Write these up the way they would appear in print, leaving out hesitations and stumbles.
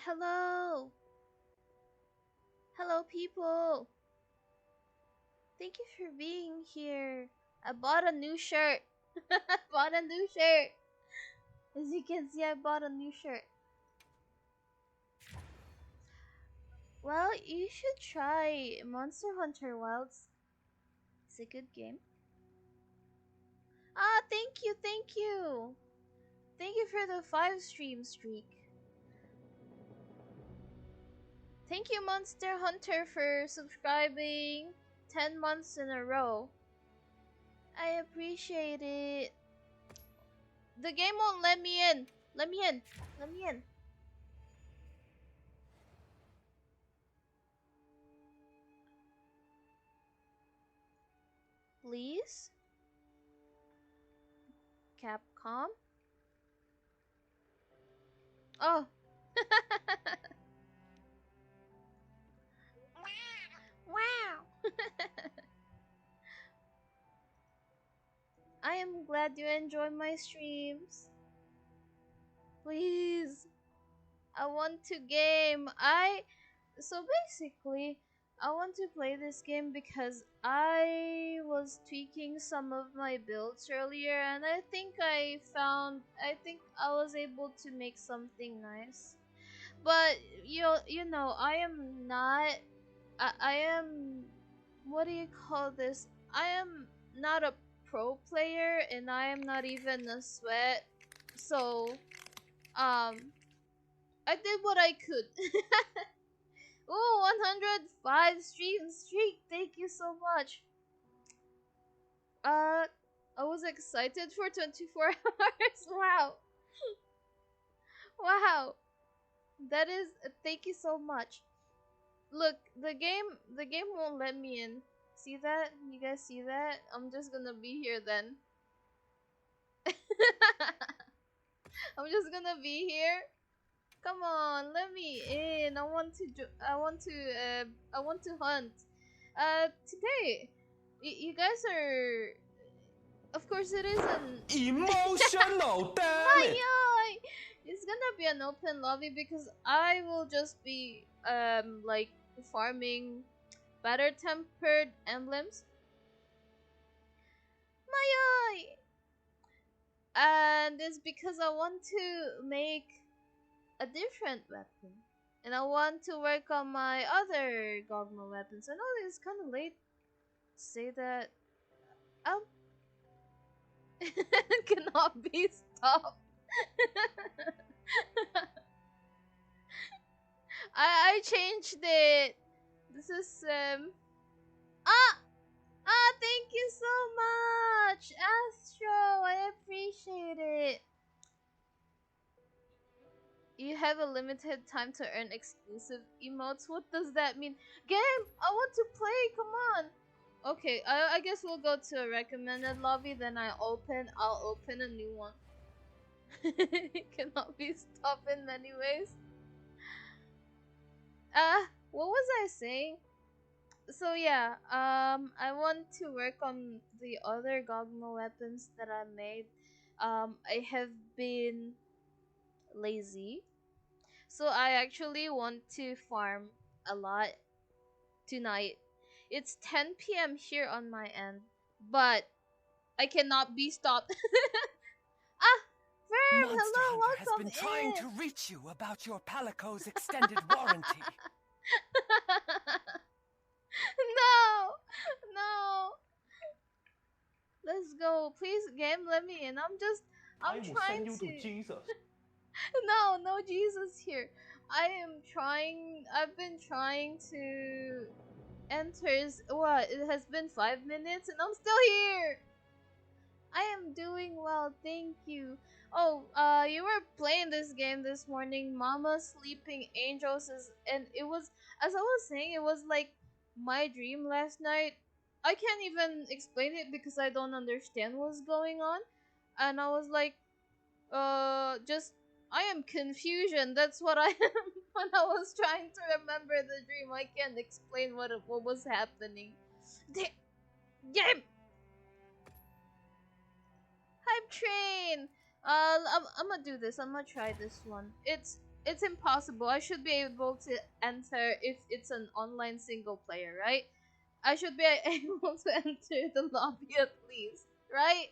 Hello! Hello, people! Thank you for being here. I bought a new shirt. I bought a new shirt. As you can see, I bought a new shirt. Well, you should try Monster Hunter Wilds. It's a good game. Ah, thank you, thank you! Thank you for the 5 stream streak. Thank you, Monster Hunter, for subscribing 10 months in a row. I appreciate it. The game won't let me in. Let me in. Let me in. Please? Capcom? Oh. Wow. I am glad you enjoy my streams. Please. I want to game. So basically, I want to play this game because I was tweaking some of my builds earlier and I think I was able to make something nice. But you know, I am not I am what do you call this? I am not a pro player and I am not even a sweat. So, I did what I could. Oh, 105 streak. Thank you so much. Uh, I was excited for 24 hours. Wow. Wow. That is thank you so much. Look, the game won't let me in. See that? You guys see that? I'm just gonna be here then. I'm just gonna be here. Come on, let me in. I want to hunt. Today, you guys are. Of course, it is an. Emotional, damn it! My it's gonna be an open lobby because I will just be like farming better tempered emblems. My and it's because I want to make a different weapon. And I want to work on my other Gogma weapons. I know it's kind of late to say that. Oh, cannot be stopped. I changed it. This is ah thank you so much, Astro. I appreciate it. You have a limited time to earn exclusive emotes. What does that mean? Game, I want to play. Come on. Okay, I guess we'll go to a recommended lobby. Then I'll open a new one. It cannot be stopped in many ways. What was I saying? So yeah, I want to work on the other Gogma weapons that I made. I have been lazy, so I actually want to farm a lot tonight. It's 10 p.m. here on my end, but I cannot be stopped. Ah, Verb, Monster hello, Hunter has welcome been trying in. to reach you about your Palico's extended warranty. No, no. Let's go, please, game. Let me in. I'm I will trying send you to to. Jesus. No, no Jesus here. I am trying. I've been trying to enter. What? It has been 5 minutes and I'm still here. I am doing well, thank you. Oh, you were playing this game this morning, Mama Sleeping Angels and it was, as I was saying, it was like my dream last night. I can't even explain it because I don't understand what's going on. And I was like, just, I am confusion. That's what I am. When I was trying to remember the dream, I can't explain what was happening. Game! Hype train. I'm gonna do this. I'm gonna try this one. it's impossible. I should be able to enter if it's an online single player, right? I should be able to enter the lobby at least, right?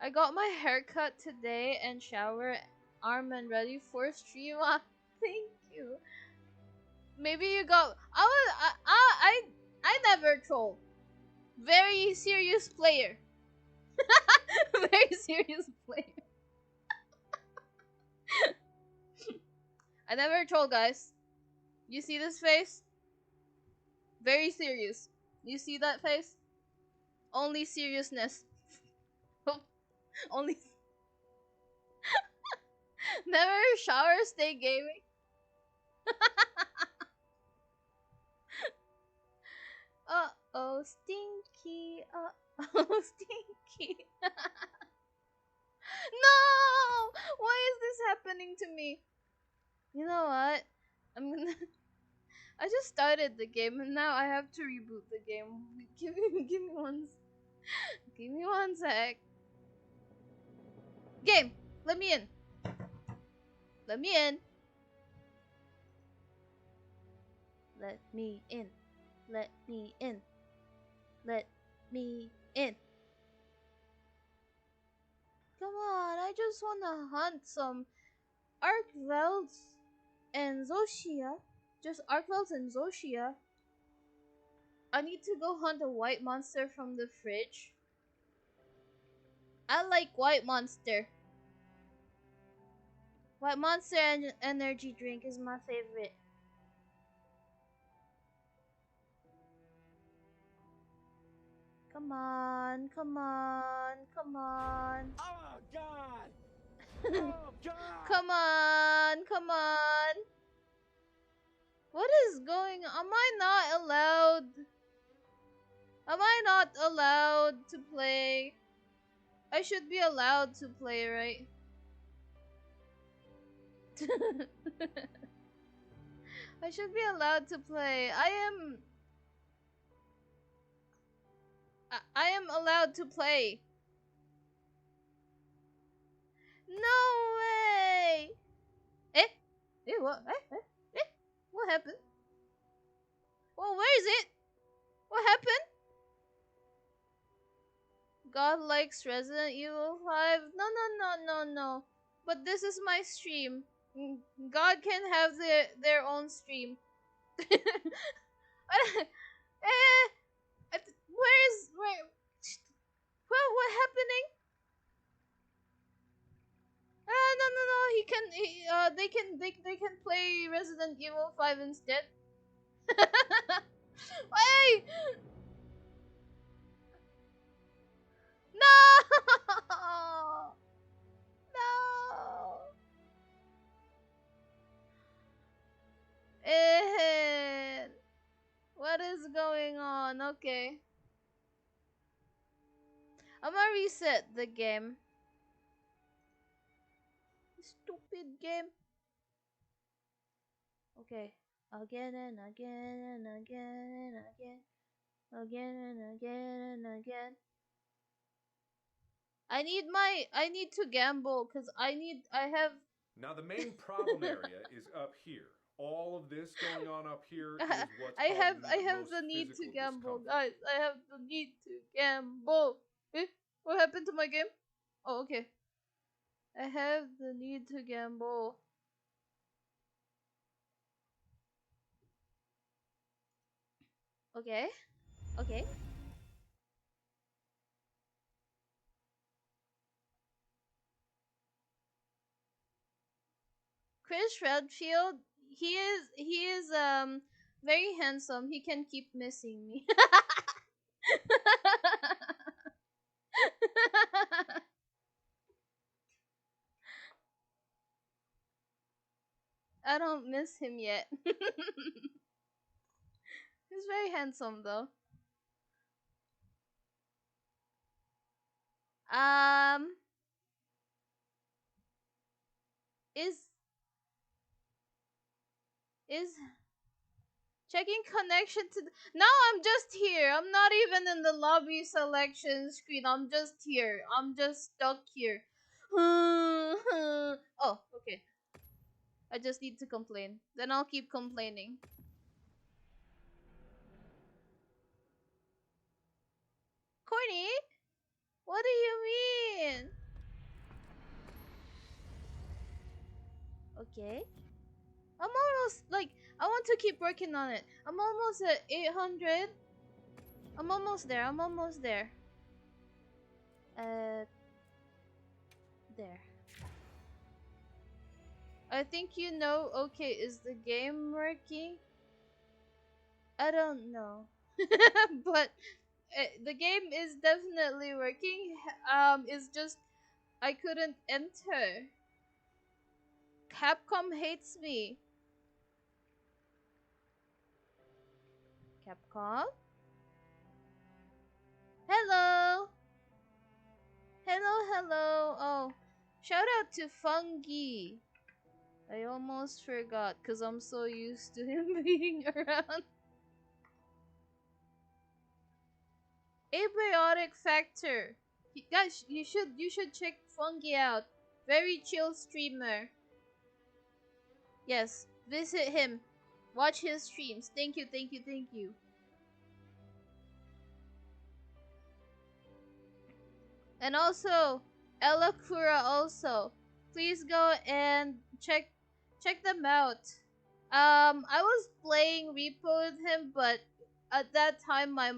I got my haircut today and shower, arm and ready for stream. Ah, thank you. Maybe you got. I never troll. Very serious player. Very serious player. I never troll, guys. You see this face? Very serious. You see that face? Only seriousness. Only. Never shower, stay gaming. Uh-oh, stinky. Uh-oh, stinky. No! Why is this happening to me? You know what? I'm gonna. I just started the game and now I have to reboot the game. Give me one. Give me one sec. Game, let me in. Let me in. Let me in. Let me in. Let me in. Come on, I just wanna hunt some Arcvelds and Zoshia. Just Arcvelds and Zoshia. I need to go hunt a white monster from the fridge. I like white monster. White monster energy drink is my favorite. Come on, come on, come on. Oh, God! Oh, God! Come on, come on. What is going on? Am I not allowed? Am I not allowed to play? I should be allowed to play, right? I should be allowed to play. I am allowed to play. No way! Eh? Eh, what? What happened? Well, where is it? What happened? God likes Resident Evil 5? No, no, no, no, no. But this is my stream. God can have their own stream. eh, where? What happening? No, no, no. They can play Resident Evil 5 instead. Wait! No! No! Eh, what is going on? Okay. I'm gonna reset the game. Stupid game. Okay. Again and again and again and again. Again and again and again. I need to gamble because I have. Now the main problem area is up here. All of this going on up here is what's I have causing the most the need to physical gamble, discomfort. guys. I have the need to gamble. Eh? What happened to my game? Oh, okay. I have the need to gamble. Okay. Okay. Chris Redfield, he is very handsome. He can keep missing me. I don't miss him yet. He's very handsome though. Um is is checking connection to now I'm just here. I'm not even in the lobby selection screen. I'm just here. I'm just stuck here. Oh, okay. I just need to complain. Then I'll keep complaining. Corny? What do you mean? Okay. I'm almost like I want to keep working on it. I'm almost at 800. I'm almost there. I'm almost there. There. I think you know. Okay, is the game working? I don't know. But the game is definitely working. It's just I couldn't enter. Capcom hates me. Capcom? Hello! Hello, hello. Oh, shout out to Fungi. I almost forgot because I'm so used to him being around. Abiotic Factor. Guys, you should check Fungi out. Very chill streamer. Yes, visit him. Watch his streams. Thank you, thank you, thank you. And also, Elakura also. Please go and check them out. I was playing Repo with him, but at that time my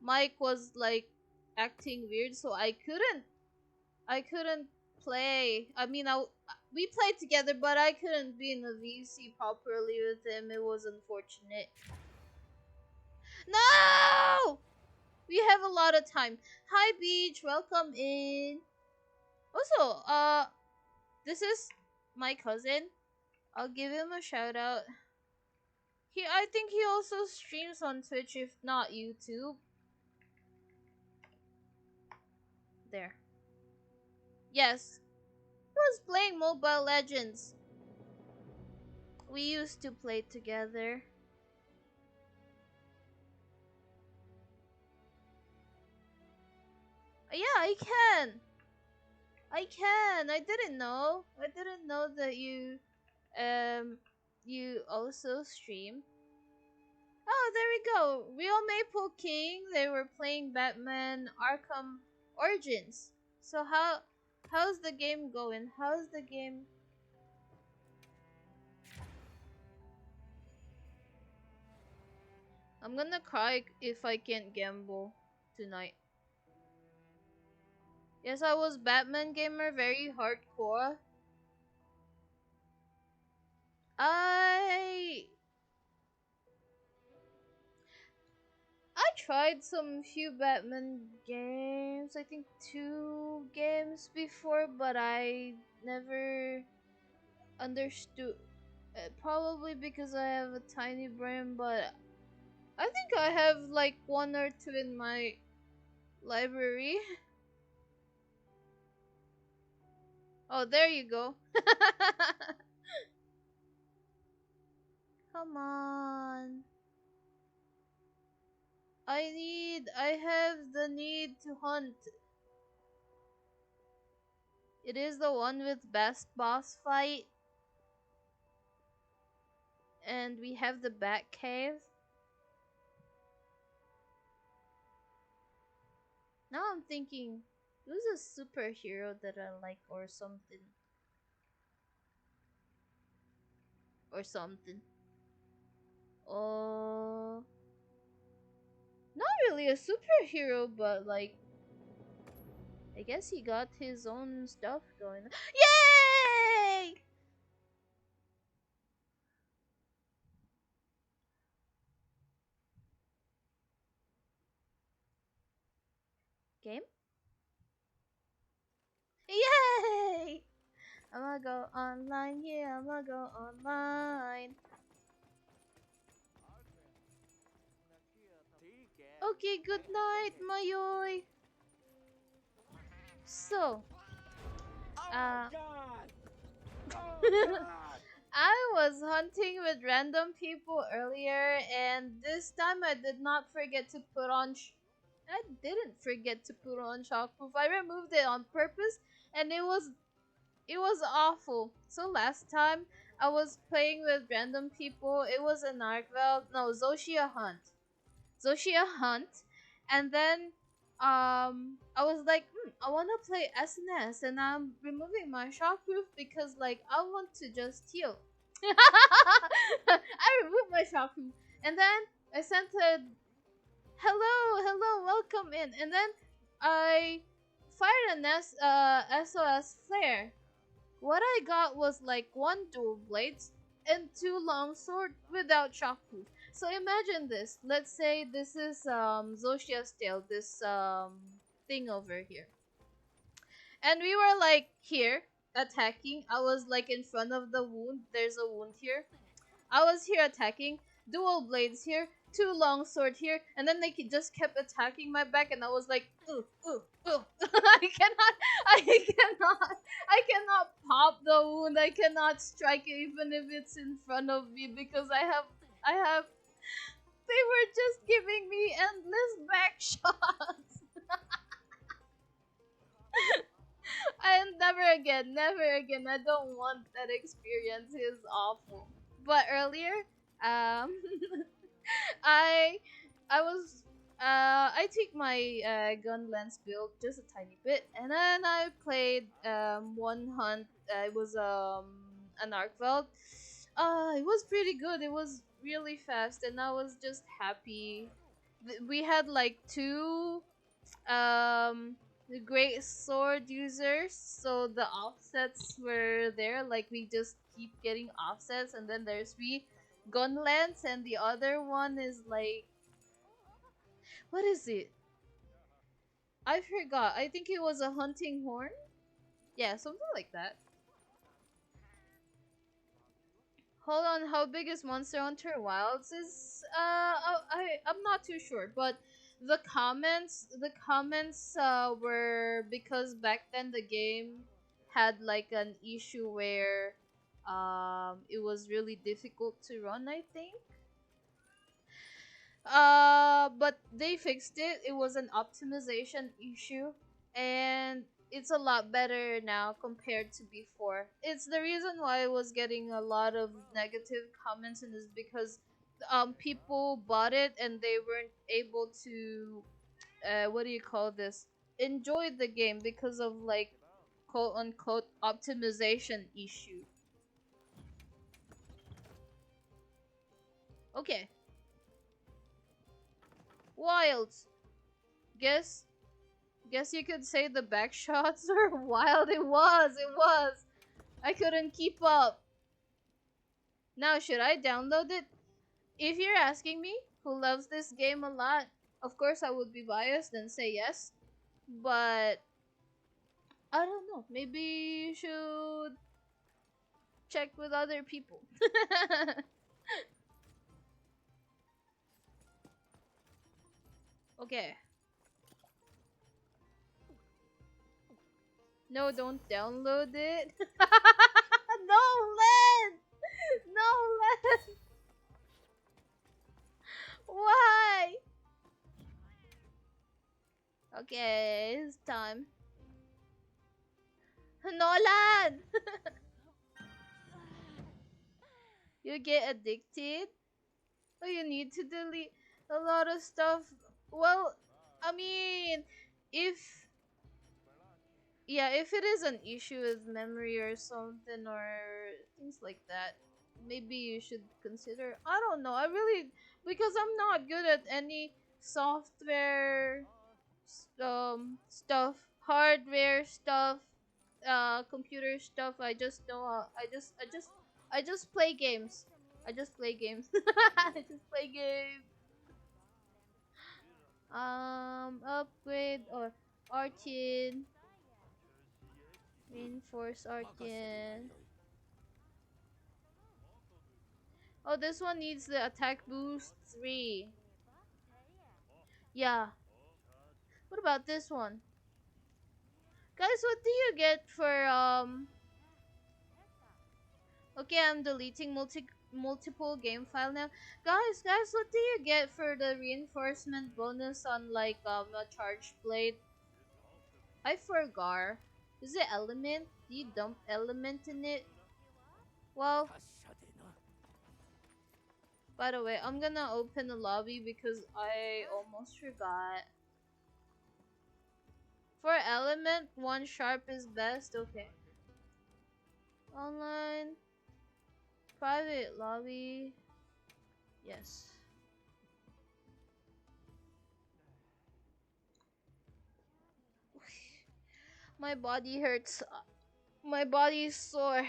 mic was like acting weird, so I couldn't play. I mean, we played together, but I couldn't be in the VC properly with him. It was unfortunate. No! We have a lot of time. Hi, Beach. Welcome in. Also, this is my cousin. I'll give him a shout out. I think he also streams on Twitch, if not YouTube. There. Yes. He was playing Mobile Legends. We used to play together. Yeah, I can. I can. I didn't know. I didn't know that you also stream. Oh, there we go. Real Maple King. They were playing Batman Arkham Origins. So how's the game going? How's the game? I'm gonna cry if I can't gamble tonight. Yes, I was Batman gamer, very hardcore. I I tried some few Batman games. I think 2 games before, but I never understood. Probably because I have a tiny brain, but I think I have like 1 or 2 in my library. Oh, there you go. Come on. I have the need to hunt. It is the one with best boss fight. And we have the Bat Cave. Now I'm thinking, who's a superhero that I like or something? Or something. Oh, not really a superhero, but like, I guess he got his own stuff going. Yay! Game? Yay! I'm gonna go online, yeah, I'm gonna go online. Okay, good night, Mayoi. So, Oh God! Oh God! I was hunting with random people earlier, and this time I did not forget to put on. I didn't forget to put on shockproof. I removed it on purpose, and it was It was awful. So last time I was playing with random people. It was an Arkveld, no, Zoshia Hunt. Zoshia Hunt, and then I was like, I want to play SNS, and I'm removing my shockproof because like I want to just heal. I removed my shockproof, and then I sent a hello, welcome in, and then I fired an SOS flare. What I got was like one dual blades and two long sword without shockproof. So imagine this. Let's say this is Zoshia's tail, this thing over here. And we were like here attacking. I was like in front of the wound. There's a wound here. I was here attacking, dual blades here, two long sword here, and then they just kept attacking my back, and I was like, ooh, ooh, ooh. I cannot pop the wound. I cannot strike it even if it's in front of me because I have. They were just giving me endless back shots. And never again. I don't want that experience. It's awful. But earlier, um, I I was I tweaked my gun lens build just a tiny bit, and then I played one hunt. It was an Arkveld. It was pretty good. It was really fast, and I was just happy. We had like two great sword users, so the offsets were there. Like we just keep getting offsets, and then there's three gunlands, and the other one is like, what is it? I forgot. I think it was a hunting horn. Yeah, something like that. Hold on, how big is Monster Hunter Wilds? Is I'm not too sure, but the comments were because back then the game had like an issue where it was really difficult to run, I think. But they fixed it. It was an optimization issue, and it's a lot better now compared to before. It's the reason why I was getting a lot of negative comments, and is because people bought it and they weren't able to what do you call this? Enjoy the game because of like quote unquote optimization issue. Okay. Wilds. Guess Guess you could say the back shots are wild. It was. I couldn't keep up. Now, should I download it? If you're asking me, who loves this game a lot, of course I would be biased and say yes. But, I don't know. Maybe you should check with other people. Okay. No, don't download it. No, Len! No, Len! Why? Okay, it's time. Nolan! You get addicted? Oh, you need to delete a lot of stuff. Well, I mean, if yeah, if it is an issue with memory or something or things like that, maybe you should consider. I don't know. I really, because I'm not good at any software stuff, hardware stuff, computer stuff. I just know. I just play games. I just play games. I just play games. Upgrade or Artin. Reinforce Artin. Oh, this one needs the attack boost 3. Yeah. What about this one? Guys, what do you get for okay, I'm deleting multiple game file now. Guys, what do you get for the reinforcement bonus on like a charge blade? I forgot. Is it element? Do you dump element in it? Well, 達者でな。 by the way, I'm gonna open the lobby because I almost forgot. For element, 1 sharp is best. Okay. Online. Private lobby. Yes. My body hurts. My body is sore.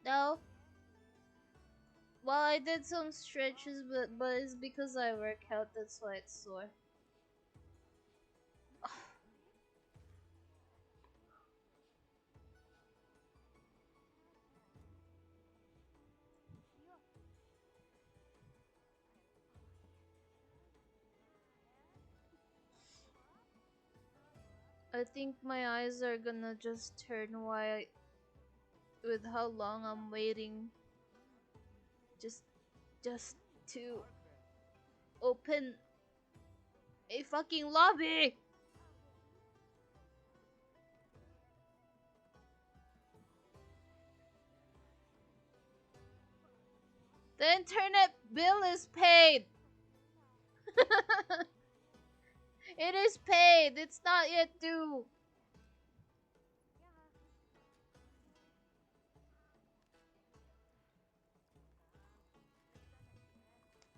No. Well, I did some stretches, but it's because I work out. That's why it's sore. I think my eyes are gonna just turn white with how long I'm waiting. Just to open a fucking lobby. The internet bill is paid. It is paid. It's not yet due.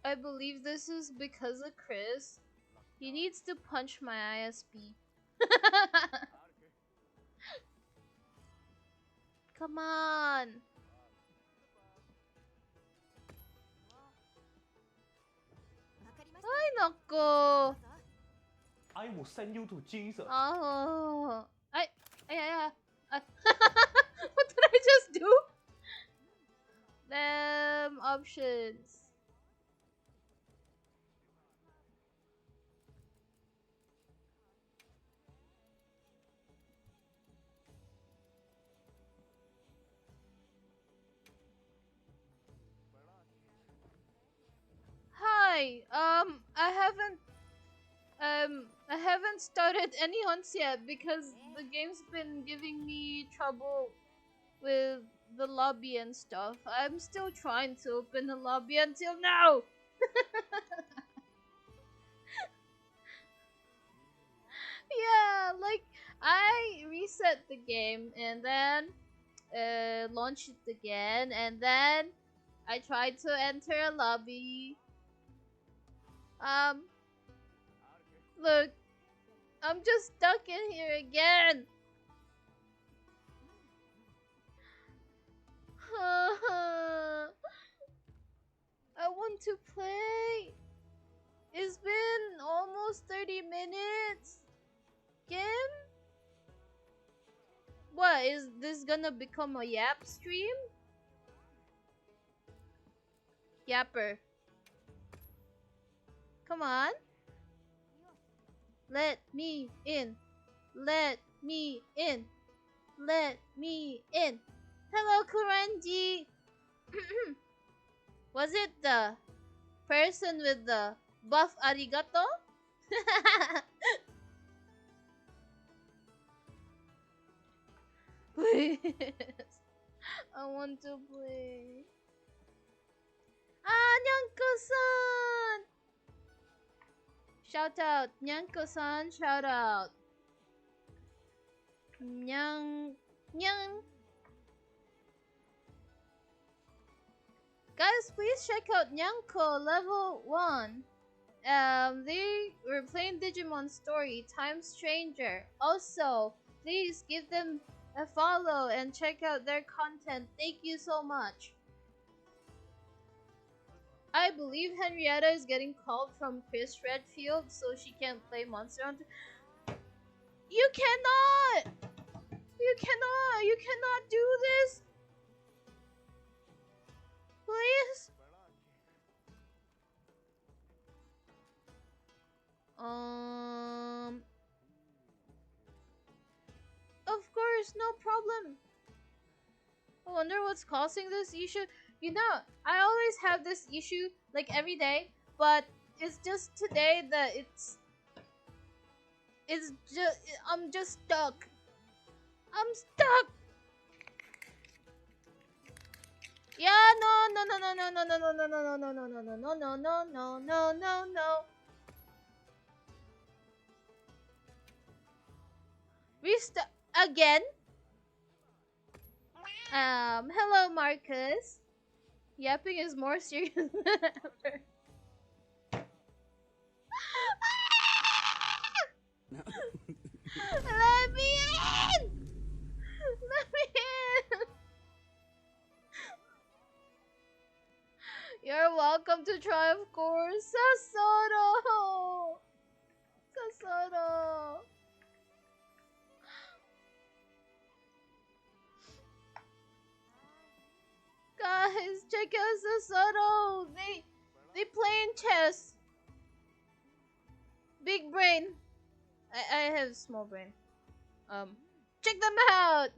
I believe this is because of Chris. He needs to punch my ISP. Come on. Ay, nako. I will send you to Jesus. Oh. Ay. What did I just do? Them options. Hi. I haven't started any hunts yet because the game's been giving me trouble with the lobby and stuff. I'm still trying to open the lobby until now. Yeah, like I reset the game and then launched it again, and then I tried to enter a lobby. Look, I'm just stuck in here again. I want to play. It's been almost 30 minutes. Game? What, is this gonna become a yap stream? Yapper. Come on. Let me in. Let me in. Let me in. Hello, Kuranji. Was it the person with the buff arigato? Please. I want to play. Ah, Nyanko-san! Shout out, Nyanko-san, shout out. Nyang. Guys, please check out Nyanko level 1. They were playing Digimon Story, Time Stranger. Also, please give them a follow and check out their content. Thank you so much. I believe Henrietta is getting called from Chris Redfield, so she can't play Monster Hunter. You cannot! You You cannot do this. Please. Of course, no problem. I wonder what's causing this issue. You know, I always have this issue like every day, but it's just today that I'm just stuck. I'm stuck. Yeah, no. Restart again. Hello, Marcus. Yapping is more serious than ever. Let me in! Let me in! You're welcome to try, of course. Sasoro! Sasoro! Guys, check out Sasoro! They playing chess. Big brain. I have small brain. Check them out!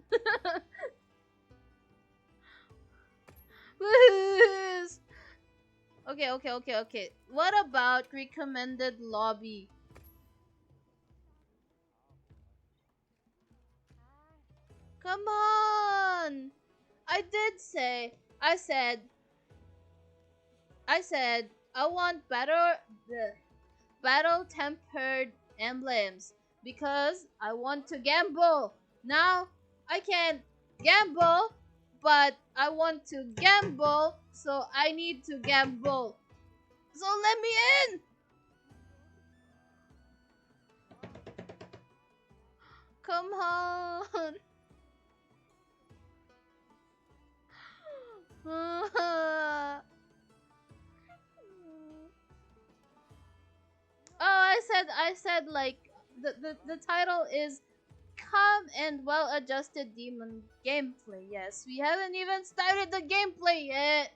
Please! Okay. What about recommended lobby? Come on! I said I want battle tempered emblems because I want to gamble. Now I can't gamble, but I want to gamble, so I need to gamble. So let me in. Come on. I said like the title is calm and well-adjusted demon gameplay. Yes, we haven't even started the gameplay yet.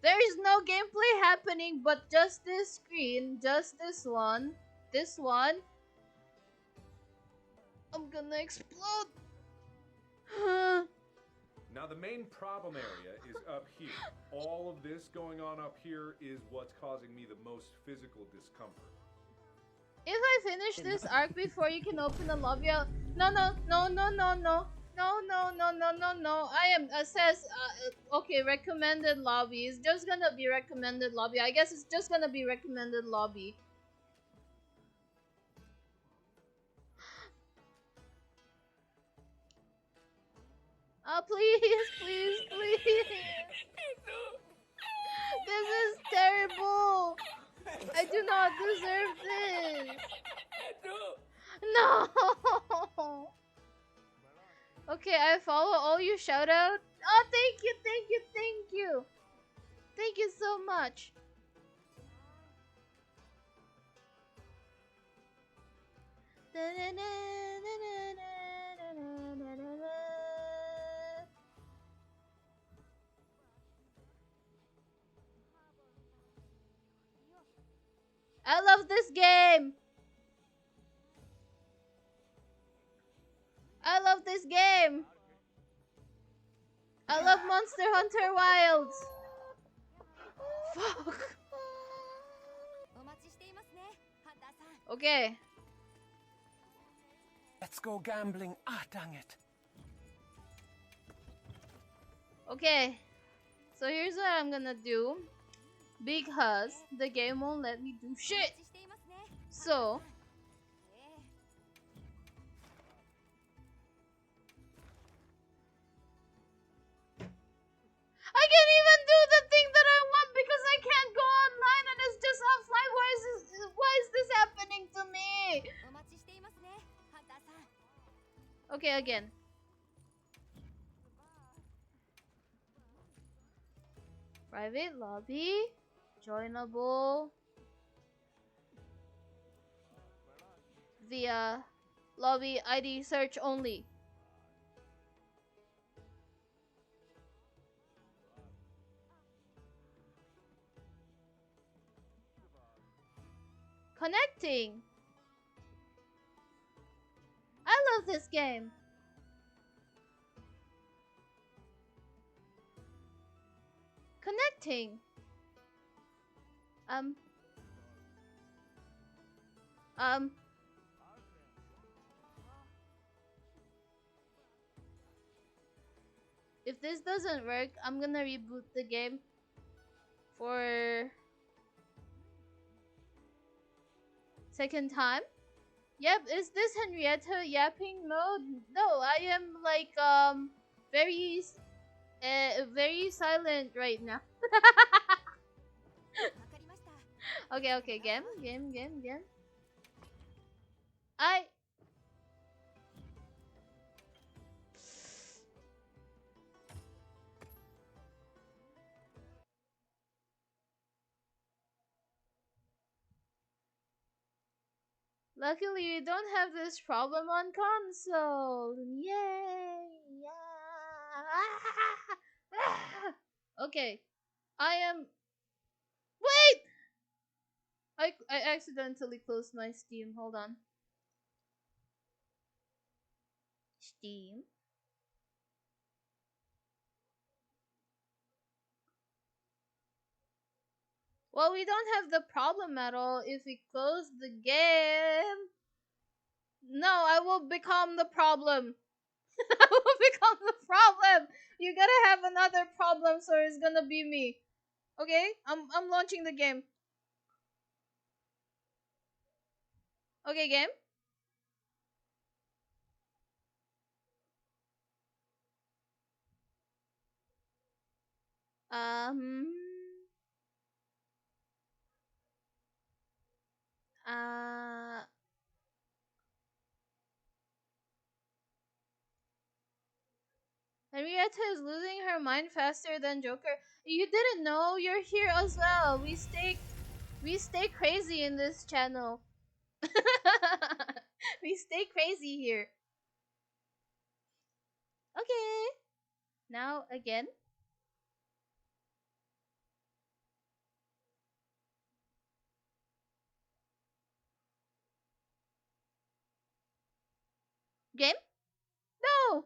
There is no gameplay happening, but just this screen, just this one. I'm gonna explode. Now the main problem area is up here. All of this going on up here is what's causing me the most physical discomfort. If I finish this arc before you can open the lobby, no. I am says okay, recommended lobby. It's just gonna be recommended lobby. I guess it's just gonna be recommended lobby. Oh, please. This is terrible. I do not deserve this. No. Okay, I follow all your shout out. Oh, thank you. Thank you so much. I love this game. I love Monster Hunter Wilds. Fuck. Okay. Let's go gambling. Ah, dang it. Okay. So here's what I'm gonna do. Because the game won't let me do shit. So I can't even do the thing that I want because I can't go online and it's just offline. Why is this happening to me? Okay, again. Private lobby. Joinable via Lobby ID search only. Connecting. I love this game. Connecting. Um. If this doesn't work, I'm gonna reboot the game for second time. Yep, is this Henrietta yapping mode? No, I am like very very silent right now. Okay, game. I Luckily we don't have this problem on console. Yay! Yeah. Okay. I am Wait! I accidentally closed my Steam. Hold on. Steam. Well, we don't have the problem at all if we close the game. No, I will become the problem. I will become the problem. You gotta have another problem, so it's gonna be me. Okay? I'm launching the game. Okay, game. Um. Uh. Henrietta is losing her mind faster than Joker. You didn't know? You're here as well. We stay crazy in this channel. We stay crazy here. Okay. Now again. Game? No.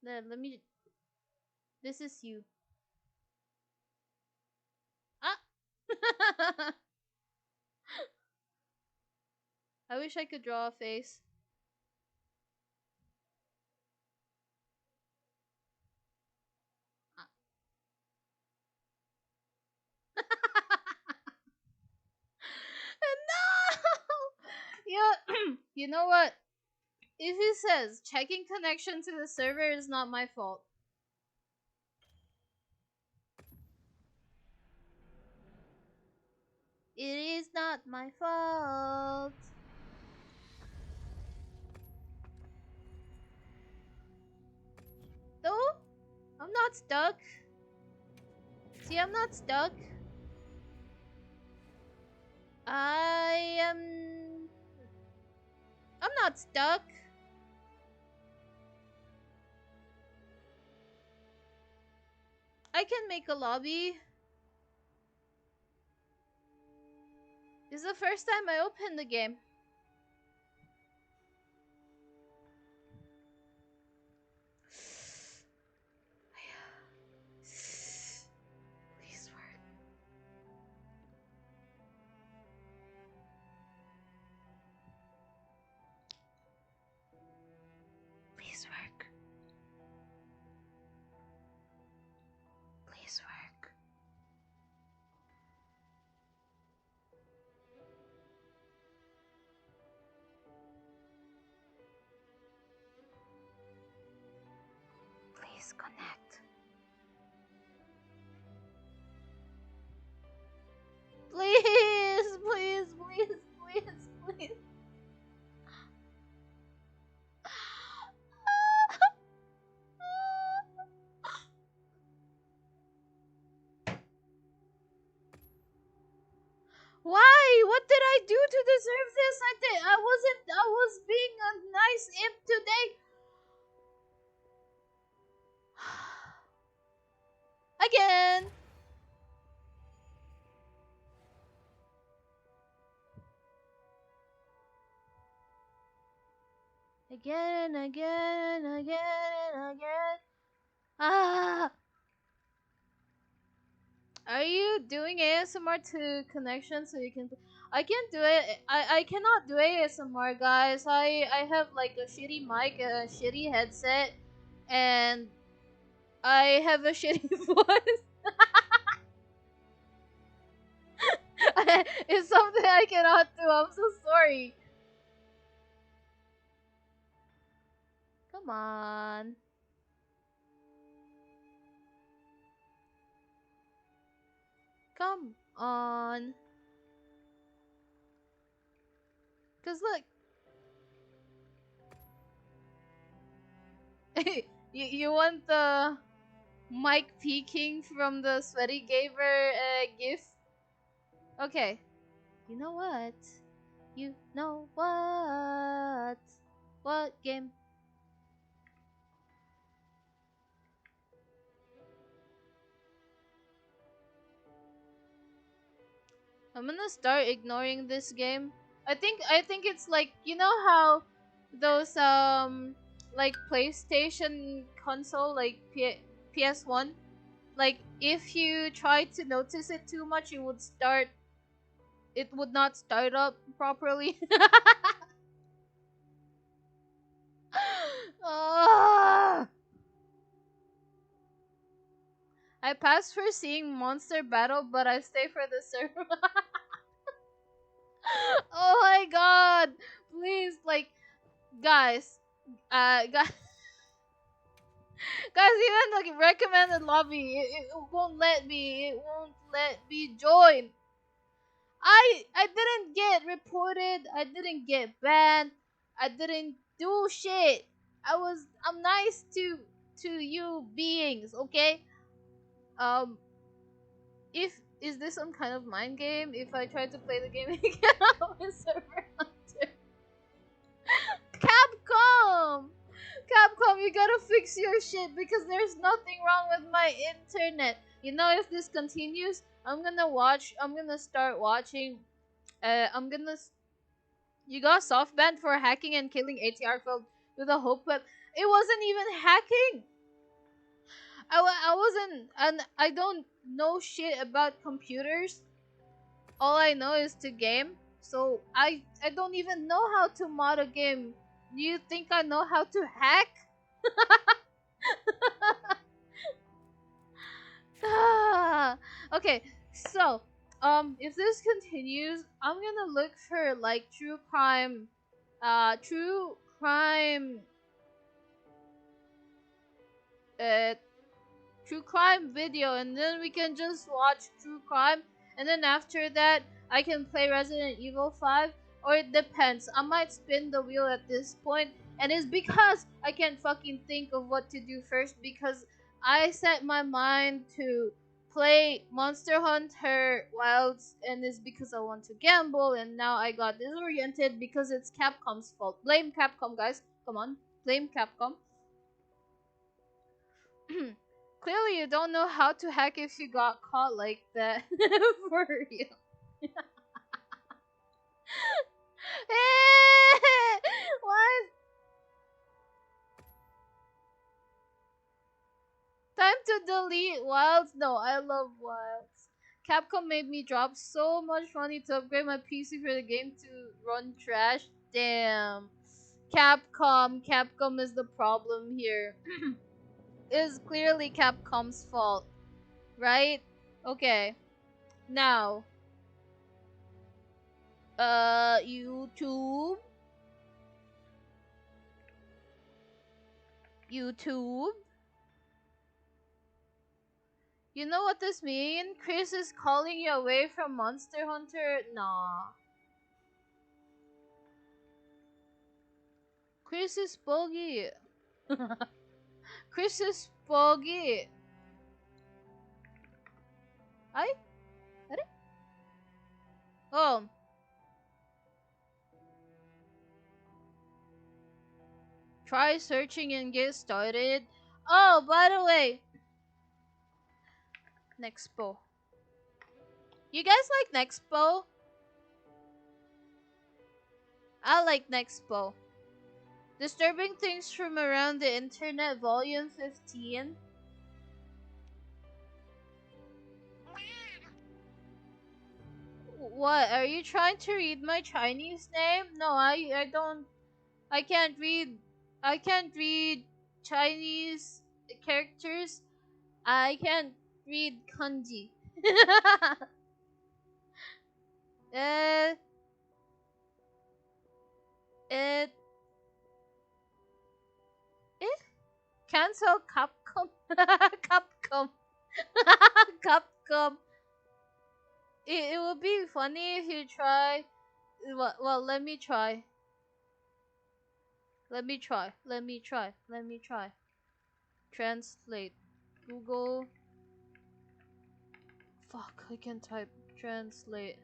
Let me. This is you. Ah. I wish I could draw a face. No! You know what? If he says checking connection to the server is not my fault. It is not my fault. Though, I'm not stuck. See, I'm not stuck. I'm not stuck. I can make a lobby. This is the first time I opened the game. Please work. Please work. Please work. Please connect. Please, please, please, please, please. Why? What did I do to deserve this? I was being a nice imp today. Again. Again and again and again and again. Ah. Are you doing ASMR to connection so you can? I can't do it. I cannot do ASMR, guys. I have like a shitty mic, a shitty headset, and I have a shitty voice. It's something I cannot do. I'm so sorry. Come on. Come on. Cause look. You want the mic peeking from the sweaty gamer gif? Okay. You know what? You know what? What game? I'm gonna start ignoring this game. I think it's like, you know how those like PlayStation console, like PS1, like if you try to notice it too much, it would not start up properly. Ah! I passed for seeing monster battle, but I stay for the server. Oh my god! Please, like, guys, guys, guys, even the recommended lobby, it won't let me. It won't let me join. I didn't get reported. I didn't get banned. I didn't do shit. I'm nice to you beings, okay? Um, if is this some kind of mind game? If I try to play the game again, with server hunter. Capcom! Capcom, you gotta fix your shit because there's nothing wrong with my internet. You know, if this continues, I'm gonna start watching. I'm gonna. You got soft banned for hacking and killing ATR filled with a hope web. It wasn't even hacking. I wasn't, and I don't know shit about computers. All I know is to game. So I don't even know how to mod a game. Do you think I know how to hack? Ah, okay, so if this continues, I'm gonna look for like true crime, uh, true crime video, and then we can just watch true crime, and then after that, I can play Resident Evil 5, or it depends. I might spin the wheel at this point, and it's because I can't fucking think of what to do first because I set my mind to play Monster Hunter Wilds, and it's because I want to gamble, and now I got disoriented because it's Capcom's fault. Blame Capcom, guys. Come on, blame Capcom. Clearly, you don't know how to hack if you got caught like that. For real. What? Time to delete Wilds? No, I love Wilds. Capcom made me drop so much money to upgrade my PC for the game to run trash. Damn. Capcom is the problem here. It is clearly Capcom's fault, right? Okay. Now, YouTube. YouTube. You know what this means? Chris is calling you away from Monster Hunter? Nah. Chris is boggy. Chris is boggy. Ay? Are? Oh. Try searching and get started. Oh, by the way, Nexpo. You guys like Nexpo? I like Nexpo. Disturbing things from around the internet, volume 15. What? Are you trying to read my Chinese name? No, I don't. I can't read. I can't read Chinese characters. I can't read kanji. uh, it. Eh? Cancel Capcom. Capcom. Capcom. It would be funny if you try. Well, let me try. Let me try. Let me try. Let me try. Translate. Google. Fuck, I can type translate.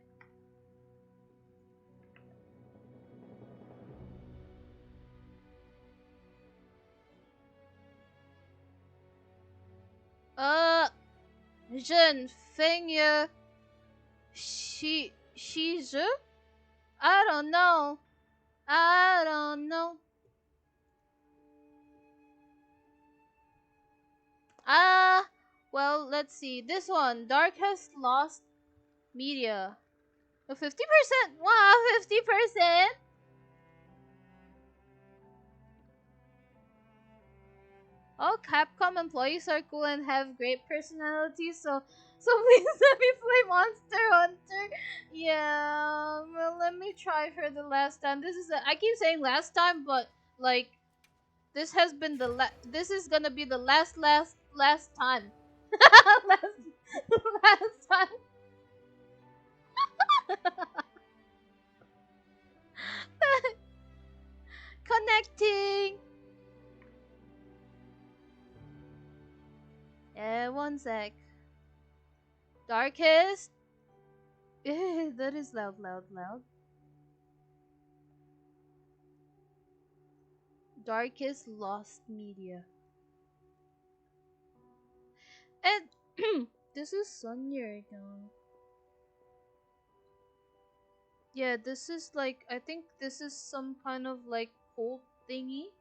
Uh, Zhen Fengye Shizu? I don't know. I don't know. Ah, well, let's see. This one, Dark has lost media. 50%? Wow, 50%? Oh, Capcom employees are cool and have great personalities, so please let me play Monster Hunter. Yeah, well, let me try for the last time. I keep saying last time, but like this has been this is gonna be the last time. last time. Connecting. Yeah, one sec. Darkest. That is loud, loud, loud. Darkest lost media. And this is Sonya again. Yeah, this is like I think this is some kind of like cult thingy.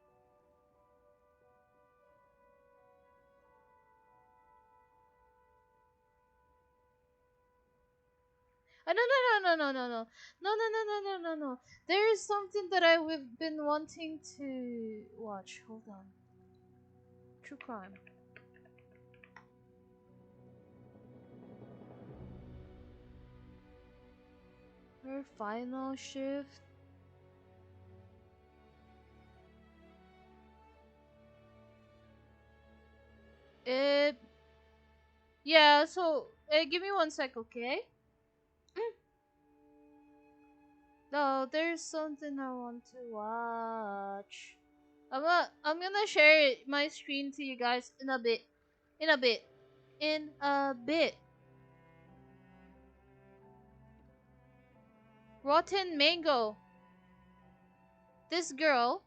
No no no no no no no no no no no no no. There is something that I've been wanting to watch. Hold on. True crime. Her final shift. It. Yeah. So give me one sec, okay? No, there's something I want to watch. I'm gonna share my screen to you guys in a bit. In a bit. In a bit. Rotten Mango. This girl,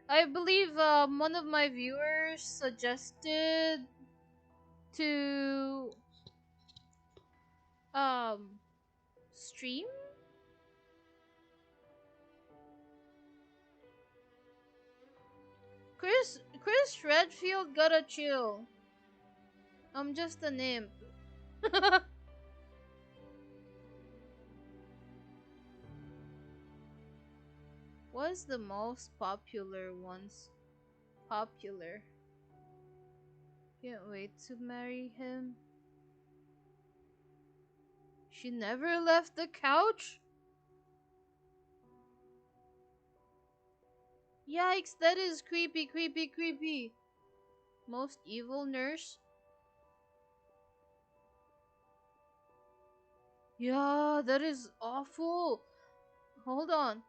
I believe one of my viewers suggested to stream. Chris Redfield gotta chill. I'm just a nymph. What's the most popular ones? Popular. Can't wait to marry him. She never left the couch? Yikes, that is creepy, creepy, creepy. Most evil nurse? Yeah, that is awful. Hold on.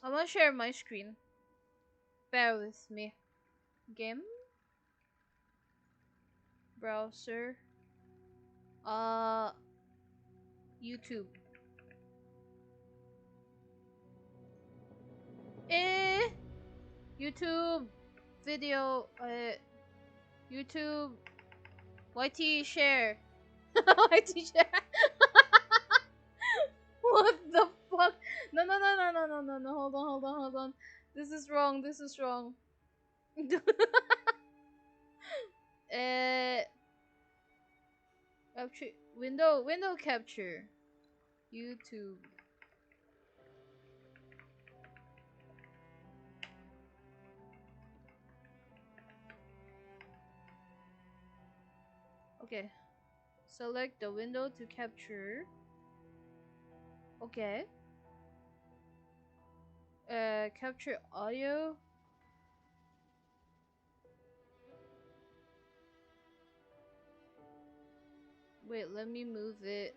I'm gonna share my screen. Bear with me. Game? Browser? Uh, YouTube. YouTube video. YouTube YT share. YT share. What the fuck? No. Hold on. This is wrong. Capture window capture. YouTube. Okay. Select the window to capture. Okay. Capture audio. Wait, let me move it.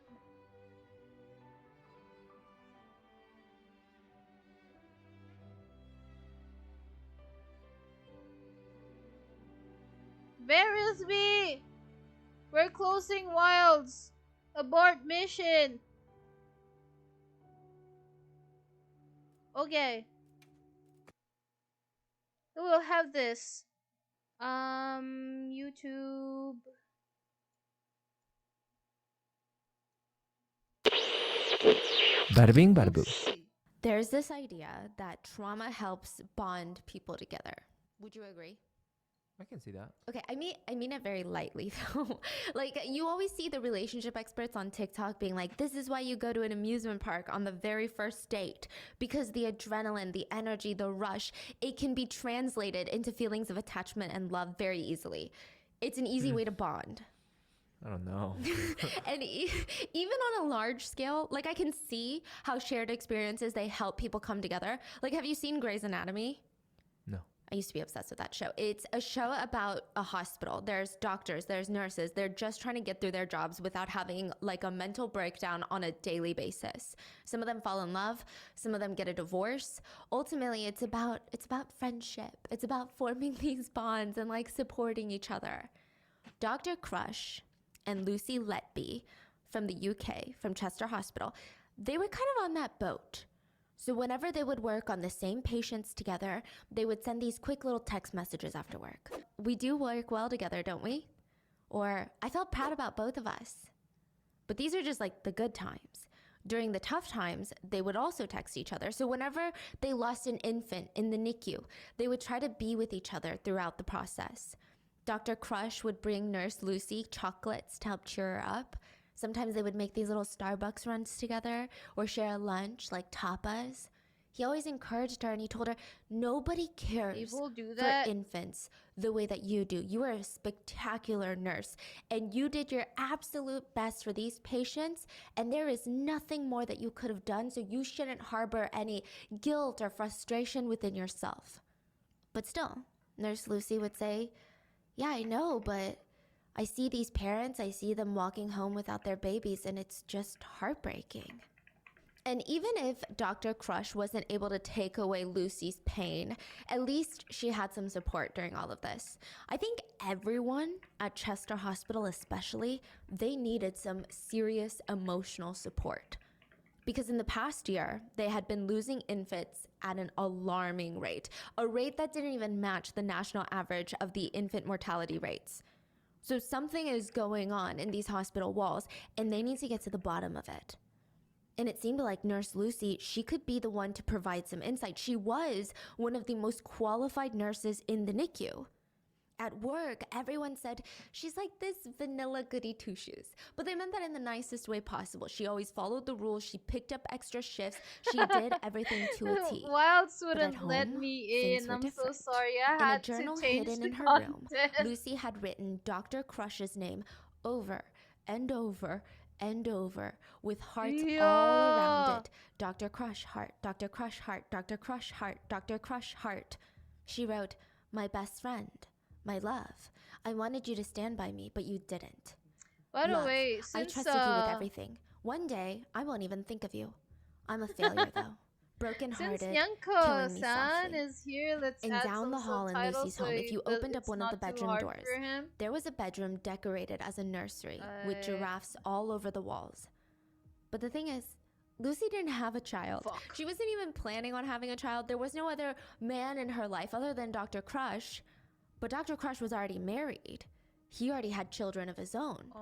Where is me? We're closing wilds. Abort mission. Okay. We'll have this. YouTube. Bada bing, bada boo. There's this idea that trauma helps bond people together. Would you agree? I can see that. Okay, I mean it very lightly though. Like, you always see the relationship experts on TikTok being like, this is why you go to an amusement park on the very first date, because the adrenaline, the energy, the rush, it can be translated into feelings of attachment and love very easily. It's an easy way to bond. I don't know. And even on a large scale, like, I can see how shared experiences, they help people come together. Like, have you seen Grey's Anatomy? No. I used to be obsessed with that show. It's a show about a hospital. There's doctors, there's nurses. They're just trying to get through their jobs without having like a mental breakdown on a daily basis. Some of them fall in love. Some of them get a divorce. Ultimately, it's about friendship. It's about forming these bonds and like supporting each other. Dr. Crush and Lucy Letby from the UK, from Chester Hospital, they were kind of on that boat. So whenever they would work on the same patients together, they would send these quick little text messages after work. We do work well together, don't we? Or, I felt proud about both of us. But these are just like the good times. During the tough times, they would also text each other. So whenever they lost an infant in the NICU, they would try to be with each other throughout the process. Dr. Crush would bring Nurse Lucy chocolates to help cheer her up. Sometimes they would make these little Starbucks runs together or share a lunch like tapas. He always encouraged her and he told her, nobody cares People do for that. infants the way that you do. You are a spectacular nurse and you did your absolute best for these patients, and there is nothing more that you could have done, so you shouldn't harbor any guilt or frustration within yourself. But still, Nurse Lucy would say, yeah, I know, but I see these parents, I see them walking home without their babies, and it's just heartbreaking. And even if Dr. Crush wasn't able to take away Lucy's pain, at least she had some support during all of this. I think everyone at Chester Hospital especially, they needed some serious emotional support. Because in the past year, they had been losing infants at an alarming rate, a rate that didn't even match the national average of the infant mortality rates. So something is going on in these hospital walls, and they need to get to the bottom of it. And it seemed like Nurse Lucy, she could be the one to provide some insight. She was one of the most qualified nurses in the NICU. At work, everyone said, she's like this vanilla goody two-shoes. But they meant that in the nicest way possible. She always followed the rules. She picked up extra shifts. She did everything to a T. Wilds But at wouldn't let home, me things in. were I'm so different. sorry. I In a had journal to change hidden the in her room, content. Lucy had written Dr. Crush's name over and over and over with hearts all around it. Dr. Crush heart, Dr. Crush heart, Dr. Crush heart, Dr. Crush heart. She wrote, my best friend, my love. I wanted you to stand by me, but you didn't. By the Love, way, I since trusted you with everything. One day, I won't even think of you. I'm a failure, though. Broken-hearted, since killing me Yanko-san softly. is here, let's And add down some the hall in subtitles Lucy's so home, if you opened up it's one of the not too bedroom hard doors, for him. there was a bedroom decorated as a nursery with Uh, giraffes all over the walls. But the thing is, Lucy didn't have a child. Fuck. She wasn't even planning on having a child. There was no other man in her life other than Dr. Crush. But Dr. Crush was already married. He already had children of his own.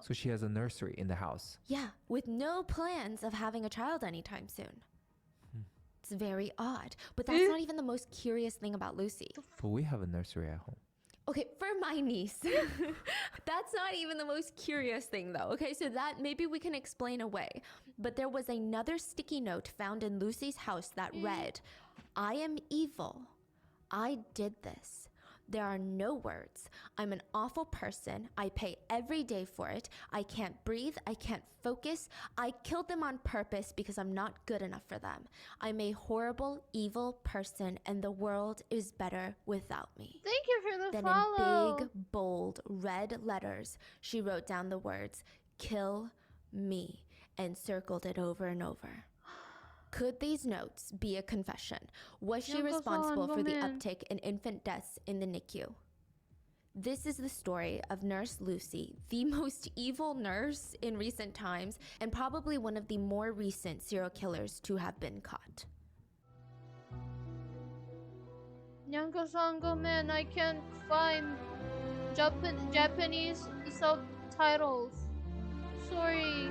So she has a nursery in the house. Yeah, with no plans of having a child anytime soon. It's very odd. But that's not even the most curious thing about Lucy. But we have a nursery at home. Okay, for my niece. That's not even the most curious thing though. Okay, so that maybe we can explain away. But there was another sticky note found in Lucy's house that read, I am evil. I did this. There are no words. I'm an awful person. I pay every day for it. I can't breathe. I can't focus. I killed them on purpose because I'm not good enough for them. I'm a horrible, evil person, and the world is better without me. Thank you for the Then follow. in big, bold, red letters, she wrote down the words, kill me, and circled it over and over. Could these notes be a confession? Was she responsible for the uptick in infant deaths in the NICU? This is the story of Nurse Lucy, the most evil nurse in recent times, and probably one of the more recent serial killers to have been caught. Nyanko-sango, man, I can't find Japanese subtitles. Sorry.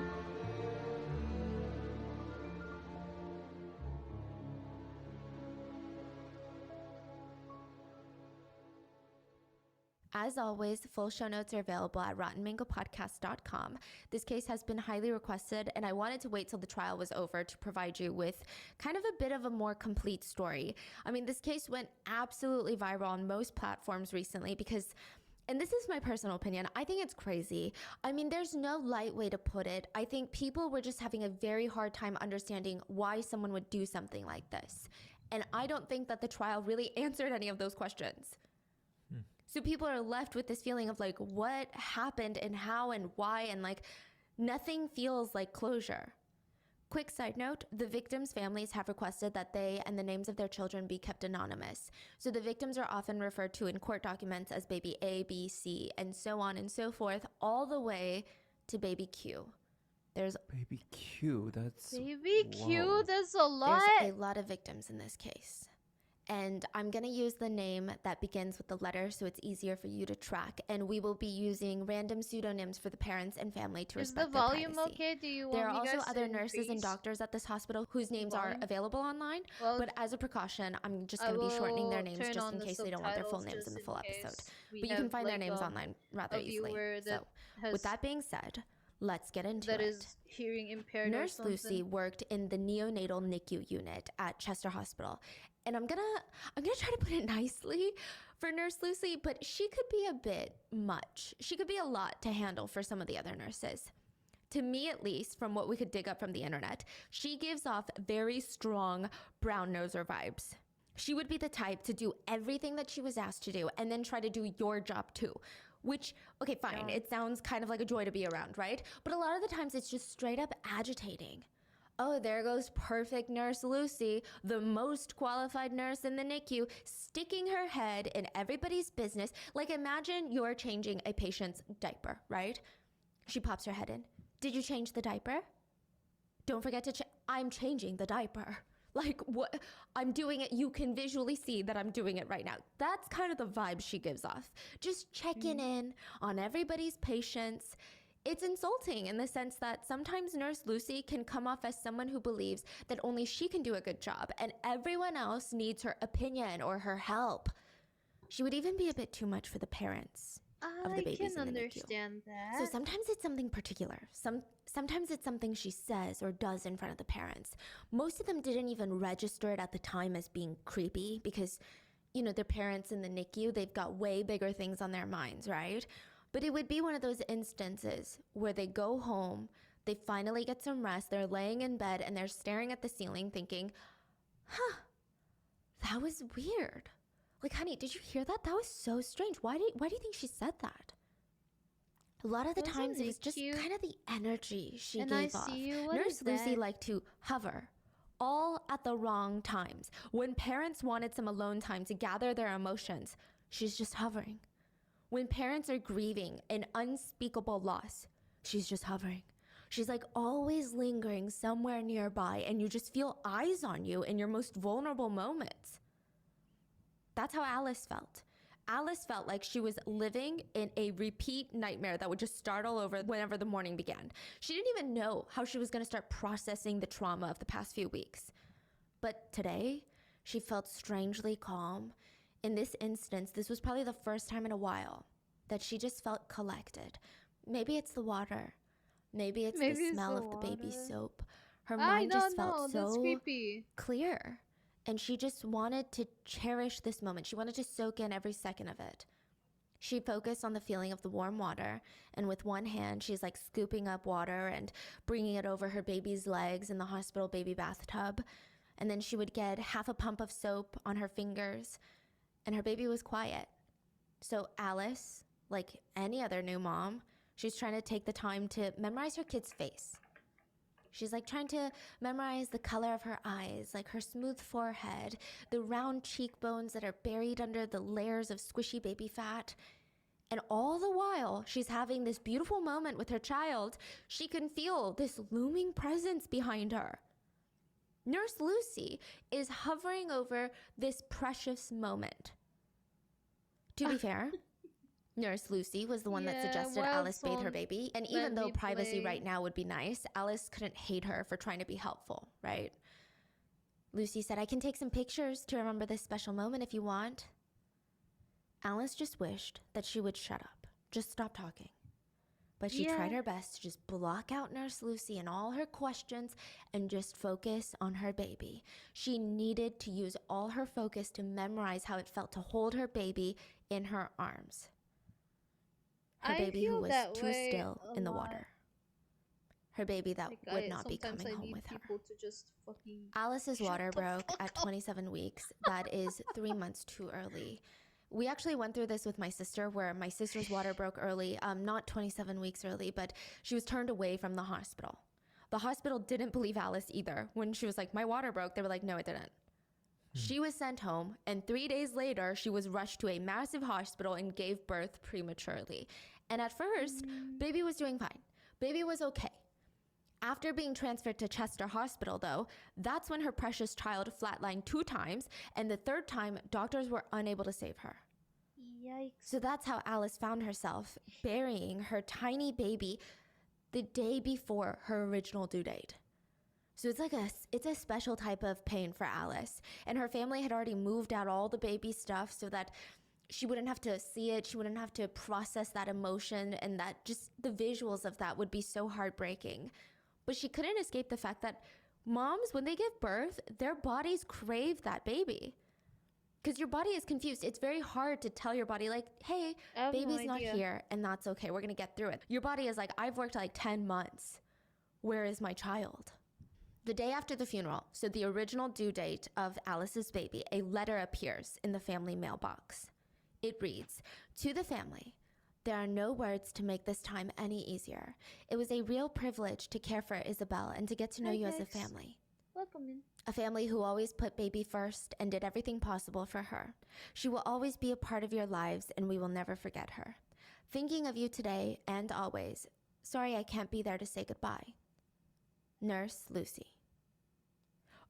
As always, full show notes are available at rottenmangopodcast.com. This case has been highly requested, and I wanted to wait till the trial was over to provide you with kind of a bit of a more complete story. I mean, this case went absolutely viral on most platforms recently because, and this is my personal opinion, I think it's crazy. I mean, there's no light way to put it. I think people were just having a very hard time understanding why someone would do something like this. And I don't think that the trial really answered any of those questions. So people are left with this feeling of like, what happened and how and why, and like nothing feels like closure. Quick side note, the victims' families have requested that they and the names of their children be kept anonymous. So the victims are often referred to in court documents as baby A, B, C, and so on and so forth, all the way to baby Q. There's Baby Q, that's... Baby Q, Whoa. that's a lot. There's a lot of victims in this case. And I'm going to use the name that begins with the letter so it's easier for you to track. And we will be using random pseudonyms for the parents and family to Is the respect their volume privacy. okay? Do you There are want me also guys to other nurses and increase? doctors at this hospital whose names are volume? available online. Well, But as a precaution, I'm just I going to be shortening their will names turn just on in the case they don't want their full subtitles names in the just full in case episode. we But you can have, find their like, names online rather a easily. viewer that So has with that being said, let's get into that it. is hearing impaired or Nurse something. Lucy worked in the neonatal NICU unit at Chester Hospital. And I'm gonna try to put it nicely for Nurse Lucy, but she could be a bit much. She could be a lot to handle for some of the other nurses. To me, at least, from what we could dig up from the internet, she gives off very strong brown noser vibes. She would be the type to do everything that she was asked to do and then try to do your job too. Which, okay, fine, it sounds kind of like a joy to be around, right? But a lot of the times it's just straight up agitating. Oh, there goes perfect Nurse Lucy, the most qualified nurse in the NICU, sticking her head in everybody's business. Like, imagine you're changing a patient's diaper, right? She pops her head in. Did you change the diaper? Don't forget to I'm changing the diaper. Like, what? I'm doing it. You can visually see that I'm doing it right now. That's kind of the vibe she gives off. Just checking in on everybody's patients. It's insulting in the sense that sometimes Nurse Lucy can come off as someone who believes that only she can do a good job and everyone else needs her opinion or her help. She would even be a bit too much for the parents of the I babies can in the NICU. understand that. So sometimes it's something particular. Sometimes it's something she says or does in front of the parents. Most of them didn't even register it at the time as being creepy because, you know, their parents in the NICU, they've got way bigger things on their minds, right? But it would be one of those instances where they go home, they finally get some rest, they're laying in bed and they're staring at the ceiling thinking, huh, that was weird. Like, honey, did you hear that? That was so strange. Why do you think she said that? A lot of the Wasn't times it it was just cute? kind of the energy she And gave I off. see you. What Nurse is Lucy that? liked to hover, all at the wrong times. When parents wanted some alone time to gather their emotions, she's just hovering. When parents are grieving an unspeakable loss, she's just hovering. She's like always lingering somewhere nearby, and you just feel eyes on you in your most vulnerable moments. That's how Alice felt. Alice felt like she was living in a repeat nightmare that would just start all over whenever the morning began. She didn't even know how she was going to start processing the trauma of the past few weeks. But today, she felt strangely calm. In this instance, this was probably the first time in a while that she just felt collected. Maybe it's the water. Maybe it's the smell of the baby soap. Her mind just felt so clear. And she just wanted to cherish this moment. She wanted to soak in every second of it. She focused on the feeling of the warm water, and with one hand, she's like scooping up water and bringing it over her baby's legs in the hospital baby bathtub. And then she would get half a pump of soap on her fingers, and her baby was quiet. So Alice, like any other new mom, she's trying to take the time to memorize her kid's face. She's like trying to memorize the color of her eyes, like her smooth forehead, the round cheekbones that are buried under the layers of squishy baby fat. And all the while she's having this beautiful moment with her child, she can feel this looming presence behind her. Nurse Lucy is hovering over this precious moment. To be fair, Nurse Lucy was the one that suggested Alice bathe her baby. And even though privacy right now would be nice, Alice couldn't hate her for trying to be helpful, right? Lucy said, I can take some pictures to remember this special moment if you want. Alice just wished that she would shut up, just stop talking. But she tried her best to just block out Nurse Lucy and all her questions and just focus on her baby. She needed to use all her focus to memorize how it felt to hold her baby in her arms. Her baby who was too still in the water. Her baby that would not be coming home with her. Alice's water broke at 27 weeks. That is 3 months too early. We actually went through this with my sister, where my sister's water broke early, not 27 weeks early, but she was turned away from the hospital. The hospital didn't believe Alice either. When she was like, my water broke, they were like, no, it didn't. She was sent home, and 3 days later, she was rushed to a massive hospital and gave birth prematurely. And at first, baby was doing fine. Baby was okay. After being transferred to Chester Hospital, though, that's when her precious child flatlined 2 times, and the 3rd time, doctors were unable to save her. Yikes. So that's how Alice found herself burying her tiny baby the day before her original due date. So it's a special type of pain for Alice. And her family had already moved out all the baby stuff so that she wouldn't have to see it. She wouldn't have to process that emotion, and that just the visuals of that would be so heartbreaking. But she couldn't escape the fact that moms, when they give birth, their bodies crave that baby. Because your body is confused. It's very hard to tell your body, like, hey, baby's not here, and that's okay. We're going to get through it. Your body is like, I've worked like 10 months. Where is my child? The day after the funeral, so the original due date of Alice's baby, a letter appears in the family mailbox. It reads, to the family, there are no words to make this time any easier. It was a real privilege to care for Isabel and to get to know you as a family. Welcome in. A family who always put baby first and did everything possible for her. She will always be a part of your lives, and we will never forget her. Thinking of you today and always. Sorry I can't be there to say goodbye. Nurse Lucy.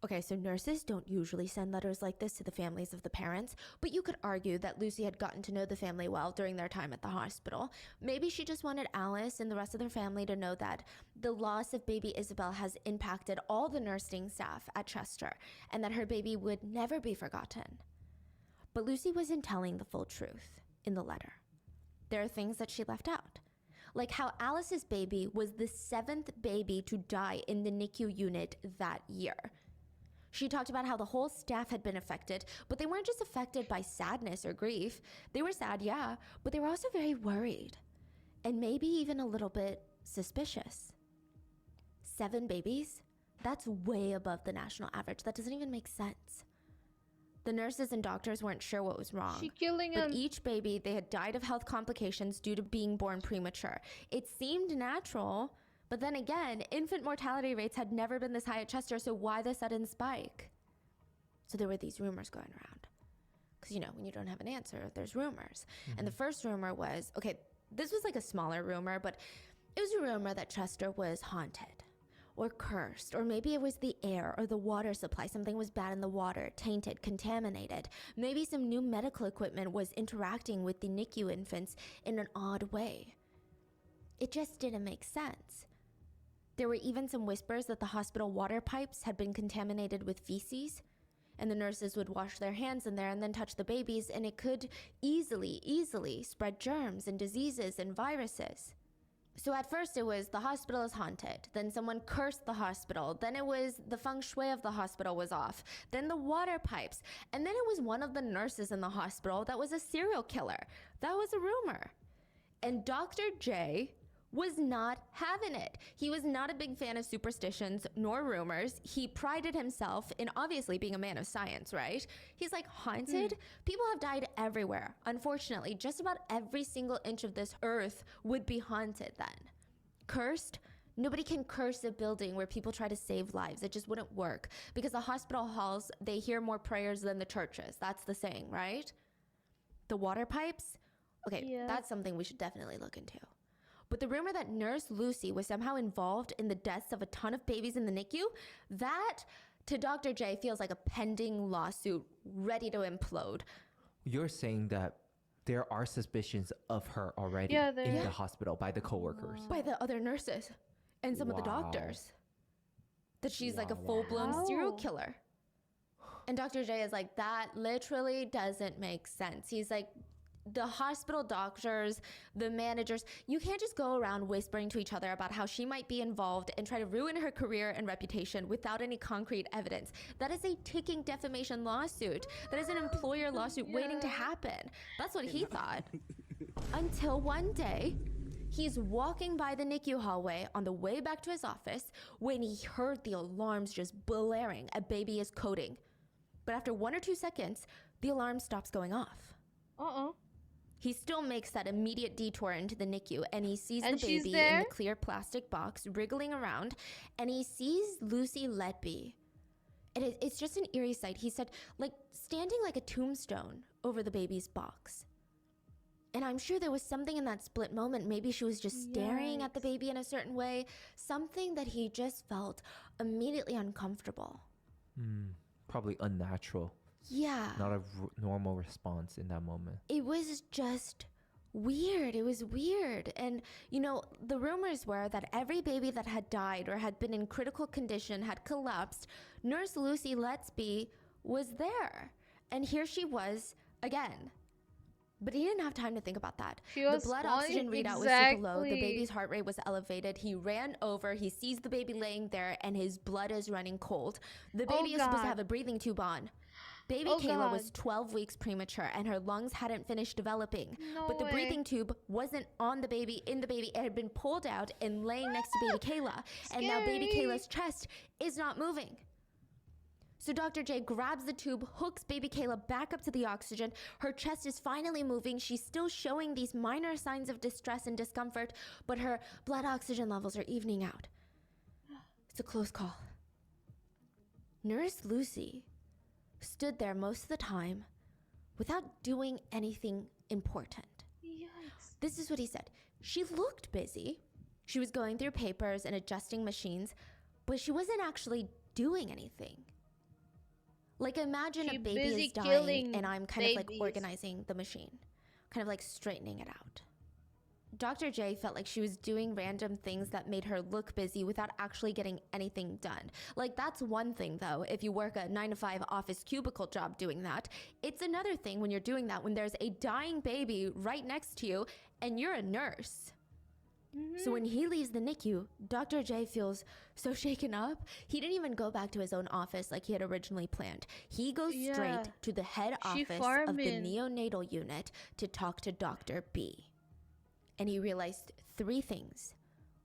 Okay, so nurses don't usually send letters like this to the families of the parents, but you could argue that Lucy had gotten to know the family well during their time at the hospital. Maybe she just wanted Alice and the rest of their family to know that the loss of baby Isabel has impacted all the nursing staff at Chester, and that her baby would never be forgotten. But Lucy wasn't telling the full truth in the letter. There are things that she left out. Like how Alice's baby was the 7th baby to die in the NICU unit that year. She talked about how the whole staff had been affected, but they weren't just affected by sadness or grief. They were sad, yeah, but they were also very worried, and maybe even a little bit suspicious. 7 babies? That's way above the national average. That doesn't even make sense. The nurses and doctors weren't sure what was wrong. She killing him. But each baby, they had died of health complications due to being born premature. It seemed natural. But then again, infant mortality rates had never been this high at Chester, so why the sudden spike? So there were these rumors going around. Because, when you don't have an answer, there's rumors. And the first rumor was, okay, this was like a smaller rumor, but It was a rumor that Chester was haunted or cursed, or maybe it was the air or the water supply. Something was bad in the water, tainted, contaminated. Maybe some new medical equipment was interacting with the NICU infants in an odd way. It just didn't make sense. There were even some whispers that the hospital water pipes had been contaminated with feces, and the nurses would wash their hands in there and then touch the babies, and it could easily spread germs and diseases and viruses. So at first it was the hospital is haunted, then someone cursed the hospital, then it was the feng shui of the hospital was off, then the water pipes, and then it was one of the nurses in the hospital that was a serial killer. That was a rumor. And Dr. J was not having it. He was not a big fan of superstitions nor rumors. He prided himself in obviously being a man of science, right? He's like, haunted? People have died everywhere. Unfortunately, just about every single inch of this earth would be haunted then. Cursed? Nobody can curse a building where people try to save lives. It just wouldn't work because the hospital halls, they hear more prayers than the churches. That's the saying, right? The water pipes? Okay, that's something we should definitely look into. But the rumor that Nurse Lucy was somehow involved in the deaths of a ton of babies in the NICU, that to Dr. J feels like a pending lawsuit ready to implode. You're saying that there are suspicions of her already in the hospital by the coworkers. By the other nurses and some of the doctors. That she's like a full-blown serial killer. And Dr. J is like, that literally doesn't make sense. He's like, the hospital doctors, the managers, you can't just go around whispering to each other about how she might be involved and try to ruin her career and reputation without any concrete evidence. That is a ticking defamation lawsuit. That is an employer lawsuit waiting to happen. That's what he thought. Until one day, he's walking by the NICU hallway on the way back to his office when he heard the alarms just blaring. A baby is coding. But after 1 or 2 seconds, the alarm stops going off. He still makes that immediate detour into the NICU, and he sees the baby in the clear plastic box wriggling around, and he sees Lucy Letby. And it's just an eerie sight. He said, like, standing like a tombstone over the baby's box. And I'm sure there was something in that split moment. Maybe she was just staring at the baby in a certain way. Something that he just felt immediately uncomfortable. Probably unnatural. Yeah. Not a normal response in that moment. It was just weird. It was weird. And, you know, the rumors were that every baby that had died or had been in critical condition had collapsed. Nurse Lucy Letby was there. And here she was again. But he didn't have time to think about that. The blood oxygen readout was super low. The baby's heart rate was elevated. He ran over. He sees the baby laying there, and his blood is running cold. The baby is supposed to have a breathing tube on. Baby Kayla was 12 weeks premature, and her lungs hadn't finished developing. But the breathing tube wasn't on the baby, in the baby. It had been pulled out and laying next to baby Kayla. And now baby Kayla's chest is not moving. So Dr. J grabs the tube, hooks baby Kayla back up to the oxygen. Her chest is finally moving. She's still showing these minor signs of distress and discomfort, but her blood oxygen levels are evening out. It's a close call. Nurse Lucy stood there most of the time without doing anything important. Yikes. This is what he said. She looked busy. She was going through papers and adjusting machines, but she wasn't actually doing anything. Like, imagine a baby is dying and I'm kind of like organizing the machine, kind of like straightening it out. Dr. J felt like she was doing random things that made her look busy without actually getting anything done. Like, that's one thing though, if you work a 9-to-5 office cubicle job doing that. It's another thing when you're doing that when there's a dying baby right next to you and you're a nurse. So when he leaves the NICU, Dr. J feels so shaken up. He didn't even go back to his own office like he had originally planned. He goes straight to the head office of the neonatal unit to talk to Dr. B. And he realized 3 things.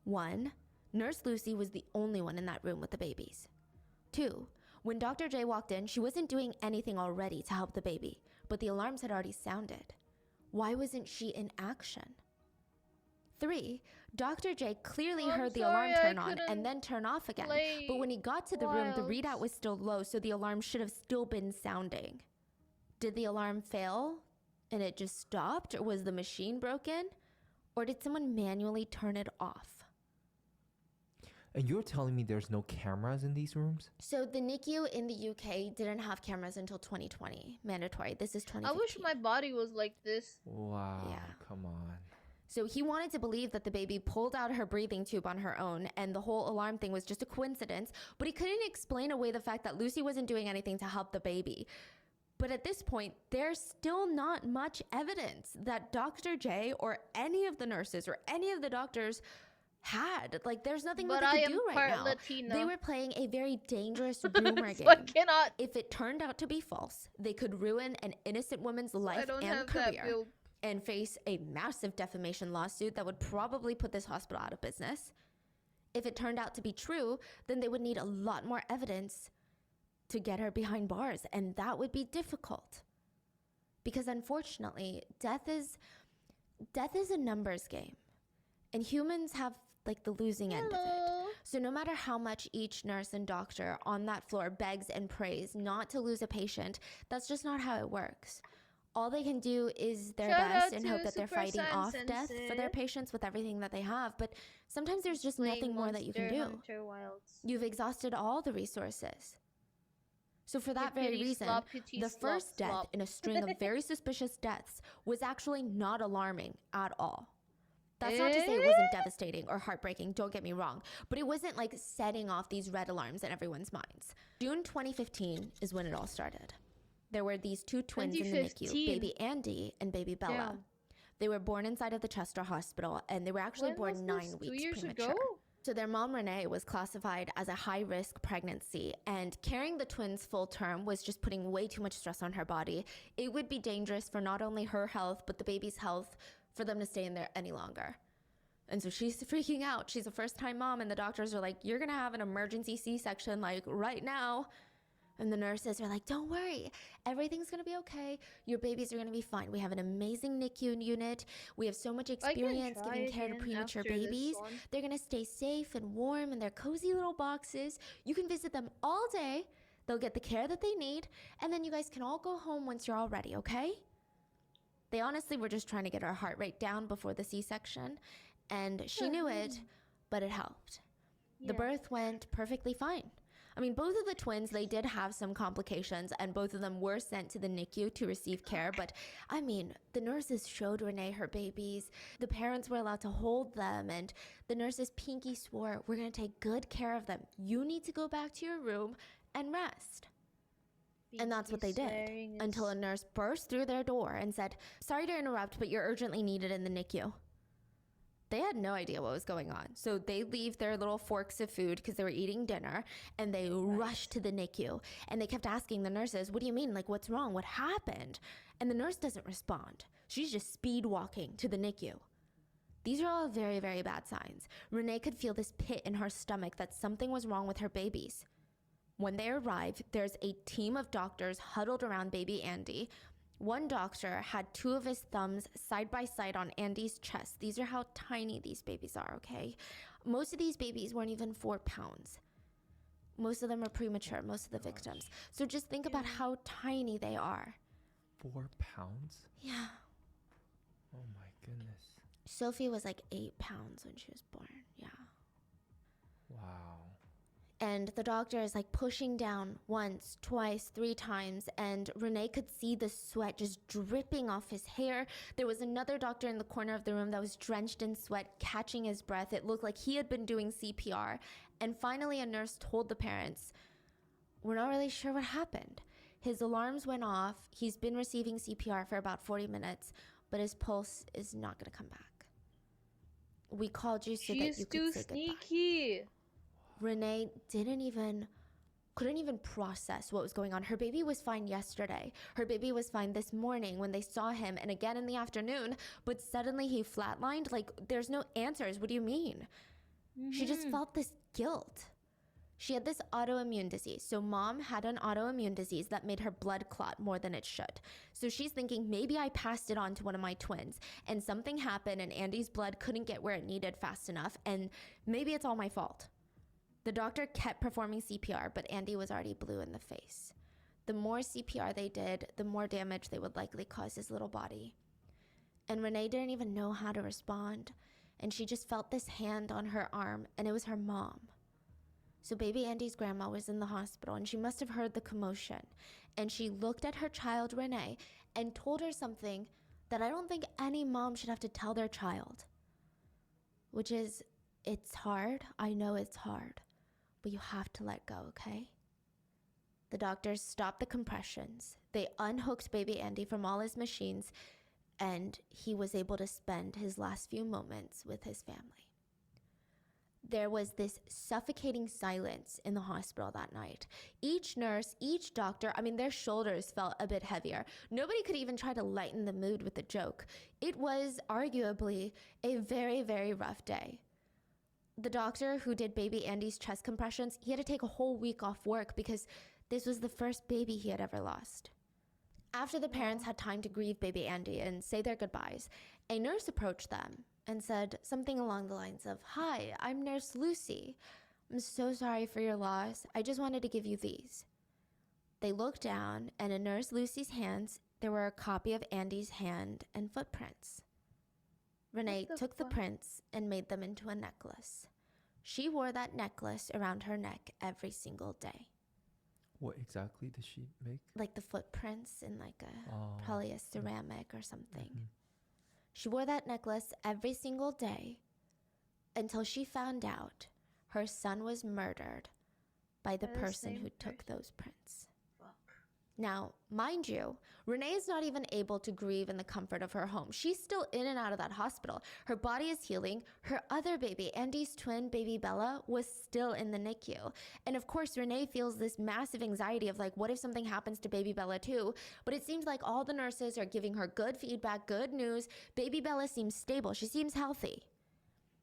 1, Nurse Lucy was the only one in that room with the babies. 2, when Dr. J walked in, she wasn't doing anything already to help the baby, but the alarms had already sounded. Why wasn't she in action? 3, Dr. J clearly heard the alarm turn on and then turn off again. But when he got to the room, the readout was still low, so the alarm should have still been sounding. Did the alarm fail and it just stopped? Or was the machine broken? Or did someone manually turn it off? And you're telling me there's no cameras in these rooms? So the NICU in the UK didn't have cameras until 2020, mandatory. This is 2015. I wish my body was like this. Wow, Yeah. come on. So he wanted to believe that the baby pulled out her breathing tube on her own and the whole alarm thing was just a coincidence, but he couldn't explain away the fact that Lucy wasn't doing anything to help the baby. But at this point, there's still not much evidence that Dr. J or any of the nurses or any of the doctors had. Like, there's nothing that they could do right now. Latina. They were playing a very dangerous rumor game. I cannot. If it turned out to be false, they could ruin an innocent woman's life and career and face a massive defamation lawsuit that would probably put this hospital out of business. If it turned out to be true, then they would need a lot more evidence to get her behind bars, and that would be difficult. Because unfortunately, death is a numbers game, and humans have like the losing end of it. So no matter how much each nurse and doctor on that floor begs and prays not to lose a patient, that's just not how it works. All they can do is their best and hope that they're fighting off death for their patients with everything that they have. But sometimes there's just nothing more that you can do. You've exhausted all the resources. So for that very reason, the first death in a string of very suspicious deaths was actually not alarming at all. That's not to say it wasn't devastating or heartbreaking, don't get me wrong, but it wasn't like setting off these red alarms in everyone's minds. June 2015 is when it all started. There were these two twins in the NICU, baby Andy and baby Bella. Yeah. They were born inside of the Chester Hospital, and they were actually born 9 weeks premature. So their mom, Renee, was classified as a high-risk pregnancy, and carrying the twins full term was just putting way too much stress on her body. It would be dangerous for not only her health, but the baby's health for them to stay in there any longer. And so she's freaking out. She's a first-time mom, and the doctors are like, you're gonna have an emergency C-section, like, right now. And the nurses are like, don't worry, everything's gonna be okay. Your babies are gonna be fine. We have an amazing NICU unit. We have so much experience giving care to premature babies. They're gonna stay safe and warm in their cozy little boxes. You can visit them all day. They'll get the care that they need. And then you guys can all go home once you're all ready, okay? They honestly were just trying to get her heart rate down before the C-section. And she knew it, but it helped. Yeah. The birth went perfectly fine. I mean, both of the twins, they did have some complications, and both of them were sent to the NICU to receive care. But, I mean, the nurses showed Renee her babies. The parents were allowed to hold them, and the nurses pinky swore, we're going to take good care of them. You need to go back to your room and rest. And that's what they did, until a nurse burst through their door and said, sorry to interrupt, but you're urgently needed in the NICU. They had no idea what was going on. So they leave their little forks of food because they were eating dinner, and they rushed to the NICU. And they kept asking the nurses, what do you mean? Like, what's wrong? What happened? And the nurse doesn't respond. She's just speed walking to the NICU. These are all very, very bad signs. Renee could feel this pit in her stomach that something was wrong with her babies. When they arrive, there's a team of doctors huddled around baby Andy. One doctor had 2 of his thumbs side by side on Andy's chest. These are how tiny these babies are, okay? Most of these babies weren't even 4 pounds. Most of them are premature, most of the victims. So just think about how tiny they are. 4 pounds? Yeah. Oh my goodness. Sophie was like 8 pounds when she was born, yeah. Wow. And the doctor is like pushing down once, twice, 3 times, and Renee could see the sweat just dripping off his hair. There was another doctor in the corner of the room that was drenched in sweat, catching his breath. It looked like he had been doing CPR. And finally, a nurse told the parents, we're not really sure what happened. His alarms went off. He's been receiving CPR for about 40 minutes, but his pulse is not going to come back. We called you so that you could say goodbye. She's too sneaky. Renee couldn't even process what was going on. Her baby was fine yesterday. Her baby was fine this morning when they saw him, and again in the afternoon, but suddenly he flatlined. Like, there's no answers. What do you mean? Mm-hmm. She just felt this guilt. She had this autoimmune disease. So mom had an autoimmune disease that made her blood clot more than it should. So she's thinking, maybe I passed it on to one of my twins, and something happened, and Andy's blood couldn't get where it needed fast enough, and maybe it's all my fault. The doctor kept performing CPR, but Andy was already blue in the face. The more CPR they did, the more damage they would likely cause his little body. And Renee didn't even know how to respond, and she just felt this hand on her arm, and it was her mom. So baby Andy's grandma was in the hospital, and she must have heard the commotion. And she looked at her child, Renee, and told her something that I don't think any mom should have to tell their child. Which is, it's hard. I know it's hard. But you have to let go, okay? The doctors stopped the compressions. They unhooked baby Andy from all his machines, and he was able to spend his last few moments with his family. There was this suffocating silence in the hospital that night. Each nurse, each doctor, their shoulders felt a bit heavier. Nobody could even try to lighten the mood with a joke. It was arguably a very, very rough day. The doctor who did baby Andy's chest compressions, he had to take a whole week off work because this was the first baby he had ever lost. After the parents had time to grieve baby Andy and say their goodbyes, a nurse approached them and said something along the lines of, "Hi, I'm Nurse Lucy. I'm so sorry for your loss. I just wanted to give you these." They looked down, and in Nurse Lucy's hands, there were a copy of Andy's hand and footprints. Renee took the prints and made them into a necklace. She wore that necklace around her neck every single day. What exactly did she make? Like the footprints in probably a ceramic or something. Mm-hmm. She wore that necklace every single day until she found out her son was murdered by the person who took those prints. Now, mind you, Renee is not even able to grieve in the comfort of her home. She's still in and out of that hospital. Her body is healing. Her other baby, Andy's twin baby Bella, was still in the NICU. And of course, Renee feels this massive anxiety of what if something happens to baby Bella too? But it seems like all the nurses are giving her good feedback, good news. Baby Bella seems stable. She seems healthy.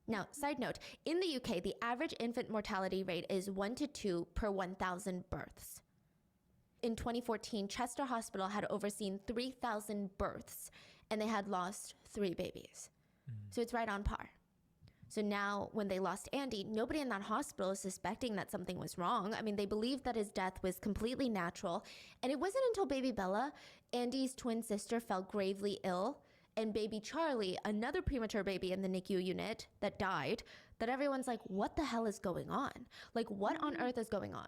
Now, side note, in the UK, the average infant mortality rate is 1 to 2 per 1,000 births. In 2014, Chester Hospital had overseen 3,000 births, and they had lost 3 babies. So it's right on par. So now, when they lost Andy, nobody in that hospital is suspecting that something was wrong. They believed that his death was completely natural. And it wasn't until baby Bella, Andy's twin sister, fell gravely ill, and baby Charlie, another premature baby in the NICU unit that died, that everyone's like, what the hell is going on? What on earth is going on?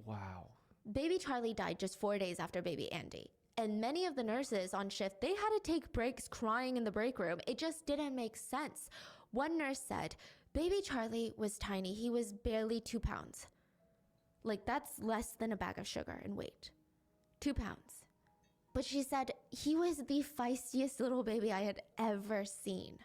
Wow. Baby Charlie died just 4 days after baby Andy. And many of the nurses on shift, they had to take breaks crying in the break room. It just didn't make sense. One nurse said, baby Charlie was tiny. He was barely 2 pounds. That's less than a bag of sugar in weight. 2 pounds. But she said, he was the feistiest little baby I had ever seen.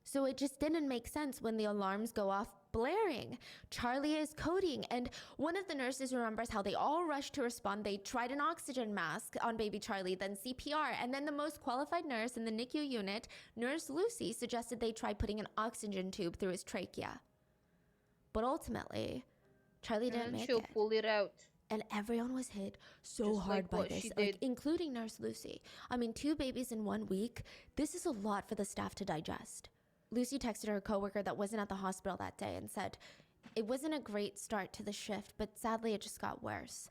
So it just didn't make sense when the alarms go off blaring. Charlie is coding, and one of the nurses remembers how they all rushed to respond. They tried an oxygen mask on baby Charlie, then CPR, and then the most qualified nurse in the NICU unit, Nurse Lucy, suggested they try putting an oxygen tube through his trachea. But ultimately, Charlie didn't make it. She'll pull it out. And everyone was hit so Just hard by this, including Nurse Lucy. 2 babies in 1 week, this is a lot for the staff to digest. Lucy texted her coworker that wasn't at the hospital that day and said, it wasn't a great start to the shift, but sadly it just got worse.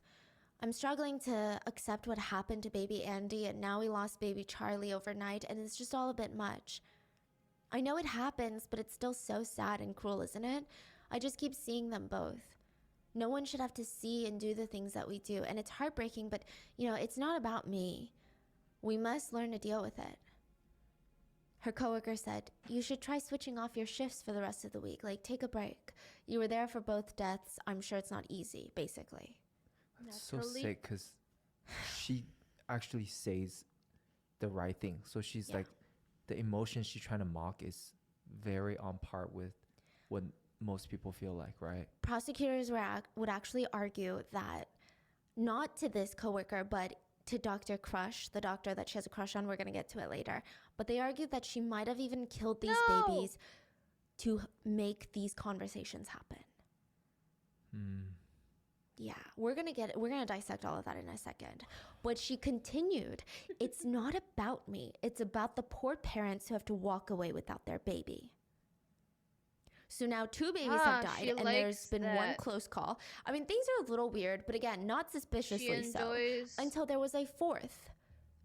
I'm struggling to accept what happened to baby Andy, and now we lost baby Charlie overnight, and it's just all a bit much. I know it happens, but it's still so sad and cruel, isn't it? I just keep seeing them both. No one should have to see and do the things that we do, and it's heartbreaking, but, it's not about me. We must learn to deal with it. Her coworker said, you should try switching off your shifts for the rest of the week. Take a break. You were there for both deaths. I'm sure it's not easy, basically. That's so sick because she actually says the right thing. So she's the emotion she's trying to mock is very on par with what most people feel like, right? Prosecutors would actually argue that not to this coworker, but to Dr. Crush, the doctor that she has a crush on. We're going to get to it later. But they argued that she might have even killed these babies to make these conversations happen. Yeah, we're going to dissect all of that in a second. But she continued, it's not about me. It's about the poor parents who have to walk away without their baby. So now 2 babies have died, and there's been 1 close call. Things are a little weird, but again, not suspiciously so. Until there was a 4th.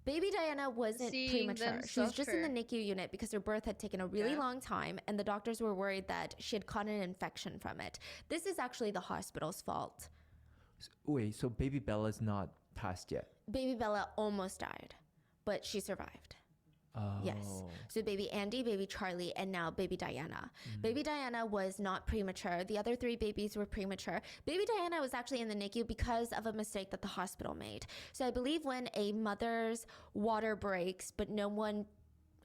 Baby Diana wasn't Seeing premature. them She was just in the suffer. NICU unit because her birth had taken a really long time, and the doctors were worried that she had caught an infection from it. This is actually the hospital's fault. Wait, so baby Bella's not passed yet? Baby Bella almost died, but she survived. Oh. Yes. So baby Andy, baby Charlie, and now baby Diana. Baby Diana was not premature. The other 3 babies were premature. Baby Diana was actually in the NICU because of a mistake that the hospital made. So I believe when a mother's water breaks, but no one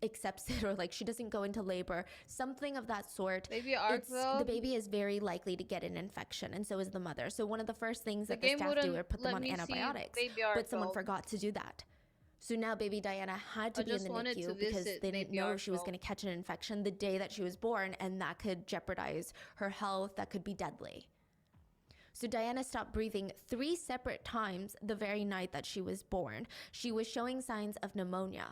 accepts it, or like she doesn't go into labor, something of that sort, Baby the Arkveld. baby is very likely to get an infection, and so is the mother. So one of the first things The that the game staff do wouldn't are put them let on me see antibiotics, Baby but someone Arkveld. forgot to do that. So now baby Diana had to I be in just the wanted to NICU because visit they didn't Baby know she was Arkveld. going to catch an infection the day that she was born, and that could jeopardize her health, that could be deadly. So Diana stopped breathing 3 separate times the very night that she was born. She was showing signs of pneumonia.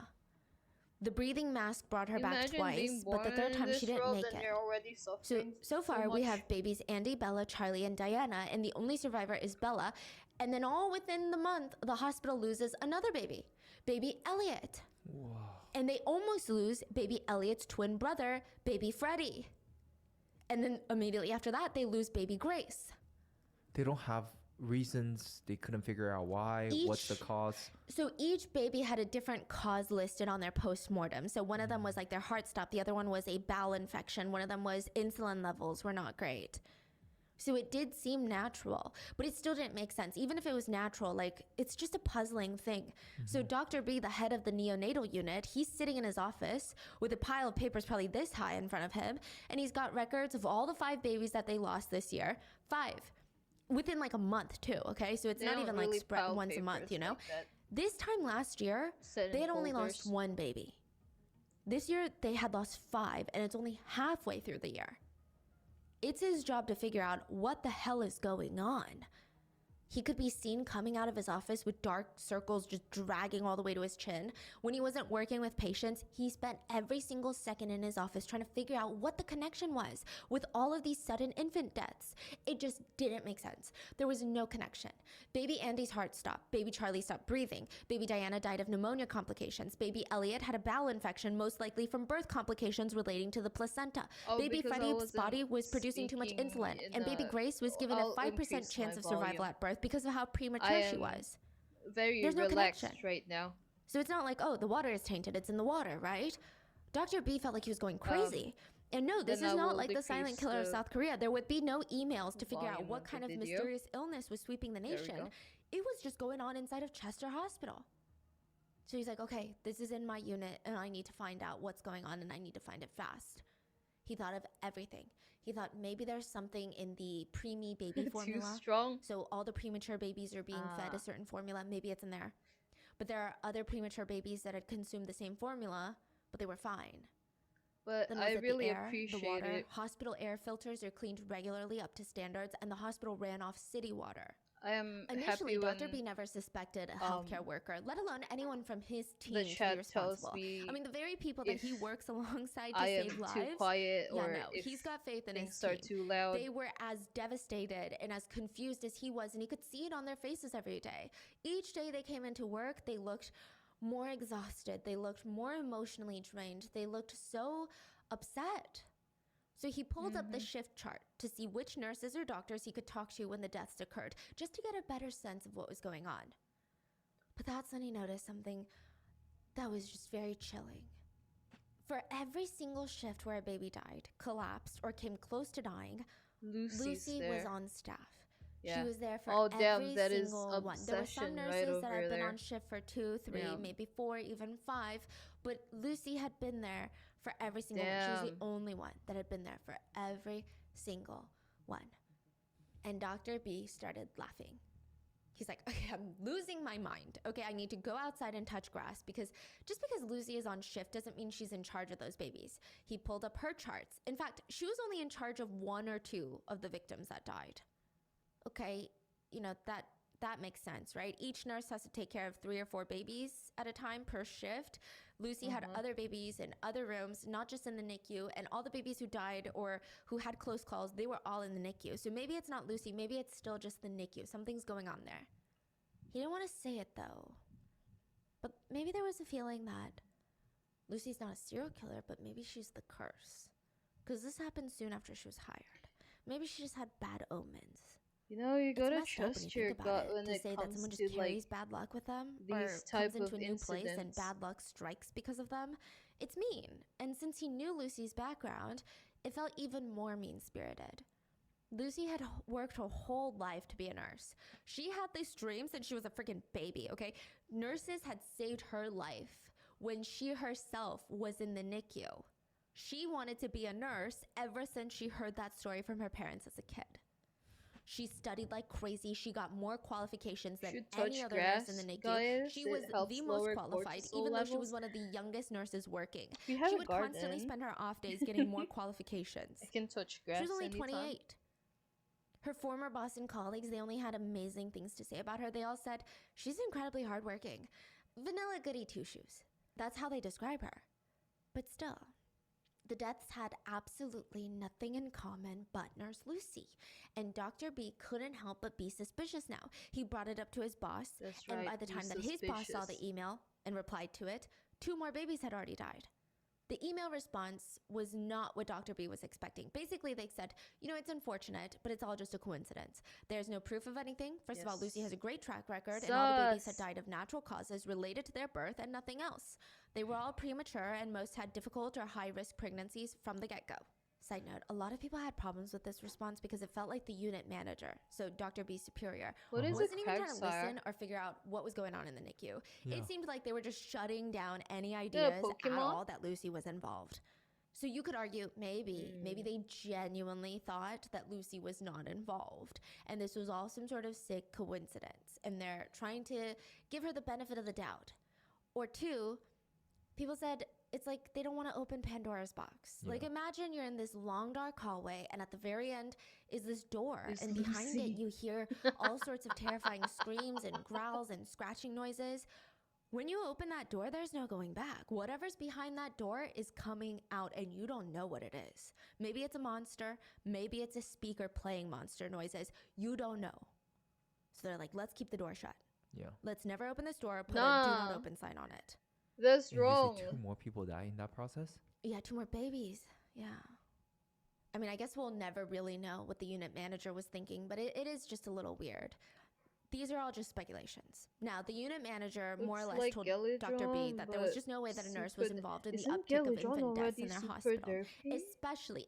The breathing mask brought her back Imagine twice, being but the born 3rd in time this she didn't world make and it. you're already suffering So far, we much. have babies Andy, Bella, Charlie, and Diana, and the only survivor is Bella. And then all within the month, the hospital loses another baby, baby Elliot. Whoa. And they almost lose baby Elliot's twin brother, baby Freddie. And then immediately after that, they lose baby Grace. They don't have reasons. They couldn't figure out why. What's the cause? So each baby had a different cause listed on their post-mortem. So one of them was like their heart stopped. The other one was a bowel infection. One of them was insulin levels were not great. So it did seem natural, but it still didn't make sense. Even if it was natural, like, it's just a puzzling thing. So Dr. B, the head of the neonatal unit, he's sitting in his office with a pile of papers probably this high in front of him, and he's got records of all the 5 babies that they lost this year. 5. Within like a month too, okay? So it's They not don't even really like spread pile once a month, papers you know? like that. This time last year, Set in they had only folders. lost 1 baby. This year, they had lost 5, and it's only halfway through the year. It's his job to figure out what the hell is going on. He could be seen coming out of his office with dark circles just dragging all the way to his chin. When he wasn't working with patients, he spent every single second in his office trying to figure out what the connection was with all of these sudden infant deaths. It just didn't make sense. There was no connection. Baby Andy's heart stopped. Baby Charlie stopped breathing. Baby Diana died of pneumonia complications. Baby Elliot had a bowel infection, most likely from birth complications relating to the placenta. Oh, Baby because I Freddie's wasn't body was producing too much speaking insulin. in And baby a- Grace was given a I'll 5% increase chance my of survival volume. at birth because of how premature I she am was. Very There's no relaxed connection. right now. So it's not like, oh, the water is tainted. It's in the water, right? Dr. B felt like he was going crazy. And no, this then is I not will like the silent decrease killer of the South Korea. There would be no emails to figure out volume what of the kind of video. mysterious illness was sweeping the There we nation. go. It was just going on inside of Chester Hospital. So he's like, okay, this is in my unit, and I need to find out what's going on, and I need to find it fast. He thought of everything. He thought maybe there's something in the preemie baby Too formula. strong. So all the premature babies are being fed a certain formula. Maybe it's in there. But there are other premature babies that had consumed the same formula, but they were fine. But Then I was it really the air, appreciate the water? it. Hospital air filters are cleaned regularly up to standards, and the hospital ran off city water. I am Initially, happy Dr. when B never suspected a healthcare worker, let alone anyone from his team the to be chat tells responsible. me I mean, the very people that he if works alongside to I am save too lives. quiet Yeah, or no, if he's got faith in his things are team. too loud. They were as devastated and as confused as he was, and he could see it on their faces every day. Each day they came into work, they looked more exhausted. They looked more emotionally drained. They looked so upset. So he pulled up the shift chart to see which nurses or doctors he could talk to when the deaths occurred, just to get a better sense of what was going on. But that's when he noticed something that was just very chilling. For every single shift where a baby died, collapsed, or came close to dying, Lucy there. was on staff. Yeah. She was there for Oh, every damn, that is single one. There were some obsession nurses right that over had been there. on shift for 2, 3, Yeah. maybe 4, even 5, but Lucy had been there for every single one. She was Damn. the only one that had been there for every single one. And Dr. B started laughing. He's like, okay, I'm losing my mind. Okay, I need to go outside and touch grass because just because Lucy is on shift doesn't mean she's in charge of those babies. He pulled up her charts. In fact, she was only in charge of 1 or 2 of the victims that died. Okay, you know, that makes sense, right? Each nurse has to take care of 3 or 4 babies at a time per shift. Lucy had other babies in other rooms, not just in the NICU, and all the babies who died or who had close calls, they were all in the NICU. So maybe it's not Lucy, maybe it's still just the NICU. Something's going on there. He didn't want to say it though. But maybe there was a feeling that Lucy's not a serial killer, but maybe she's the curse. Because this happened soon after she was hired. Maybe she just had bad omens. You know, you It's gotta messed up when you trust your think about gut it, when to it say that comes someone just to carries bad luck with them, or these comes type into of a new place and incidents. bad luck strikes because of them. It's mean. And since he knew Lucy's background, it felt even more mean-spirited. Lucy had worked her whole life to be a nurse. She had this dream since she was a freaking baby, okay? Nurses had saved her life when she herself was in the NICU. She wanted to be a nurse ever since she heard that story from her parents as a kid. She studied like crazy. She got more qualifications than Should any touch other grass, nurse in the NICU. guys. She It was helps the most lower qualified, cortisol even though she levels. was one of the youngest nurses working. We have She a would constantly garden. spend her off days getting more qualifications. I can touch She grass was only anytime. 28. Her former boss and colleagues, they only had amazing things to say about her. They all said, she's incredibly hardworking. Vanilla goody two-shoes. That's how they describe her. But still, the deaths had absolutely nothing in common but Nurse Lucy. And Dr. B couldn't help but be suspicious now. He brought it up to his boss. That's and right, by the be time that his boss saw the suspicious. email and replied to it, 2 more babies had already died. The email response was not what Dr. B was expecting. Basically, they said, you know, it's unfortunate, but it's all just a coincidence. There's no proof of anything. First of all, Lucy has a great track record, and all the babies had died of natural causes related to their birth and nothing else. They were all premature, and most had difficult or high-risk pregnancies from the get-go. Side note, a lot of people had problems with this response because it felt like the unit manager, so Dr. B's superior, What is wasn't a even trying to Crabsire? listen or figure out what was going on in the NICU. Yeah. It seemed like they were just shutting down any Yeah, ideas at Pokemon? all that Lucy was involved. So you could argue maybe they genuinely thought that Lucy was not involved and this was all some sort of sick coincidence and they're trying to give her the benefit of the doubt. Or 2, people said it's like they don't want to open Pandora's box. Yeah. Like imagine you're in this long dark hallway and at the very end is this door There's and behind Lucy. it you hear all sorts of terrifying screams and growls and scratching noises. When you open that door, there's no going back. Whatever's behind that door is coming out and you don't know what it is. Maybe it's a monster. Maybe it's a speaker playing monster noises. You don't know. So they're like, let's keep the door shut. Yeah. Let's never open this door. Put a do Nah. not open sign on it. That's And you wrong. say 2 more people die in that process? Yeah, 2 more babies. Yeah. I mean, I guess we'll never really know what the unit manager was thinking, but it is just a little weird. These are all just speculations. Now, the unit manager more or Looks less like told Dr. B Galladron, that there was but just no way that a nurse was super- involved in the Isn't uptick of Galladron infant deaths already in their super hospital. dirty?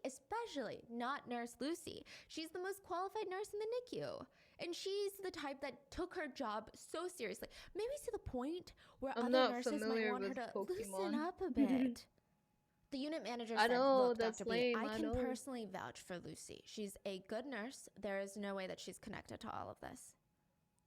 Especially not Nurse Lucy. She's the most qualified nurse in the NICU. And she's the type that took her job so seriously. Maybe to the point where I'm other not nurses might familiar want her with to loosen Pokemon. up a bit. The unit manager I said, know, look, that's Dr. lame, B, I I can know. personally vouch for Lucy. She's a good nurse. There is no way that she's connected to all of this.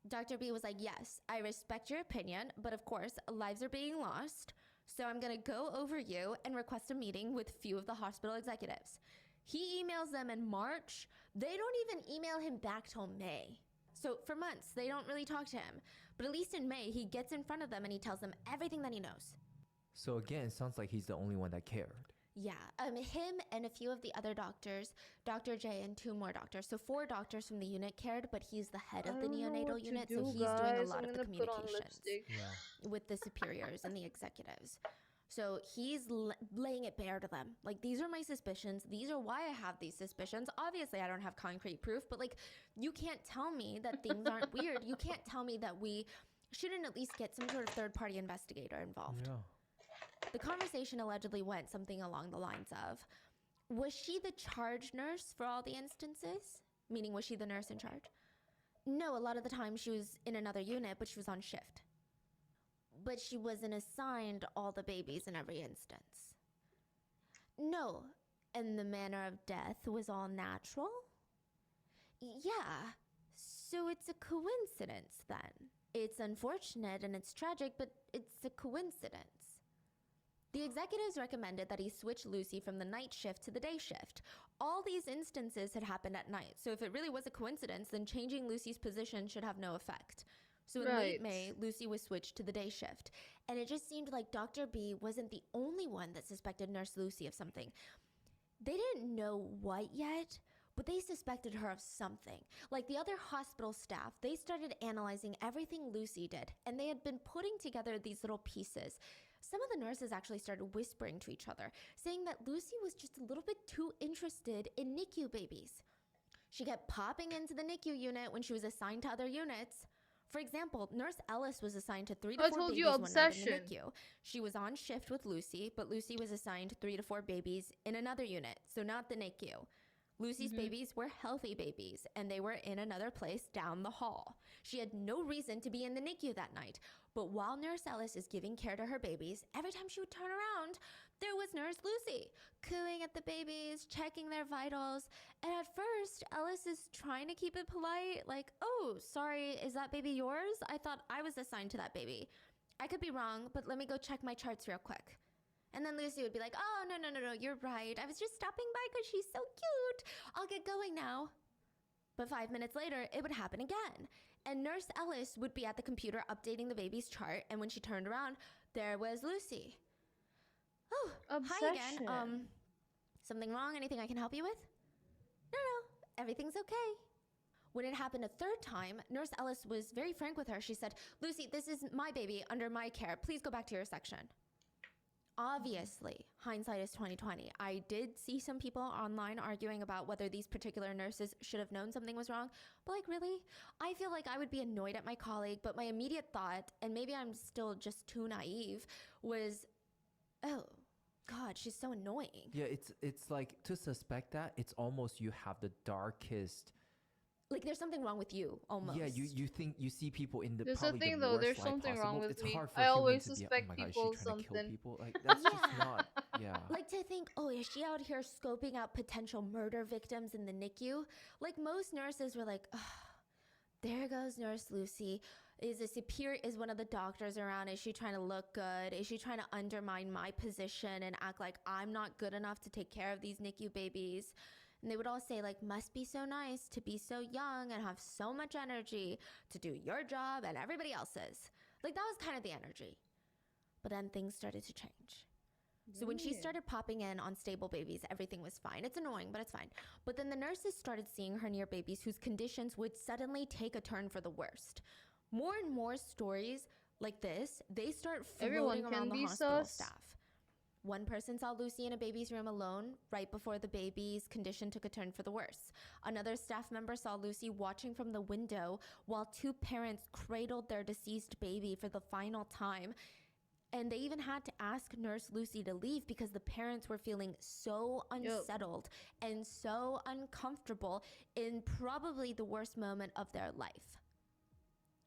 Dr. B was like, yes, I respect your opinion, but of course, lives are being lost. So I'm going to go over you and request a meeting with a few of the hospital executives. He emails them in March. They don't even email him back till May. So for months, they don't really talk to him. But at least in May, he gets in front of them and he tells them everything that he knows. So again, it sounds like he's the only one that cared. Yeah, him and a few of the other doctors, Dr. J and 2 more doctors. So 4 doctors from the unit cared, but he's the head of the neonatal unit, so he's doing a lot of the communications with the superiors and the executives. So he's laying it bare to them. Like, these are my suspicions. These are why I have these suspicions. Obviously, I don't have concrete proof, but like, you can't tell me that things aren't weird. You can't tell me that we shouldn't at least get some sort of third-party investigator involved. Yeah. The conversation allegedly went something along the lines of, was she the charge nurse for all the instances? Meaning, was she the nurse in charge? No, a lot of the time she was in another unit, but she was on shift. But she wasn't assigned all the babies in every instance. No, and the manner of death was all natural? Yeah, so it's a coincidence then. It's unfortunate and it's tragic, but it's a coincidence. The executives recommended that he switch Lucy from the night shift to the day shift. All these instances had happened at night, so if it really was a coincidence, then changing Lucy's position should have no effect. So in late May, Lucy was switched to the day shift, and it just seemed like Dr. B wasn't the only one that suspected Nurse Lucy of something. They didn't know what yet, but they suspected her of something. Like the other hospital staff, they started analyzing everything Lucy did, and they had been putting together these little pieces. Some of the nurses actually started whispering to each other, saying that Lucy was just a little bit too interested in NICU babies. She kept popping into the NICU unit when she was assigned to other units. For example, Nurse Ellis was assigned to 3 to 4 babies one night in the NICU. She was on shift with Lucy, but Lucy was assigned 3 to 4 babies in another unit, so not the NICU. Lucy's babies were healthy babies, and they were in another place down the hall. She had no reason to be in the NICU that night, but while Nurse Ellis is giving care to her babies, every time she would turn around, there was Nurse Lucy, cooing at the babies, checking their vitals. And at first, Ellis is trying to keep it polite, like, oh, sorry, is that baby yours? I thought I was assigned to that baby. I could be wrong, but let me go check my charts real quick. And then Lucy would be like, oh, no, you're right. I was just stopping by because she's so cute. I'll get going now. But 5 minutes later, it would happen again. And Nurse Ellis would be at the computer updating the baby's chart. And when she turned around, there was Lucy. Oh, Obsession. Hi again. Something wrong? Anything I can help you with? No, everything's okay. When it happened a third time, Nurse Ellis was very frank with her. She said, Lucy, this is my baby under my care. Please go back to your section. Obviously, hindsight is 2020. I did see some people online arguing about whether these particular nurses should have known something was wrong. But like, really? I feel like I would be annoyed at my colleague, but my immediate thought, and maybe I'm still just too naive, was, oh, God, she's so annoying. Yeah, it's like, to suspect that, it's almost you have the darkest... Like there's something wrong with you, almost. Yeah, you think you see people in the There's probably something the though. worst There's light something possible. wrong with It's me. hard for I humans always to be, suspect oh my God, is people she trying to kill something. people? Like that's just not. Yeah. Like to think, oh, is she out here scoping out potential murder victims in the NICU? Like most nurses were like, oh, there goes Nurse Lucy. Is one of the doctors around? Is she trying to look good? Is she trying to undermine my position and act like I'm not good enough to take care of these NICU babies? And they would all say, like, must be so nice to be so young and have so much energy to do your job and everybody else's. Like, that was kind of the energy. But then things started to change. So when she started popping in on stable babies, everything was fine. It's annoying, but it's fine. But then the nurses started seeing her near babies whose conditions would suddenly take a turn for the worst. More and more stories like this, they start floating around the hospital staff. One person saw Lucy in a baby's room alone right before the baby's condition took a turn for the worse. Another staff member saw Lucy watching from the window while 2 parents cradled their deceased baby for the final time. And they even had to ask Nurse Lucy to leave because the parents were feeling so unsettled and so uncomfortable in probably the worst moment of their life.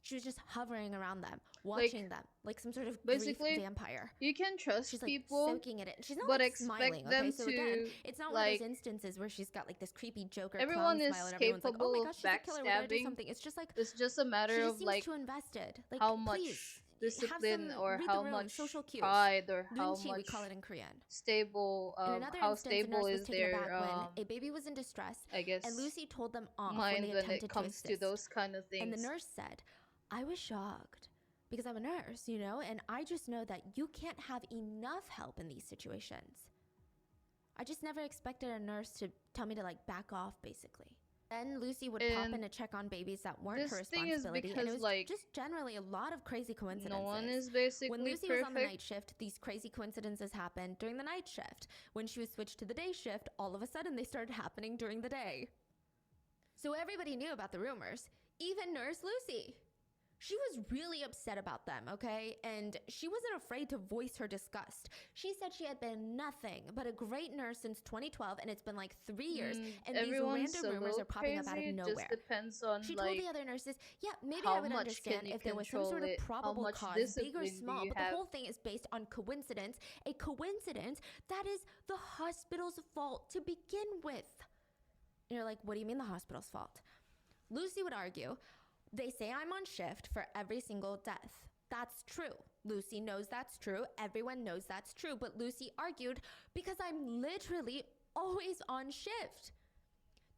She was just hovering around them, watching them, like some sort of grief vampire. You can trust she's people, like soaking it in. She's not but like expect smiling. them Okay, so to, again, it's not one of those instances where she's got like this creepy Joker everyone clown is smile and everyone's like, "Oh my gosh, she's a killer. We're gonna do backstabbing. something." It's just like It's just a matter she just of seems like too invested. Like how much please, discipline have some, or read how the room, much social cues. pride or how Nunchi, much we call it in Korean. stable In another how instance, a stable nurse was is taken their aback when a baby was in distress, I guess and Lucy told them off mind when they when attempted it comes to to assist. those kind of things. And the nurse said, I was shocked because I'm a nurse, you know, and I just know that you can't have enough help in these situations. I just never expected a nurse to tell me to like back off, basically. Then Lucy would pop in to check on babies that weren't her responsibility, and it was like, just generally a lot of crazy coincidences. No one is basically when Lucy perfect. was on the night shift, these crazy coincidences happened during the night shift. When she was switched to the day shift, all of a sudden they started happening during the day. So everybody knew about the rumors, even Nurse Lucy. She was really upset about them, okay? And she wasn't afraid to voice her disgust. She said she had been nothing but a great nurse since 2012, and it's been like 3 years, and these random rumors are popping up out of nowhere. Just depends on, she like, told the other nurses, yeah, maybe I would understand if there was some sort of probable cause, big or small, but the whole thing is based on coincidence, a coincidence that is the hospital's fault to begin with. And you're like, what do you mean the hospital's fault? Lucy would argue, they say I'm on shift for every single death. That's true. Lucy knows that's true. Everyone knows that's true. But Lucy argued, because I'm literally always on shift.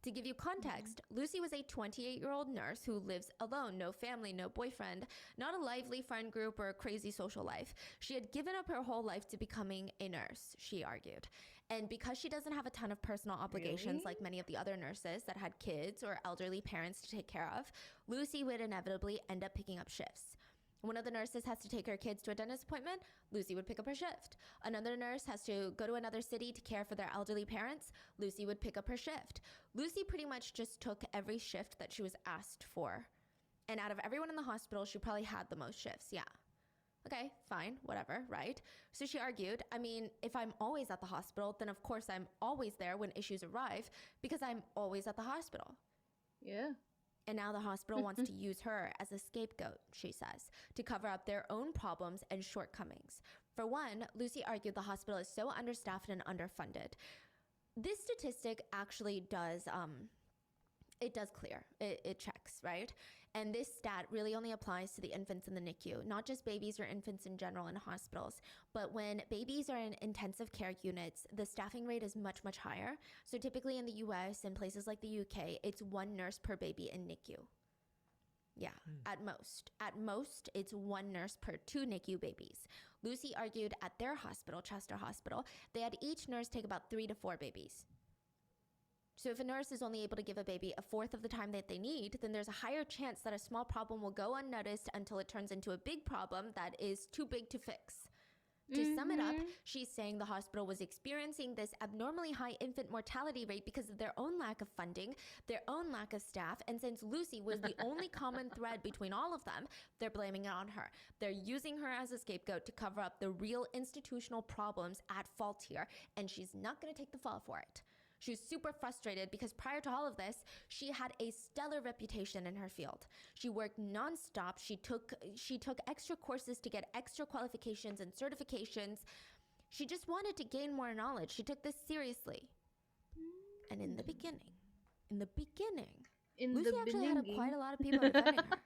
To give you context, Lucy was a 28-year-old nurse who lives alone, no family, no boyfriend, not a lively friend group or a crazy social life. She had given up her whole life to becoming a nurse, she argued. And because she doesn't have a ton of personal obligations like many of the other nurses that had kids or elderly parents to take care of, Lucy would inevitably end up picking up shifts. One of the nurses has to take her kids to a dentist appointment, Lucy would pick up her shift. Another nurse has to go to another city to care for their elderly parents, Lucy would pick up her shift. Lucy pretty much just took every shift that she was asked for. And out of everyone in the hospital, she probably had the most shifts, yeah. Okay, fine, whatever, right? So she argued, I mean, if I'm always at the hospital, then of course I'm always there when issues arrive because I'm always at the hospital. Yeah. And now the hospital wants to use her as a scapegoat, she says, to cover up their own problems and shortcomings. For one, Lucy argued the hospital is so understaffed and underfunded. This statistic actually does, it does clear. It checks, right? And this stat really only applies to the infants in the NICU, not just babies or infants in general in hospitals. But when babies are in intensive care units, the staffing rate is much, much higher. So typically in the US and places like the UK, it's 1 nurse per baby in NICU. Yeah, at most. At most, it's 1 nurse per 2 NICU babies. Lucy argued at their hospital, Chester Hospital, they had each nurse take about 3 to 4 babies. So if a nurse is only able to give a baby a fourth of the time that they need, then there's a higher chance that a small problem will go unnoticed until it turns into a big problem that is too big to fix. To sum it up, she's saying the hospital was experiencing this abnormally high infant mortality rate because of their own lack of funding, their own lack of staff, and since Lucy was the only common thread between all of them, they're blaming it on her. They're using her as a scapegoat to cover up the real institutional problems at fault here, and she's not going to take the fall for it. She was super frustrated because prior to all of this, she had a stellar reputation in her field. She worked nonstop. She took extra courses to get extra qualifications and certifications. She just wanted to gain more knowledge. She took this seriously. And in the beginning, Lucy actually had quite a lot of people defending her.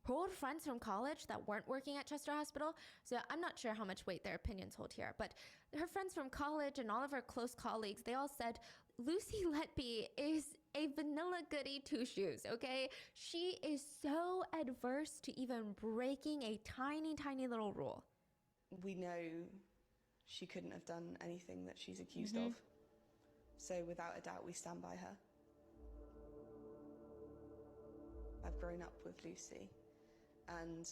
Her old friends from college that weren't working at Chester Hospital, so I'm not sure how much weight their opinions hold here, but her friends from college and all of her close colleagues, they all said, Lucy Letby is a vanilla goody two-shoes, okay? She is so adverse to even breaking a tiny, tiny little rule. We know she couldn't have done anything that she's accused of, so without a doubt we stand by her. I've grown up with Lucy. And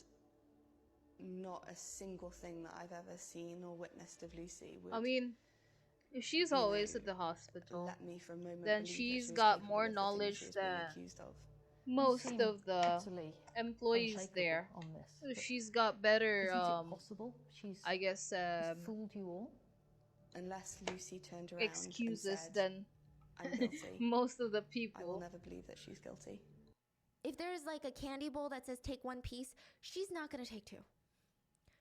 not a single thing that I've ever seen or witnessed of Lucy would, I mean, if she's always at the hospital, let me for a moment then believe that she's she was got capable more of the things knowledge she was being than accused of. most of the utterly employees unshakable there. on this. So But she's got better, isn't it possible she's I guess, fooled you all? Unless Lucy turned around excuses and said, than I'm guilty, most of the I will people. never believe that she's guilty. If there's like a candy bowl that says take 1 piece, she's not going to take 2.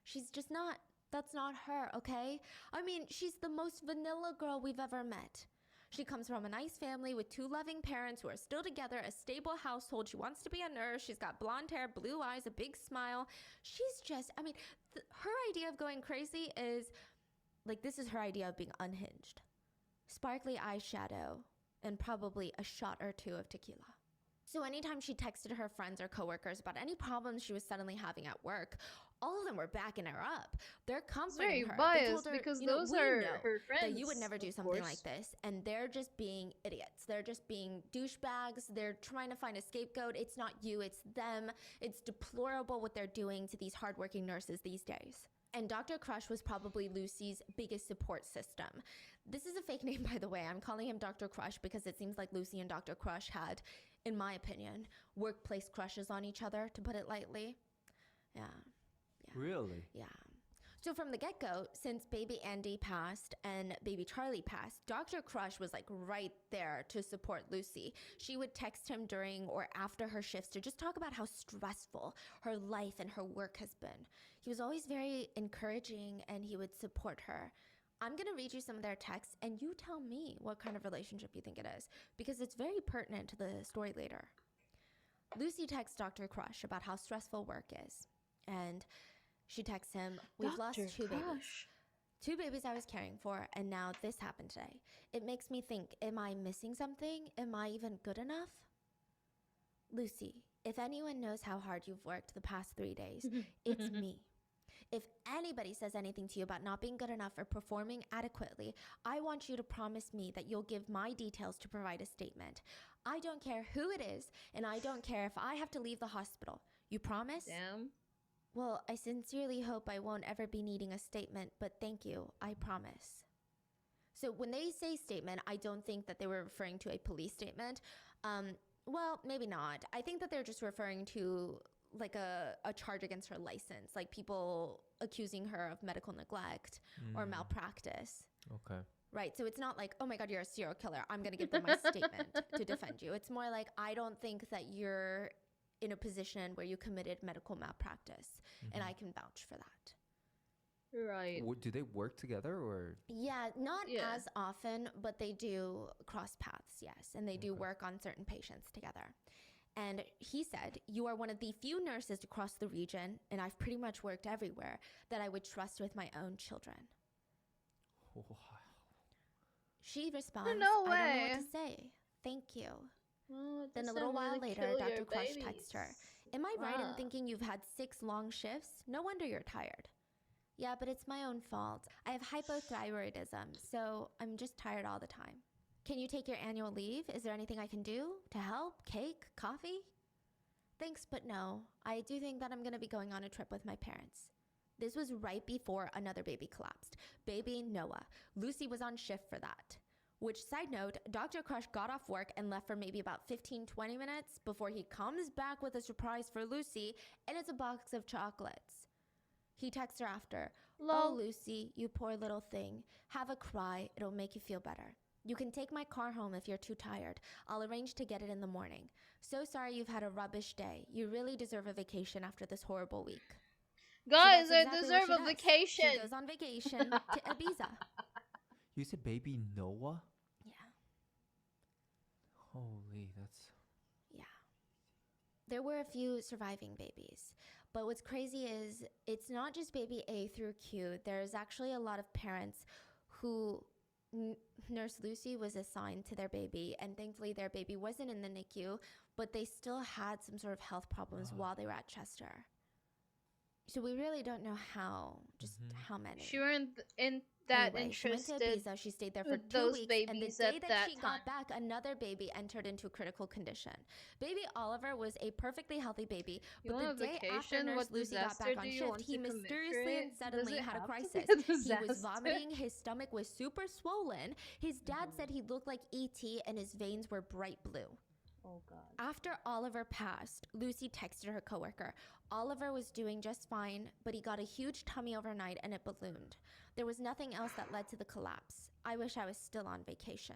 She's just not. That's not her, okay? I mean, she's the most vanilla girl we've ever met. She comes from a nice family with 2 loving parents who are still together, a stable household. She wants to be a nurse. She's got blonde hair, blue eyes, a big smile. She's just, I mean, her idea of going crazy is, like, this is her idea of being unhinged. Sparkly eyeshadow and probably a shot or 2 of tequila. So anytime she texted her friends or coworkers about any problems she was suddenly having at work, all of them were backing her up. They're comforting her. Very They told biased her, because you know, those we are know her friends. that you would never do of something course. like this, and they're just being idiots. They're just being douchebags. They're trying to find a scapegoat. It's not you, it's them. It's deplorable what they're doing to these hardworking nurses these days. And Dr. Crush was probably Lucy's biggest support system. This is a fake name, by the way. I'm calling him Dr. Crush because it seems like Lucy and Dr. Crush had, in my opinion, workplace crushes on each other, to put it lightly. Yeah. Really? Yeah. So from the get-go, since baby Andy passed and baby Charlie passed, Dr. Crush was like right there to support Lucy. She would text him during or after her shifts to just talk about how stressful her life and her work has been. He was always very encouraging and he would support her. I'm going to read you some of their texts and you tell me what kind of relationship you think it is because it's very pertinent to the story later. Lucy texts Dr. Crush about how stressful work is and she texts him, we've lost 2 babies. 2 babies I was caring for, and now this happened today. It makes me think, am I missing something? Am I even good enough? Lucy, if anyone knows how hard you've worked the past 3 days, it's me. If anybody says anything to you about not being good enough or performing adequately, I want you to promise me that you'll give my details to provide a statement. I don't care who it is, and I don't care if I have to leave the hospital. You promise? Damn. Well, I sincerely hope I won't ever be needing a statement, but thank you. I promise. So when they say statement, I don't think that they were referring to a police statement. Well, maybe not. I think that they're just referring to like a charge against her license, like people accusing her of medical neglect or malpractice. Okay. Right. So it's not like, oh my God, you're a serial killer, I'm going to give them my statement to defend you. It's more like, I don't think that you're in a position where you committed medical malpractice, and I can vouch for that. Right. Do they work together or? Yeah, not as often, but they do cross paths, yes. And they do work on certain patients together. And he said, you are one of the few nurses across the region, and I've pretty much worked everywhere, that I would trust with my own children. Wow. She responds, No way. I don't know what to say. Thank you. Well, Then a little while later, Dr. Crush texts her. Am I right in thinking you've had 6 long shifts? No wonder you're tired. Yeah, but it's my own fault. I have hypothyroidism, so I'm just tired all the time. Can you take your annual leave? Is there anything I can do to help? Cake? Coffee? Thanks, but no. I do think that I'm going to be going on a trip with my parents. This was right before another baby collapsed. Baby Noah. Lucy was on shift for that. Which, side note, Dr. Crush got off work and left for maybe about 15-20 minutes before he comes back with a surprise for Lucy, and it's a box of chocolates. He texts her after, Lol. Oh, Lucy, you poor little thing. Have a cry. It'll make you feel better. You can take my car home if you're too tired. I'll arrange to get it in the morning. So sorry you've had a rubbish day. You really deserve a vacation after this horrible week. Guys, So I that's exactly deserve what a she does. vacation. She goes on vacation to Ibiza. You said baby Noah? Yeah. Holy, that's. Yeah. There were a few surviving babies. But what's crazy is it's not just baby A through Q. There's actually a lot of parents who Nurse Lucy was assigned to their baby, and thankfully their baby wasn't in the NICU, but they still had some sort of health problems while they were at Chester. So we really don't know how many. She weren't in that anyway, interested. She went to Ibiza. She stayed there for 2 those weeks, babies and the day at that she time. got back, another baby entered into critical condition. Baby Oliver was a perfectly healthy baby, but the day after Nurse Lucy got back on shift, he mysteriously and suddenly had a crisis. He was vomiting, his stomach was super swollen. His dad said he looked like E.T. and his veins were bright blue. Oh God. After Oliver passed, Lucy texted her coworker. Oliver was doing just fine, but he got a huge tummy overnight and it ballooned. There was nothing else that led to the collapse. I wish I was still on vacation.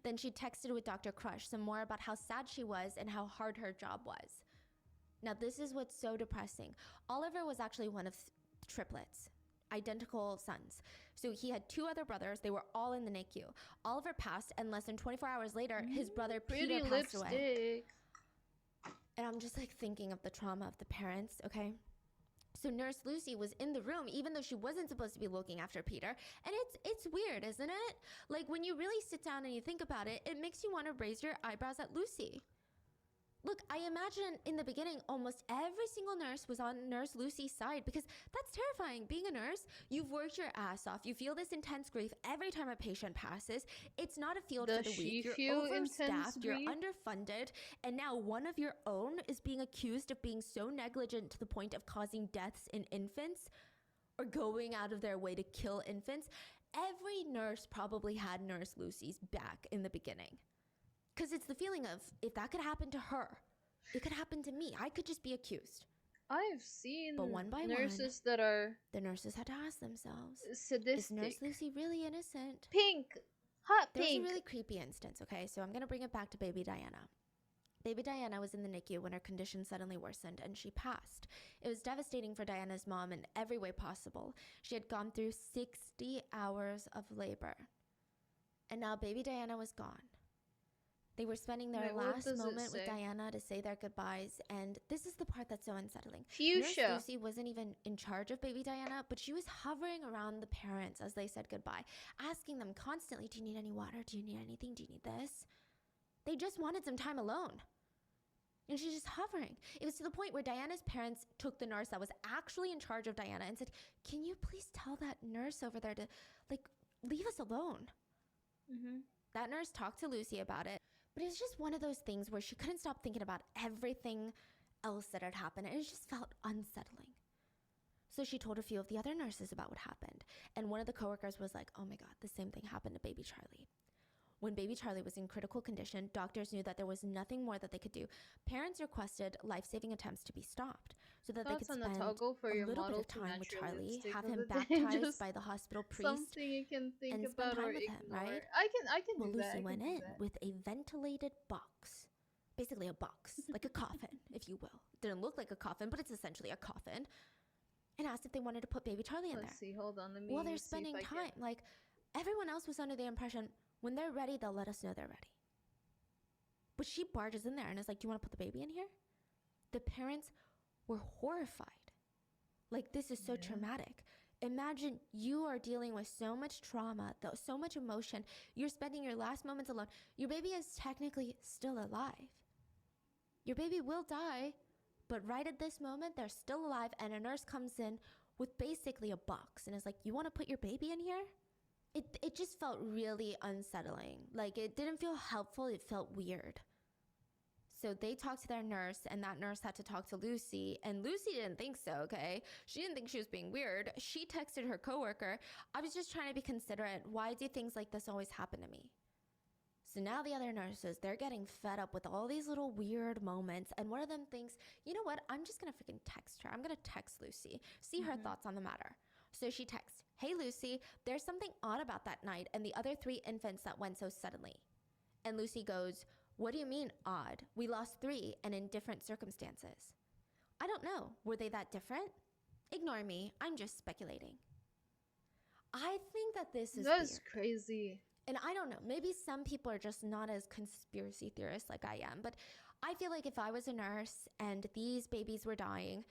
Then she texted with Dr. Crush some more about how sad she was and how hard her job was. Now this is what's so depressing. Oliver was actually one of triplets, identical sons. So he had 2 other brothers. They were all in the NICU. Oliver passed, and less than 24 hours later, his brother Peter passed away. And I'm just like thinking of the trauma of the parents, okay? So Nurse Lucy was in the room, even though she wasn't supposed to be looking after Peter. And it's weird, isn't it? Like when you really sit down and you think about it, it makes you want to raise your eyebrows at Lucy. Look, I imagine in the beginning, almost every single nurse was on Nurse Lucy's side because that's terrifying. Being a nurse, you've worked your ass off. You feel this intense grief every time a patient passes. It's not a field for the weak. You're overstaffed, you're underfunded, and now one of your own is being accused of being so negligent to the point of causing deaths in infants or going out of their way to kill infants. Every nurse probably had Nurse Lucy's back in the beginning. Because it's the feeling of, if that could happen to her, it could happen to me. I could just be accused. I've seen but one by nurses that are... The nurses had to ask themselves, sadistic. Is Nurse Lucy really innocent? Pink! Hot There pink! was a really creepy instance, okay? So I'm going to bring it back to baby Diana. Baby Diana was in the NICU when her condition suddenly worsened and she passed. It was devastating for Diana's mom in every way possible. She had gone through 60 hours of labor. And now baby Diana was gone. They were spending their Wait, what last does it moment with say? Diana to say their goodbyes, and this is the part that's so unsettling. Fuchsia. Nurse Lucy wasn't even in charge of baby Diana, but she was hovering around the parents as they said goodbye, asking them constantly, do you need any water? Do you need anything? Do you need this? They just wanted some time alone. And she's just hovering. It was to the point where Diana's parents took the nurse that was actually in charge of Diana and said, can you please tell that nurse over there to, like, leave us alone? That nurse talked to Lucy about it, but it was just one of those things where she couldn't stop thinking about everything else that had happened, and it just felt unsettling. So she told a few of the other nurses about what happened, and one of the coworkers was like, oh my God, the same thing happened to baby Charlie. When baby Charlie was in critical condition, doctors knew that there was nothing more that they could do. Parents requested life-saving attempts to be stopped so that they could spend a little bit of time with Charlie, have him baptized by the hospital priest, something you can think and about spend or time with ignore. him, right? I can Well, do that. Lucy went in with a ventilated box. Basically a box, like a coffin, if you will. Didn't look like a coffin, but it's essentially a coffin. And asked if they wanted to put baby Charlie in there. Let's see, hold on. Let me Well, they're see if spending I time. can- Like, everyone else was under the impression, when they're ready, they'll let us know they're ready. But she barges in there and is like, do you want to put the baby in here? The parents were horrified. Like, this is so traumatic. Imagine you are dealing with so much trauma, so much emotion. You're spending your last moments alone. Your baby is technically still alive. Your baby will die, but right at this moment, they're still alive, and a nurse comes in with basically a box and is like, you want to put your baby in here? It just felt really unsettling. Like, it didn't feel helpful. It felt weird. So they talked to their nurse, and that nurse had to talk to Lucy, and Lucy didn't think so, okay? She didn't think she was being weird. She texted her coworker, I was just trying to be considerate. Why do things like this always happen to me? So now the other nurses, they're getting fed up with all these little weird moments, and one of them thinks, you know what? I'm just gonna freaking text her. I'm gonna text Lucy, see her thoughts on the matter. So she texts, hey Lucy, there's something odd about that night and the other 3 infants that went so suddenly. And Lucy goes, what do you mean odd? We lost 3 and in different circumstances. I don't know. Were they that different? Ignore me. I'm just speculating. I think that this is That's weird. crazy. And I don't know, maybe some people are just not as conspiracy theorists like I am, but I feel like if I was a nurse and these babies were dying,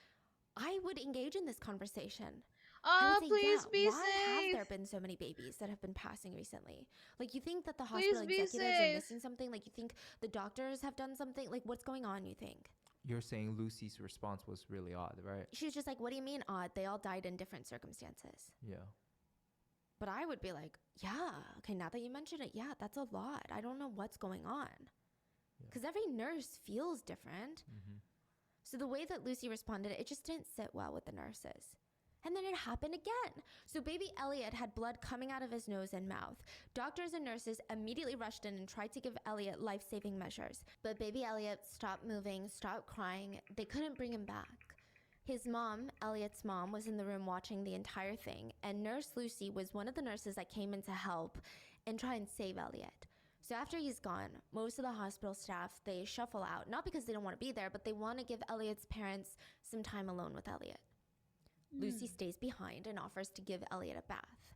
I would engage in this conversation. I would say, Please be why have safe. there been so many babies that have been passing recently? Like, you think that the hospital be executives are safe. missing something? Like, you think the doctors have done something? Like, what's going on, you think? You're saying Lucy's response was really odd, right? She was just like, what do you mean odd? They all died in different circumstances. Yeah. But I would be like, yeah, okay, now that you mention it, yeah, that's a lot. I don't know what's going on. Because every nurse feels different. So the way that Lucy responded, it just didn't sit well with the nurses. And then it happened again. So baby Elliot had blood coming out of his nose and mouth. Doctors and nurses immediately rushed in and tried to give Elliot life-saving measures. But baby Elliot stopped moving, stopped crying. They couldn't bring him back. His mom, Elliot's mom, was in the room watching the entire thing, and Nurse Lucy was one of the nurses that came in to help and try and save Elliot. So after he's gone, most of the hospital staff, they shuffle out, not because they don't want to be there, but they want to give Elliot's parents some time alone with Elliot. Lucy stays behind and offers to give Elliot a bath.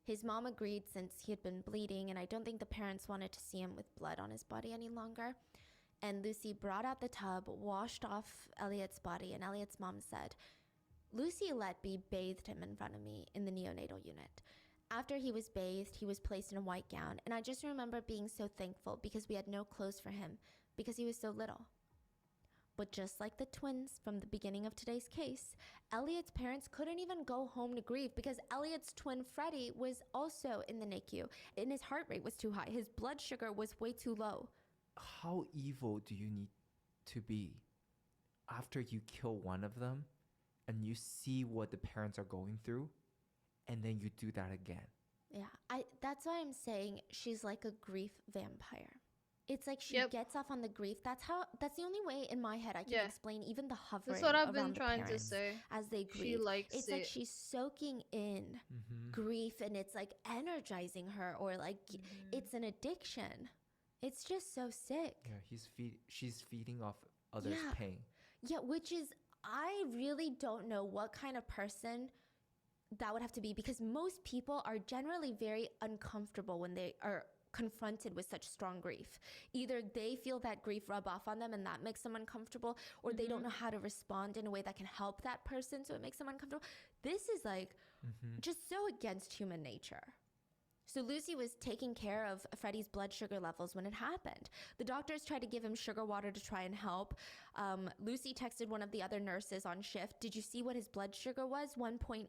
His mom agreed since he had been bleeding, and I don't think the parents wanted to see him with blood on his body any longer. And Lucy brought out the tub, washed off Elliot's body, and Elliot's mom said, Lucy let me bathed him in front of me in the neonatal unit. After he was bathed, he was placed in a white gown, and I just remember being so thankful because we had no clothes for him because he was so little. But just like the twins from the beginning of today's case, Elliot's parents couldn't even go home to grieve because Elliot's twin Freddie was also in the NICU, and his heart rate was too high. His blood sugar was way too low. How evil do you need to be after you kill one of them and you see what the parents are going through and then you do that again? Yeah, that's why I'm saying she's like a grief vampire. It's like she gets off on the grief. That's the only way in my head I can explain even the hovering. That's what I've been around the trying to parents say. as they grieve. She likes it's it. like she's soaking in grief, and it's like energizing her, or like it's an addiction. It's just so sick. Yeah, she's feeding off others' pain. Yeah, which is, I really don't know what kind of person that would have to be, because most people are generally very uncomfortable when they are confronted with such strong grief. Either they feel that grief rub off on them and that makes them uncomfortable, or they don't know how to respond in a way that can help that person, so it makes them uncomfortable. This is like just so against human nature. So Lucy was taking care of Freddie's blood sugar levels when it happened. The doctors tried to give him sugar water to try and help. Lucy texted one of the other nurses on shift. Did you see what his blood sugar was? 1.8.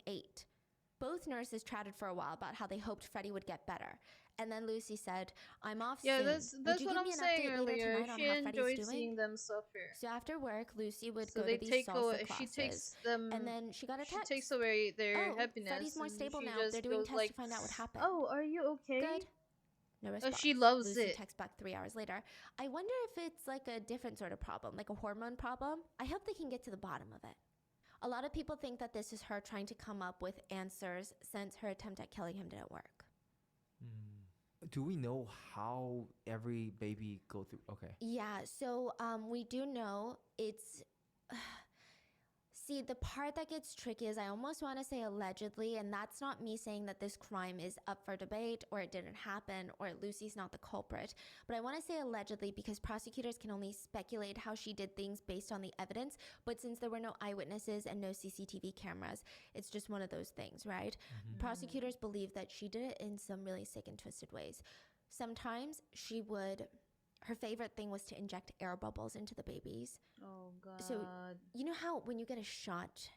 Both nurses chatted for a while about how they hoped Freddie would get better. And then Lucy said, I'm off soon. that's what I'm saying earlier. She enjoyed seeing them suffer. So after work, Lucy would So go they to these take salsa away, classes. she takes them, and then she got a text. She takes away their happiness. Freddie's more and stable she now. just They're doing goes tests like, to find out what happened. Oh, are you okay? Good. No response. She loves Lucy it. texts back 3 hours later. I wonder if it's like a different sort of problem, like a hormone problem. I hope they can get to the bottom of it. A lot of people think that this is her trying to come up with answers since her attempt at killing him didn't work. Do we know how every baby go through? Okay. Yeah, so we do know it's... See, the part that gets tricky is I almost want to say allegedly, and that's not me saying that this crime is up for debate or it didn't happen or Lucy's not the culprit. But I want to say allegedly because prosecutors can only speculate how she did things based on the evidence. But since there were no eyewitnesses and no CCTV cameras, it's just one of those things, right? Prosecutors believe that she did it in some really sick and twisted ways. Sometimes she would... Her favorite thing was to inject air bubbles into the babies. Oh, God. So, you know how when you get a shot,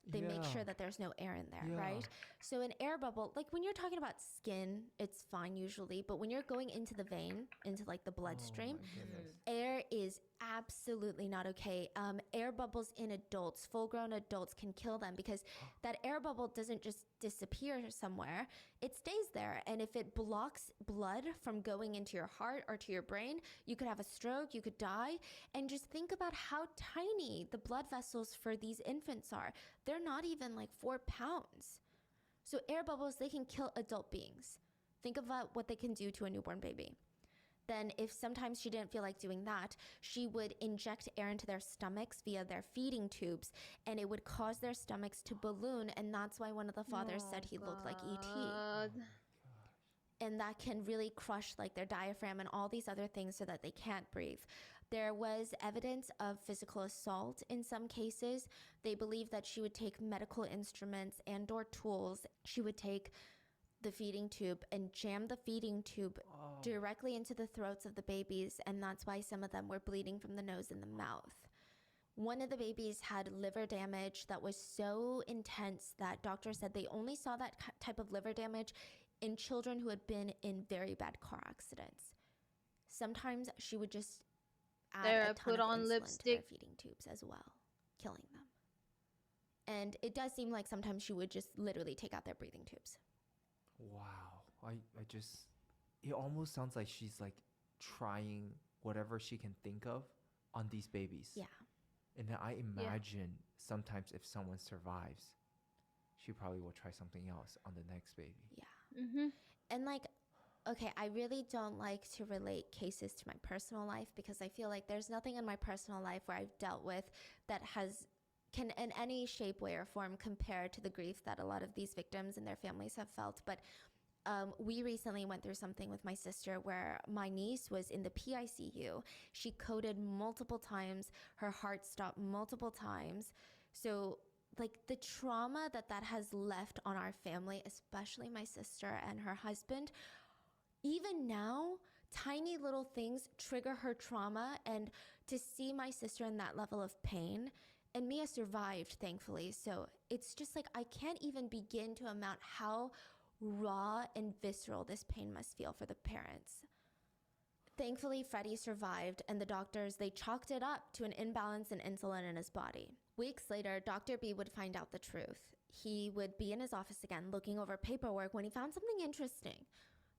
they make sure that there's no air in there, right? So an air bubble, like when you're talking about skin, it's fine usually. But when you're going into the vein, into like the bloodstream, air is absolutely not okay. Air bubbles in adults, full-grown adults, can kill them because that air bubble doesn't just disappear somewhere. It stays there. And if it blocks blood from going into your heart or to your brain, you could have a stroke, you could die. And just think about how tiny the blood vessels for these infants are. They're not even like 4 pounds. So air bubbles, they can kill adult beings. Think about what they can do to a newborn baby. Then if sometimes she didn't feel like doing that, she would inject air into their stomachs via their feeding tubes, and it would cause their stomachs to balloon, and that's why one of the fathers said he looked like E.T. And that can really crush like their diaphragm and all these other things so that they can't breathe. There was evidence of physical assault in some cases. They believe that she would take medical instruments and or tools. She would take the feeding tube and jam the feeding tube directly into the throats of the babies, and that's why some of them were bleeding from the nose and the mouth. One of the babies had liver damage that was so intense that doctors said they only saw that type of liver damage in children who had been in very bad car accidents. Sometimes she would just add a ton put of on insulin lipstick to their feeding tubes as well, killing them. And it does seem like sometimes she would just literally take out their breathing tubes. Wow. I just, it almost sounds like she's like trying whatever she can think of on these babies. Yeah. And then I imagine sometimes if someone survives, she probably will try something else on the next baby. Yeah. And like, okay, I really don't like to relate cases to my personal life because I feel like there's nothing in my personal life where I've dealt with that can in any shape, way, or form compare to the grief that a lot of these victims and their families have felt. But we recently went through something with my sister where my niece was in the PICU. She coded multiple times. Her heart stopped multiple times. So like the trauma that has left on our family, especially my sister and her husband, even now, tiny little things trigger her trauma. And to see my sister in that level of pain, and Mia survived, thankfully. So it's just like, I can't even begin to amount how raw and visceral this pain must feel for the parents. Thankfully, Freddie survived, and the doctors, they chalked it up to an imbalance in insulin in his body. Weeks later, Dr. B would find out the truth. He would be in his office again looking over paperwork when he found something interesting.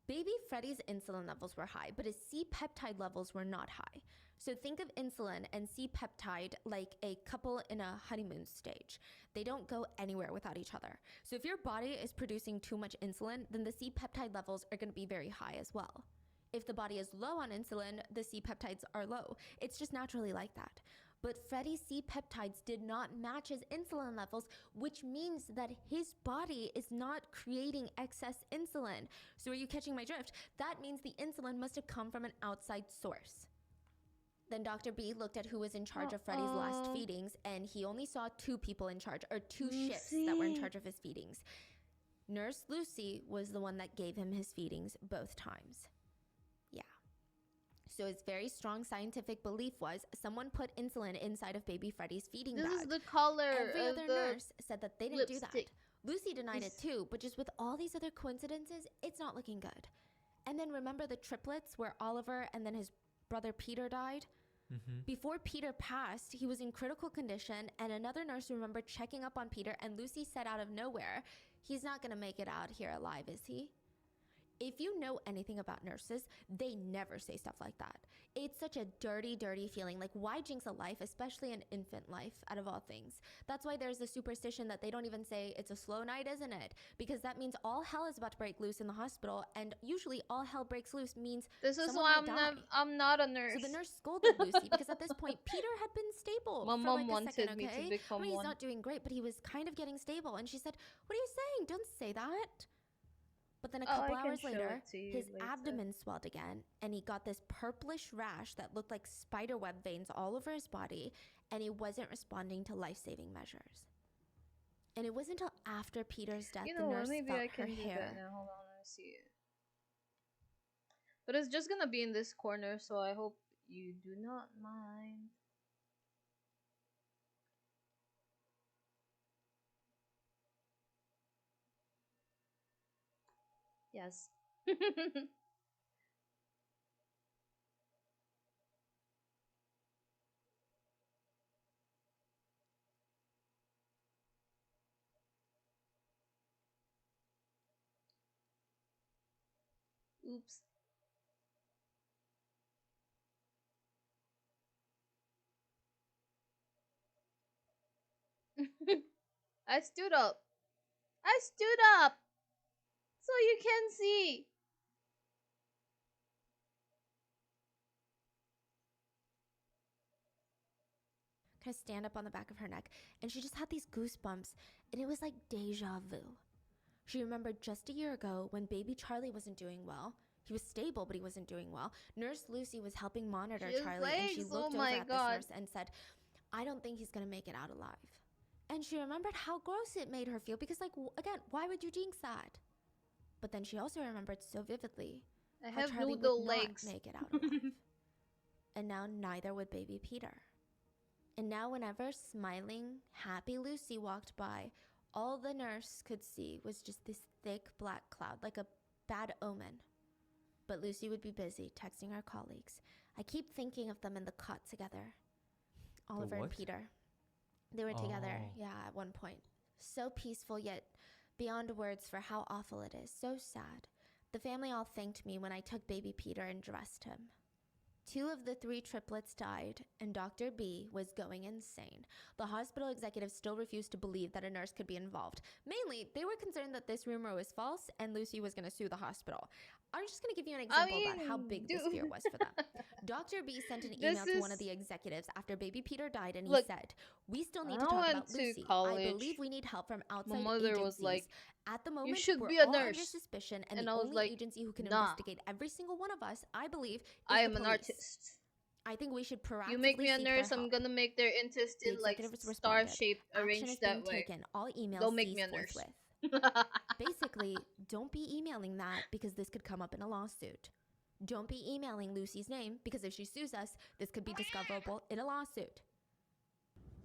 Baby Freddie's insulin levels were high, but his C-peptide levels were not high. So think of insulin and C-peptide like a couple in a honeymoon stage. They don't go anywhere without each other. So if your body is producing too much insulin, then the C-peptide levels are going to be very high as well. If the body is low on insulin, the C-peptides are low. It's just naturally like that. But Freddie's C-peptides did not match his insulin levels, which means that his body is not creating excess insulin. So are you catching my drift? That means the insulin must have come from an outside source. Then Dr. B looked at who was in charge of Freddie's last feedings, and he only saw 2 people in charge, or 2 shifts that were in charge of his feedings. Nurse Lucy was the one that gave him his feedings both times. Yeah. So his very strong scientific belief was someone put insulin inside of baby Freddie's feeding bag. This is the color Every of other the nurse said that they didn't do that. lipstick. Lucy denied it too, but just with all these other coincidences, it's not looking good. And then remember the triplets where Oliver and then his brother Peter died? Before Peter passed, he was in critical condition, and another nurse remembered checking up on Peter, and Lucy said out of nowhere, "He's not gonna make it out here alive, is he?" If you know anything about nurses, they never say stuff like that. It's such a dirty, dirty feeling. Like, why jinx a life, especially an infant life, out of all things? That's why there's a superstition that they don't even say it's a slow night, isn't it? Because that means all hell is about to break loose in the hospital, and usually all hell breaks loose means This is someone why might die. I'm not a nurse. So the nurse scolded Lucy because at this point, Peter had been stable My for mom like a second, wanted me to okay? become I mean, he's one. not doing great, but he was kind of getting stable. And she said, "What are you saying? Don't say that." But then a couple I can hours show later, it to you his later. abdomen swelled again, and he got this purplish rash that looked like spiderweb veins all over his body, and he wasn't responding to life-saving measures. And it wasn't until after Peter's death You the know what? nurse Maybe felt I her can do that hair. now. Hold on, let me see it. But it's just gonna be in this corner, so I hope you do not mind. Yes. Oops. I stood up. I stood up! So you can see! Kind of stand up on the back of her neck, and she just had these goosebumps, and it was like deja vu. She remembered just a year ago when baby Charlie wasn't doing well. He was stable, but he wasn't doing well. Nurse Lucy was helping monitor She has Charlie, and she legs, looked oh over my at God. this nurse and said, "I don't think he's gonna make it out alive." And she remembered how gross it made her feel because, like, again, why would you jinx that? But then she also remembered so vividly I how have Charlie noodle would legs. not make it out alive. And now neither would baby Peter. And now whenever smiling, happy Lucy walked by, all the nurse could see was just this thick black cloud, like a bad omen. But Lucy would be busy texting her colleagues. I keep thinking of them in the cot together. Oliver and what? Peter. They were together, Oh. yeah, at one point. So peaceful, yet beyond words for how awful it is. So sad. The family all thanked me when I took baby Peter and dressed him. 2 of the 3 triplets died, and Dr. B was going insane. The hospital executives still refused to believe that a nurse could be involved. Mainly, they were concerned that this rumor was false and Lucy was going to sue the hospital. I'm just going to give you an example about how big this fear was for them. Dr. B sent an email to one of the executives after baby Peter died, and he Look, said, "We still need I to talk went about to Lucy. I college. believe we need help from outside My mother agencies. was like, At the moment, should we're be a all under nurse." suspicion, and And the I was only like, agency who can nah. investigate every single one of us, I believe, is I the am an police. artist. I think we should proactively You make me a seek their nurse, I'm help." gonna make their The intestine like executives star responded, shaped, "Action arranged is that being way. taken. All emails Don't make cease me a nurse. forthwith." Basically, don't be emailing that because this could come up in a lawsuit. Don't be emailing Lucy's name because if she sues us, this could be discoverable in a lawsuit.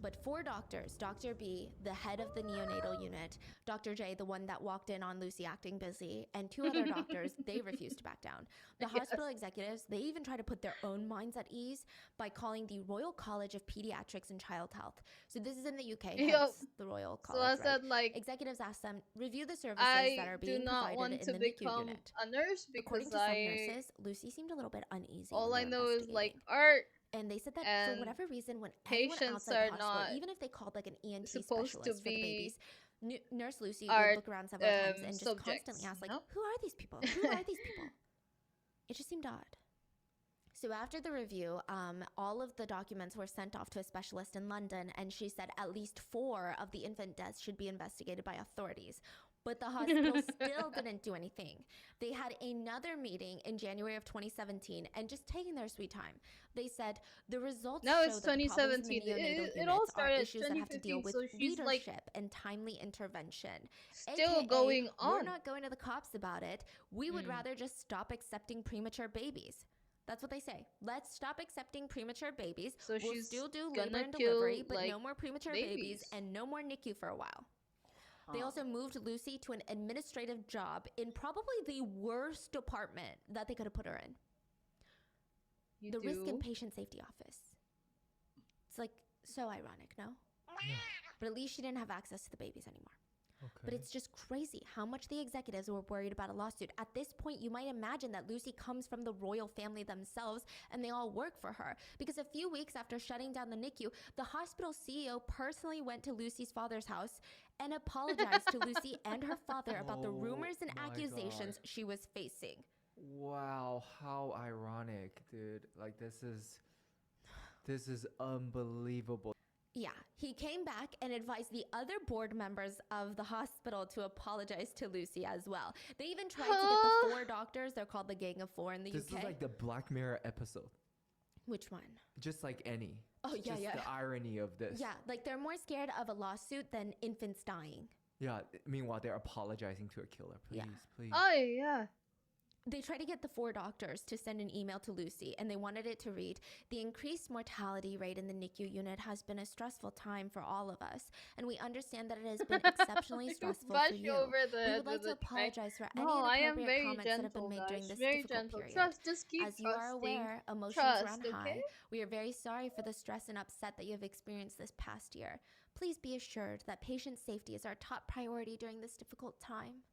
But 4 doctors, Dr. B, the head of the neonatal unit, Dr. J, the one that walked in on Lucy acting busy, and 2 other doctors, they refused to back down. The hospital executives, they even try to put their own minds at ease by calling the Royal College of Pediatrics and Child Health. So this is in the UK, hence the Royal College, So I right? said, like, Executives asked them, review the services that I are do being not provided want in to the NICU become unit. a nurse According because to some nurses, Lucy seemed a little bit uneasy. all when I they know were is like investigating. art. And they said that and for whatever reason, when anyone patients outside are the hospital, not even if they called like an ENT supposed to specialist for the be babies, Nurse Lucy art, would look around several times and just subjects, constantly ask, like, you know? who are these people? Who are these people? It just seemed odd. So after the review, all of the documents were sent off to a specialist in London, and she said at least 4 of the infant deaths should be investigated by authorities. But the hospital still didn't do anything. They had another meeting in January of 2017, and just taking their sweet time, they said the results Now show it's that the problems in the 2017. neonatal It all units are started issues that have to deal 2015, with so she's like leadership and timely intervention. still AKA, going on. we're not going to the cops about it. We would rather just stop accepting premature babies. That's what they say. Let's stop accepting premature babies. So we'll she's still do gonna labor and kill, delivery, but like, no more premature babies and no more NICU for a while. They also moved Lucy to an administrative job in probably the worst department that they could have put her in. The Risk and Patient Safety Office. It's like so ironic, no? Yeah. But at least she didn't have access to the babies anymore. Okay. But it's just crazy how much the executives were worried about a lawsuit. At this point, you might imagine that Lucy comes from the royal family themselves and they all work for her. Because a few weeks after shutting down the NICU, the hospital CEO personally went to Lucy's father's house and apologized to Lucy and her father about the rumors and my accusations God. she was facing. Wow, how ironic, dude. Like this is unbelievable. Yeah, he came back and advised the other board members of the hospital to apologize to Lucy as well. They even tried to get the 4 doctors. They're called the Gang of 4 in the This UK. is like the Black Mirror episode. Which one? Just like any. Oh, yeah, Just yeah. the irony of this. Yeah, like they're more scared of a lawsuit than infants dying. Yeah. Meanwhile, they're apologizing to a killer. Please, Yeah. please. Oh yeah. They tried to get the 4 doctors to send an email to Lucy, and they wanted it to read, "The increased mortality rate in the NICU unit has been a stressful time for all of us, and we understand that it has been exceptionally stressful for you. Over the We head would like with to a tray. apologize for any No, I am inappropriate very comments that have gentle, been made during guys. this Very difficult gentle. period. Trust, just keep As you are trusting. aware, emotions Trust, run okay? high. We are very sorry for the stress and upset that you have experienced this past year. Please be assured that patient safety is our top priority during this difficult time."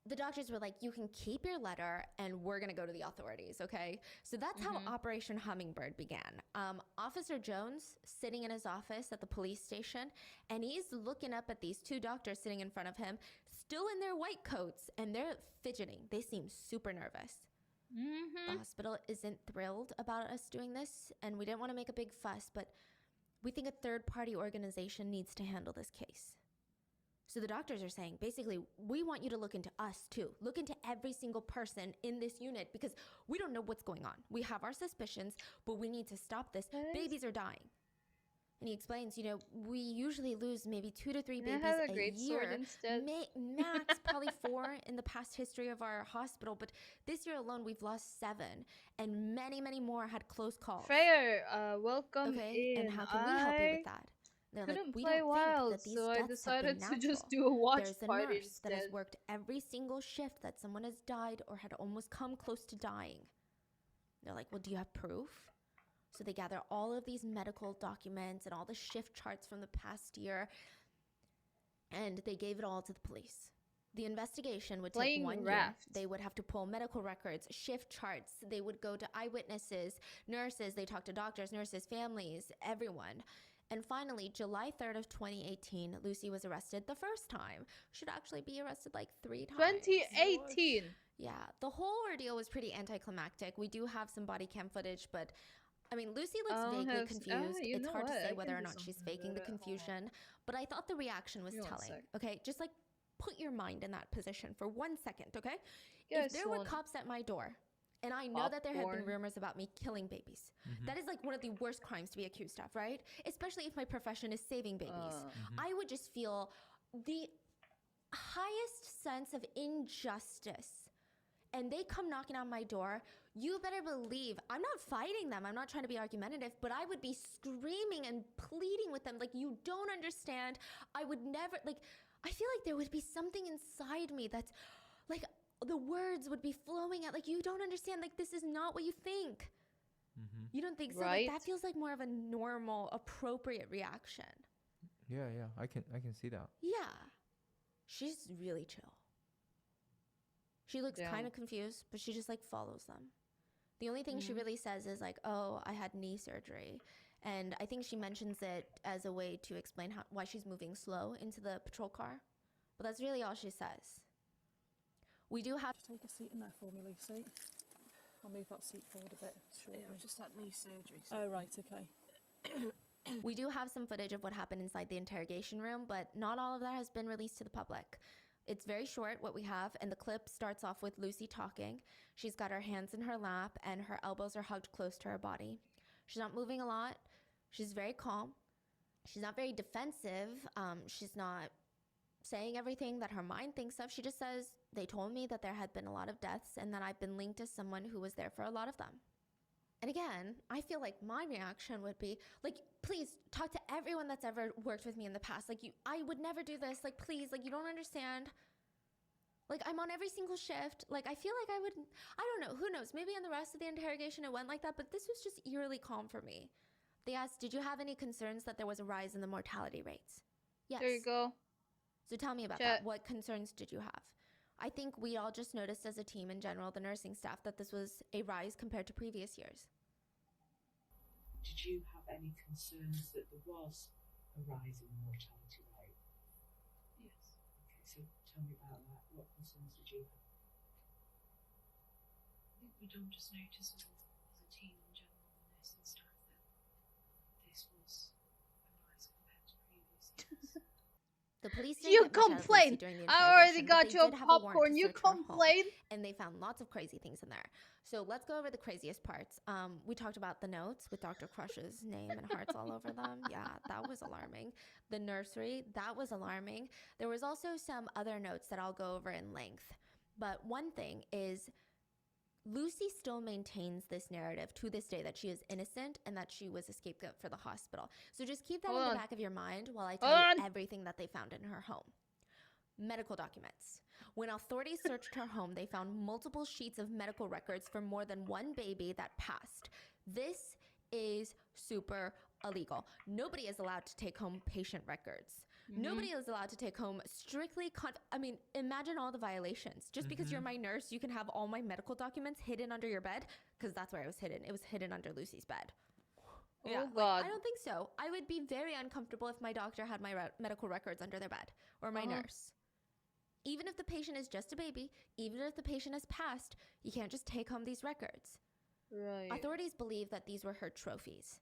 The doctors were like, "You can keep your letter and we're going to go to the authorities, okay?" So that's how Operation Hummingbird began. Officer Jones sitting in his office at the police station, and he's looking up at these 2 doctors sitting in front of him, still in their white coats, and they're fidgeting. They seem super nervous. The hospital isn't thrilled about us doing this, and we didn't want to make a big fuss, but we think a third-party organization needs to handle this case. So the doctors are saying, basically, we want you to look into us too. Look into every single person in this unit because we don't know what's going on. We have our suspicions, but we need to stop this. Babies are dying. And he explains, we usually lose maybe 2 to 3 babies have a a great year. sword instead. Max, probably 4 in the past history of our hospital. But this year alone, we've lost 7. And many, many more had close calls. Freya, welcome Okay, in. and how can we help you with that? They're Couldn't like, "We play don't think Wilds, that these so I deaths have decided been to just natural. do a watch There's a party nurse that has instead." worked every single shift that someone has died or had almost come close to dying." They're like, "Well, do you have proof?" So they gather all of these medical documents and all the shift charts from the past year, and they gave it all to the police. The investigation would take Playing 1 year. raft. They would have to pull medical records, shift charts. They would go to eyewitnesses, nurses. They talked to doctors, nurses, families, everyone. And finally, July 3rd of 2018, Lucy was arrested the first time. Should actually be arrested like 3 times. 2018. Yeah, the whole ordeal was pretty anticlimactic. We do have some body cam footage, but I mean, Lucy looks vaguely confused. you It's know hard to what? say I whether can or do not she's something faking the about it. Hold on. confusion, but I thought the reaction was Give me one telling. sec. Okay, just like put your mind in that position for 1 second, okay? Guess If there were one. cops at my door, and I know that there had been Popcorn. rumors about me killing babies. That is like one of the worst crimes to be accused of, right? Especially if my profession is saving babies. I would just feel the highest sense of injustice. And they come knocking on my door, you better believe I'm not fighting them. I'm not trying to be argumentative, but I would be screaming and pleading with them like, "You don't understand. I would never," like, I feel like there would be something inside me that's like, the words would be flowing out like, "You don't understand, like, this is not what you think." You don't think so? Right. Like, that feels like more of a normal, appropriate reaction. Yeah, I can see that. Yeah. She's really chill. She looks Damn. kind of confused, but she just like follows them. The only thing she really says is like, "Oh, I had knee surgery." And I think she mentions it as a way to explain why she's moving slow into the patrol car. But that's really all she says. We do have Take a seat in there for me, Lucy. I'll move that seat forward a bit. Shortly. Yeah, I've just had knee surgery. So. Oh, right, okay. We do have some footage of what happened inside the interrogation room, but not all of that has been released to the public. It's very short, what we have, and the clip starts off with Lucy talking. She's got her hands in her lap, and her elbows are hugged close to her body. She's not moving a lot. She's very calm. She's not very defensive. She's not saying everything that her mind thinks of. She just says, they told me that there had been a lot of deaths and that I've been linked to someone who was there for a lot of them. And again, I feel like my reaction would be, like, please talk to everyone that's ever worked with me in the past. Like, I would never do this. Like, please, like, you don't understand. Like, I'm on every single shift. Like, I feel like I don't know. Who knows? Maybe in the rest of the interrogation it went like that, but this was just eerily calm for me. They asked, did you have any concerns that there was a rise in the mortality rates? Yes. There you go. So tell me about that. What concerns did you have? I think we all just noticed as a team in general, the nursing staff, that this was a rise compared to previous years. Did you have any concerns that there was a rise in the mortality rate? Yes. Okay, so tell me about that. What concerns did you have? I think we don't just notice as a team in general, the nursing staff, that this was a rise compared to previous years. The police You complain. I already got your popcorn. You complain. And they found lots of crazy things in there. So let's go over the craziest parts. We talked about the notes with Dr. Crush's name and hearts all over them. Yeah, that was alarming. The nursery, that was alarming. There was also some other notes that I'll go over in length. But one thing is, Lucy still maintains this narrative to this day that she is innocent and that she was a scapegoat for the hospital. So just keep that in the back of your mind while I tell you everything that they found in her home. Medical documents. When authorities searched her home, they found multiple sheets of medical records for more than one baby that passed. This is super illegal. Nobody is allowed to take home patient records. Nobody is allowed to take home strictly, I mean, imagine all the violations. Just because you're my nurse, you can have all my medical documents hidden under your bed, because that's where it was hidden. It was hidden under Lucy's bed. Yeah, oh God. I don't think so. I would be very uncomfortable if my doctor had my medical records under their bed, or my nurse. Even if the patient is just a baby, even if the patient has passed, you can't just take home these records. Right. Authorities believe that these were her trophies.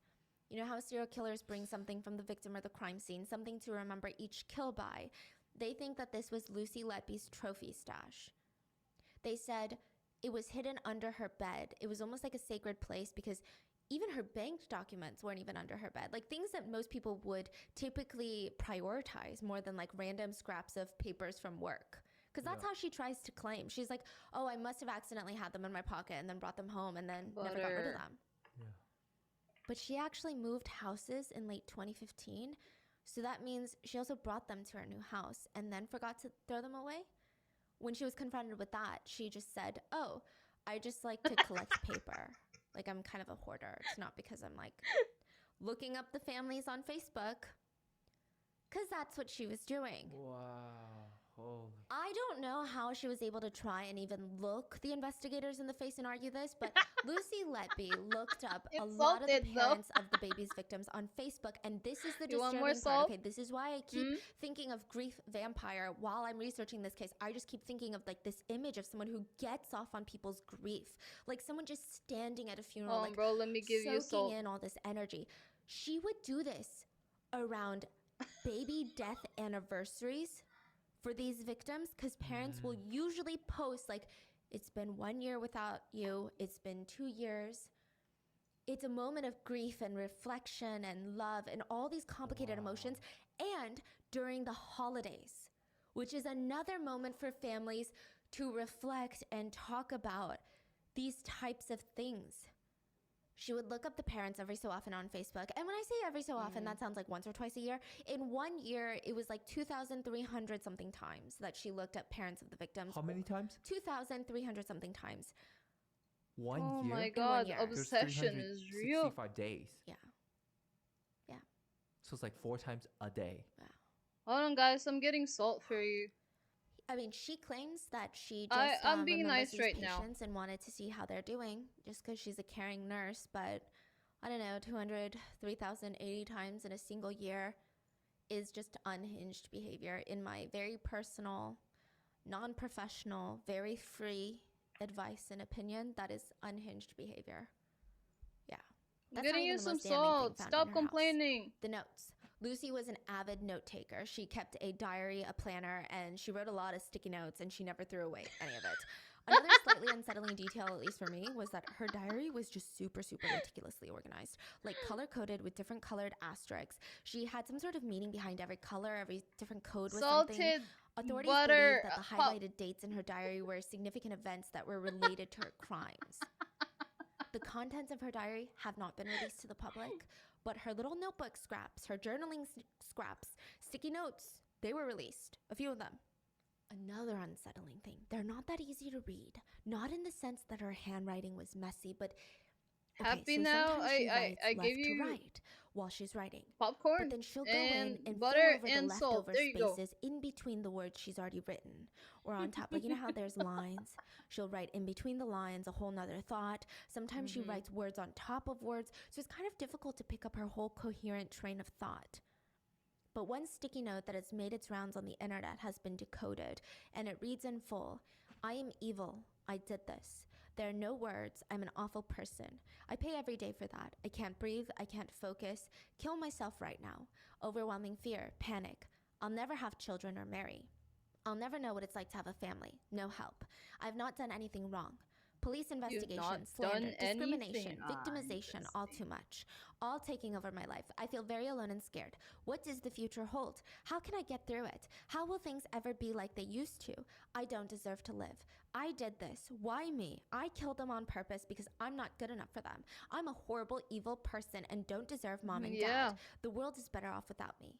You know how serial killers bring something from the victim or the crime scene, something to remember each kill by? They think that this was Lucy Letby's trophy stash. They said it was hidden under her bed. It was almost like a sacred place because even her bank documents weren't even under her bed. Like things that most people would typically prioritize more than like random scraps of papers from work. Because that's how she tries to claim. She's like, oh, I must have accidentally had them in my pocket and then brought them home and then never got rid of them. Yeah. But she actually moved houses in late 2015. So that means she also brought them to her new house and then forgot to throw them away. When she was confronted with that, she just said, oh, I just like to collect paper. Like I'm kind of a hoarder. It's not because I'm like looking up the families on Facebook. Because that's what she was doing. Wow. Holy. I don't know how she was able to try and even look the investigators in the face and argue this, but Lucy Letby looked up a lot of the parents of the baby's victims on Facebook, and this is the disturbing part. Okay, this is why I keep thinking of grief vampire while I'm researching this case. I just keep thinking of like this image of someone who gets off on people's grief, like someone just standing at a funeral, like bro, let me give you soaking in all this energy. She would do this around baby death anniversaries for these victims, because parents will usually post like, it's been 1 year without you, it's been 2 years. It's a moment of grief and reflection and love and all these complicated emotions. And during the holidays, which is another moment for families to reflect and talk about these types of things. She would look up the parents every so often on Facebook. And when I say every so often, that sounds like once or twice a year. In 1 year, it was like 2,300 something times that she looked up parents of the victims. How many times? 2,300 something times. 1 year? Oh my God, obsession is real. 65 days. Yeah. Yeah. So it's like 4 times a day. Yeah. Hold on, guys. I'm getting salt for you. I mean, she claims that she just I'm being remembers nice these right now. patients and wanted to see how they're doing just because she's a caring nurse. But I don't know, 200, 3,080 times in a single year is just unhinged behavior in my very personal, non-professional, very free advice and opinion, that is unhinged behavior. Yeah. I'm That's getting not you even the some most damning thing salt. found Stop in her house. complaining. The notes. Lucy was an avid note taker. She kept a diary, a planner, and she wrote a lot of sticky notes, and she never threw away any of it. Another slightly unsettling detail, at least for me, was that her diary was just super, super meticulously organized, like color-coded with different colored asterisks. She had some sort of meaning behind every color, every different code was something. Salted Authorities butter. believe that the highlighted dates in her diary were significant events that were related to her crimes. The contents of her diary have not been released to the public, but her little notebook scraps, her journaling scraps, sticky notes, they were released, a few of them. Another unsettling thing, they're not that easy to read, not in the sense that her handwriting was messy, but Happy so now? sometimes she writes I left gave to you right while she's writing. popcorn, But then she'll go and in and butter fill over and the salt. leftover There you go. spaces in between the words she's already written. Or on top, like, you know how there's lines? She'll write in between the lines a whole nother thought. Sometimes she writes words on top of words. So it's kind of difficult to pick up her whole coherent train of thought. But one sticky note that has made its rounds on the internet has been decoded, and it reads in full, "I am evil. I did this. There are no words. I'm an awful person. I pay every day for that. I can't breathe. I can't focus. Kill myself right now. Overwhelming fear, panic. I'll never have children or marry. I'll never know what it's like to have a family. No help. I've not done anything wrong. Police investigation, slander, discrimination, victimization, all too much. All taking over my life. I feel very alone and scared. What does the future hold? How can I get through it? How will things ever be like they used to? I don't deserve to live. I did this. Why me? I killed them on purpose because I'm not good enough for them. I'm a horrible, evil person and don't deserve mom and dad. The world is better off without me."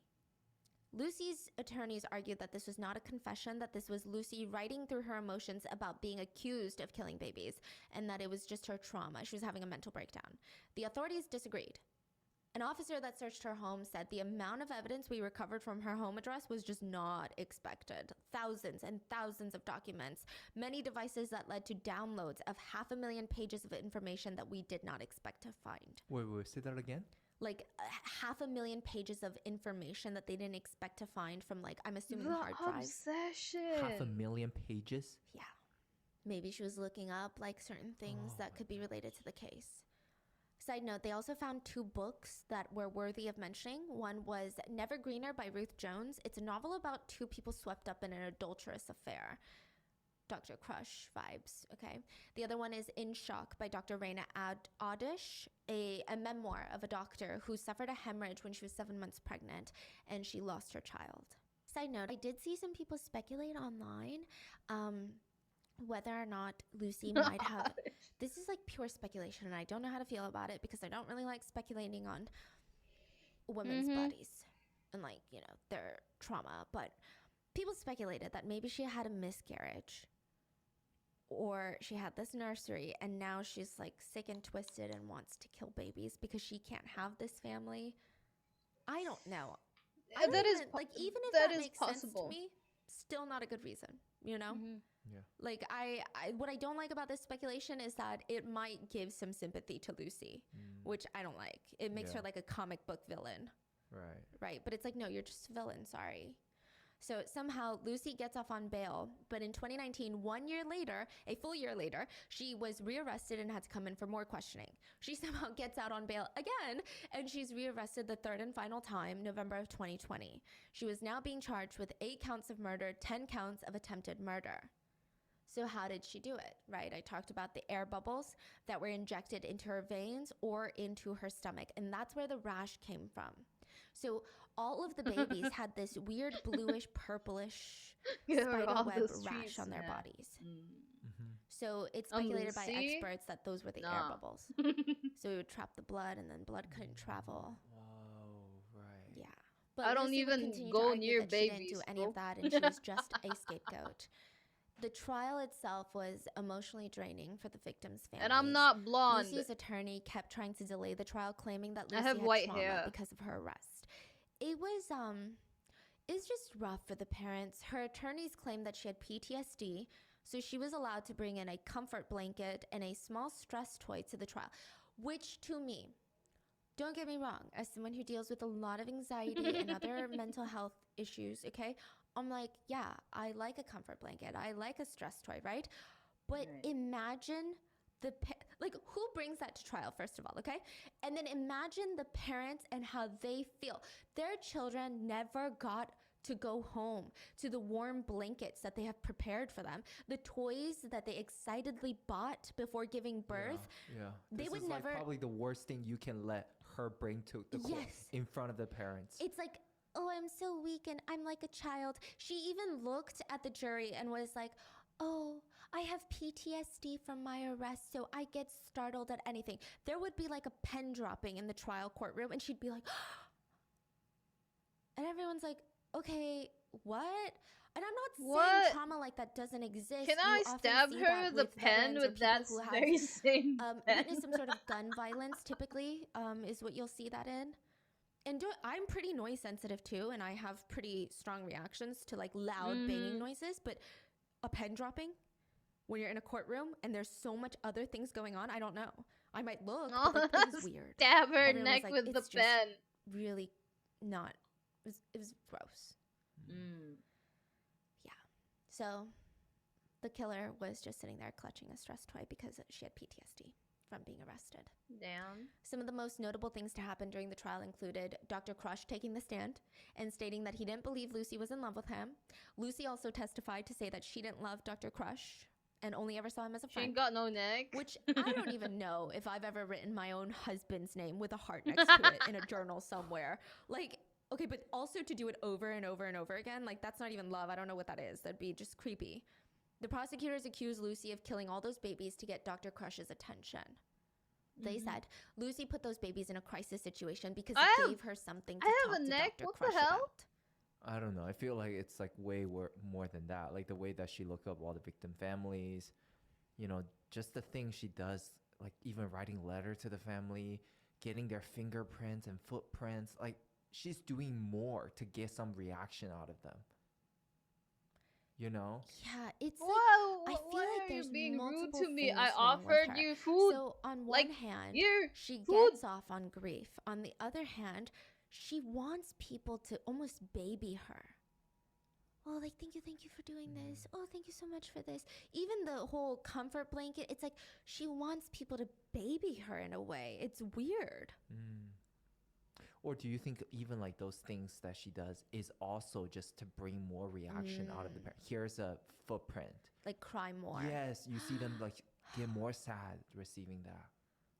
Lucy's attorneys argued that this was not a confession, that this was Lucy writing through her emotions about being accused of killing babies, and that it was just her trauma. She was having a mental breakdown. The authorities disagreed. An officer that searched her home said the amount of evidence we recovered from her home address was just not expected. Thousands and thousands of documents, many devices that led to downloads of 500,000 pages of information that we did not expect to find. Wait, say that again? Like 500,000 pages of information that they didn't expect to find from, like, I'm assuming The hard drives. obsession. 500,000 pages? Yeah. Maybe she was looking up like certain things that could be related to the case. Side note, they also found 2 books that were worthy of mentioning. One was Never Greener by Ruth Jones. It's a novel about 2 people swept up in an adulterous affair. Dr. Crush vibes, okay? The other one is In Shock by Dr. Raina Adish, a memoir of a doctor who suffered a hemorrhage when she was 7 months pregnant and she lost her child. Side note, I did see some people speculate online whether or not Lucy might have... This is like pure speculation, and I don't know how to feel about it because I don't really like speculating on women's bodies and, like, you know, their trauma. But people speculated that maybe she had a miscarriage, or she had this nursery and now she's like sick and twisted and wants to kill babies because she can't have this family. I don't know. Even if that makes possible. sense to me, still not a good reason, you know? Yeah. Like, I what I don't like about this speculation is that it might give some sympathy to Lucy, which I don't like. It makes her like a comic book villain. Right. But it's like, no, you're just a villain. Sorry. So somehow Lucy gets off on bail, but in 2019, 1 year later, a full year later, she was rearrested and had to come in for more questioning. She somehow gets out on bail again, and she's rearrested the 3rd and final time, November of 2020. She was now being charged with 8 counts of murder, 10 counts of attempted murder. So how did she do it, right? I talked about the air bubbles that were injected into her veins or into her stomach, and that's where the rash came from. So all of the babies had this weird bluish, purplish spiderweb rash on their bodies. So it's speculated by experts that those were the air bubbles. So it would trap the blood, and then blood couldn't travel. Whoa, right. Yeah. But I don't Lucy would even continue go to argue near that she didn't babies, do any of that, and she was just a scapegoat. The trial itself was emotionally draining for the victim's family. And I'm not blonde. Lucy's attorney kept trying to delay the trial, claiming that Lucy I have had white trauma hair because of her arrest. It was it's just rough for the parents. Her attorneys claimed that she had PTSD, so she was allowed to bring in a comfort blanket and a small stress toy to the trial, which to me, don't get me wrong, as someone who deals with a lot of anxiety and other mental health issues, okay, I'm like, yeah, I like a comfort blanket. I like a stress toy, right? But Right. imagine like, who brings that to trial, first of all, okay? And then imagine the parents and how they feel. Their children never got to go home to the warm blankets that they have prepared for them, the toys that they excitedly bought before giving birth. Yeah. They This would is never. like probably the worst thing you can let her bring to the court Yes. in front of the parents. It's like, oh, I'm so weak and I'm like a child. She even looked at the jury and was like, oh, I have PTSD from my arrest, so I get startled at anything. There would be like a pen dropping in the trial courtroom, and she'd be like, and everyone's like, okay, what? And I'm not saying trauma like that doesn't exist. Can I stab her with a pen with that very same pen? Witnessed some sort of gun violence, typically, is what you'll see that in. And I'm pretty noise sensitive too, and I have pretty strong reactions to like loud banging noises, but a pen dropping when you're in a courtroom and there's so much other things going on, I don't know. I might look, but like, it was weird. Stab her Everyone was neck like, with the "It's just pen. really not. It was gross. Yeah. So the killer was just sitting there clutching a stress toy because she had PTSD from being arrested. Damn. Some of the most notable things to happen during the trial included Dr. Crush taking the stand and stating that he didn't believe Lucy was in love with him. Lucy also testified to say that she didn't love Dr. Crush and only ever saw him as a friend. She ain't got no neck. Which I don't even know if I've ever written my own husband's name with a heart next to it in a journal somewhere. Like, okay, but also to do it over and over and over again, like, that's not even love. I don't know what that is. That'd be just creepy. The prosecutors accused Lucy of killing all those babies to get Dr. Crush's attention. They said Lucy put those babies in a crisis situation because it gave her something to talk to Dr. Crush about. I don't know. I feel like it's like way more than that. Like the way that she looked up all the victim families, you know, just the things she does, like even writing letter to the family, getting their fingerprints and footprints. Like she's doing more to get some reaction out of them. You know? Yeah, it's Whoa, like, I feel like there's being rude multiple to me. things I wrong with offered her. you food. So on like, one hand, here, she food. gets off on grief. On the other hand, she wants people to almost baby her. Oh, like, thank you for doing this. Oh, thank you so much for this. Even the whole comfort blanket, it's like she wants people to baby her in a way. It's weird. Or do you think even like those things that she does is also just to bring more reaction out of the parent? Here's a footprint. Like cry more. Yes, you see them like get more sad receiving that.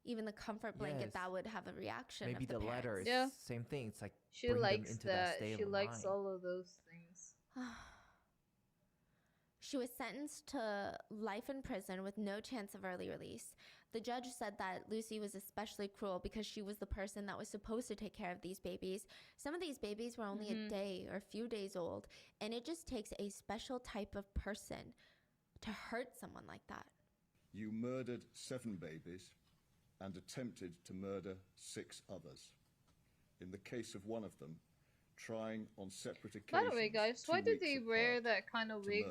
Even the comfort blanket, Yes. that would have a reaction. Maybe of the letter is parents. same thing. It's like She bring likes them into that. state She of likes mind. all of those things. She was sentenced to life in prison with no chance of early release. The judge said that Lucy was especially cruel because she was the person that was supposed to take care of these babies. Some of these babies were only a day or a few days old, and it just takes a special type of person to hurt someone like that. You murdered 7 babies and attempted to murder 6 others. In the case of one of them, trying on separate occasions. By the way, guys, why did they wear that kind of wig?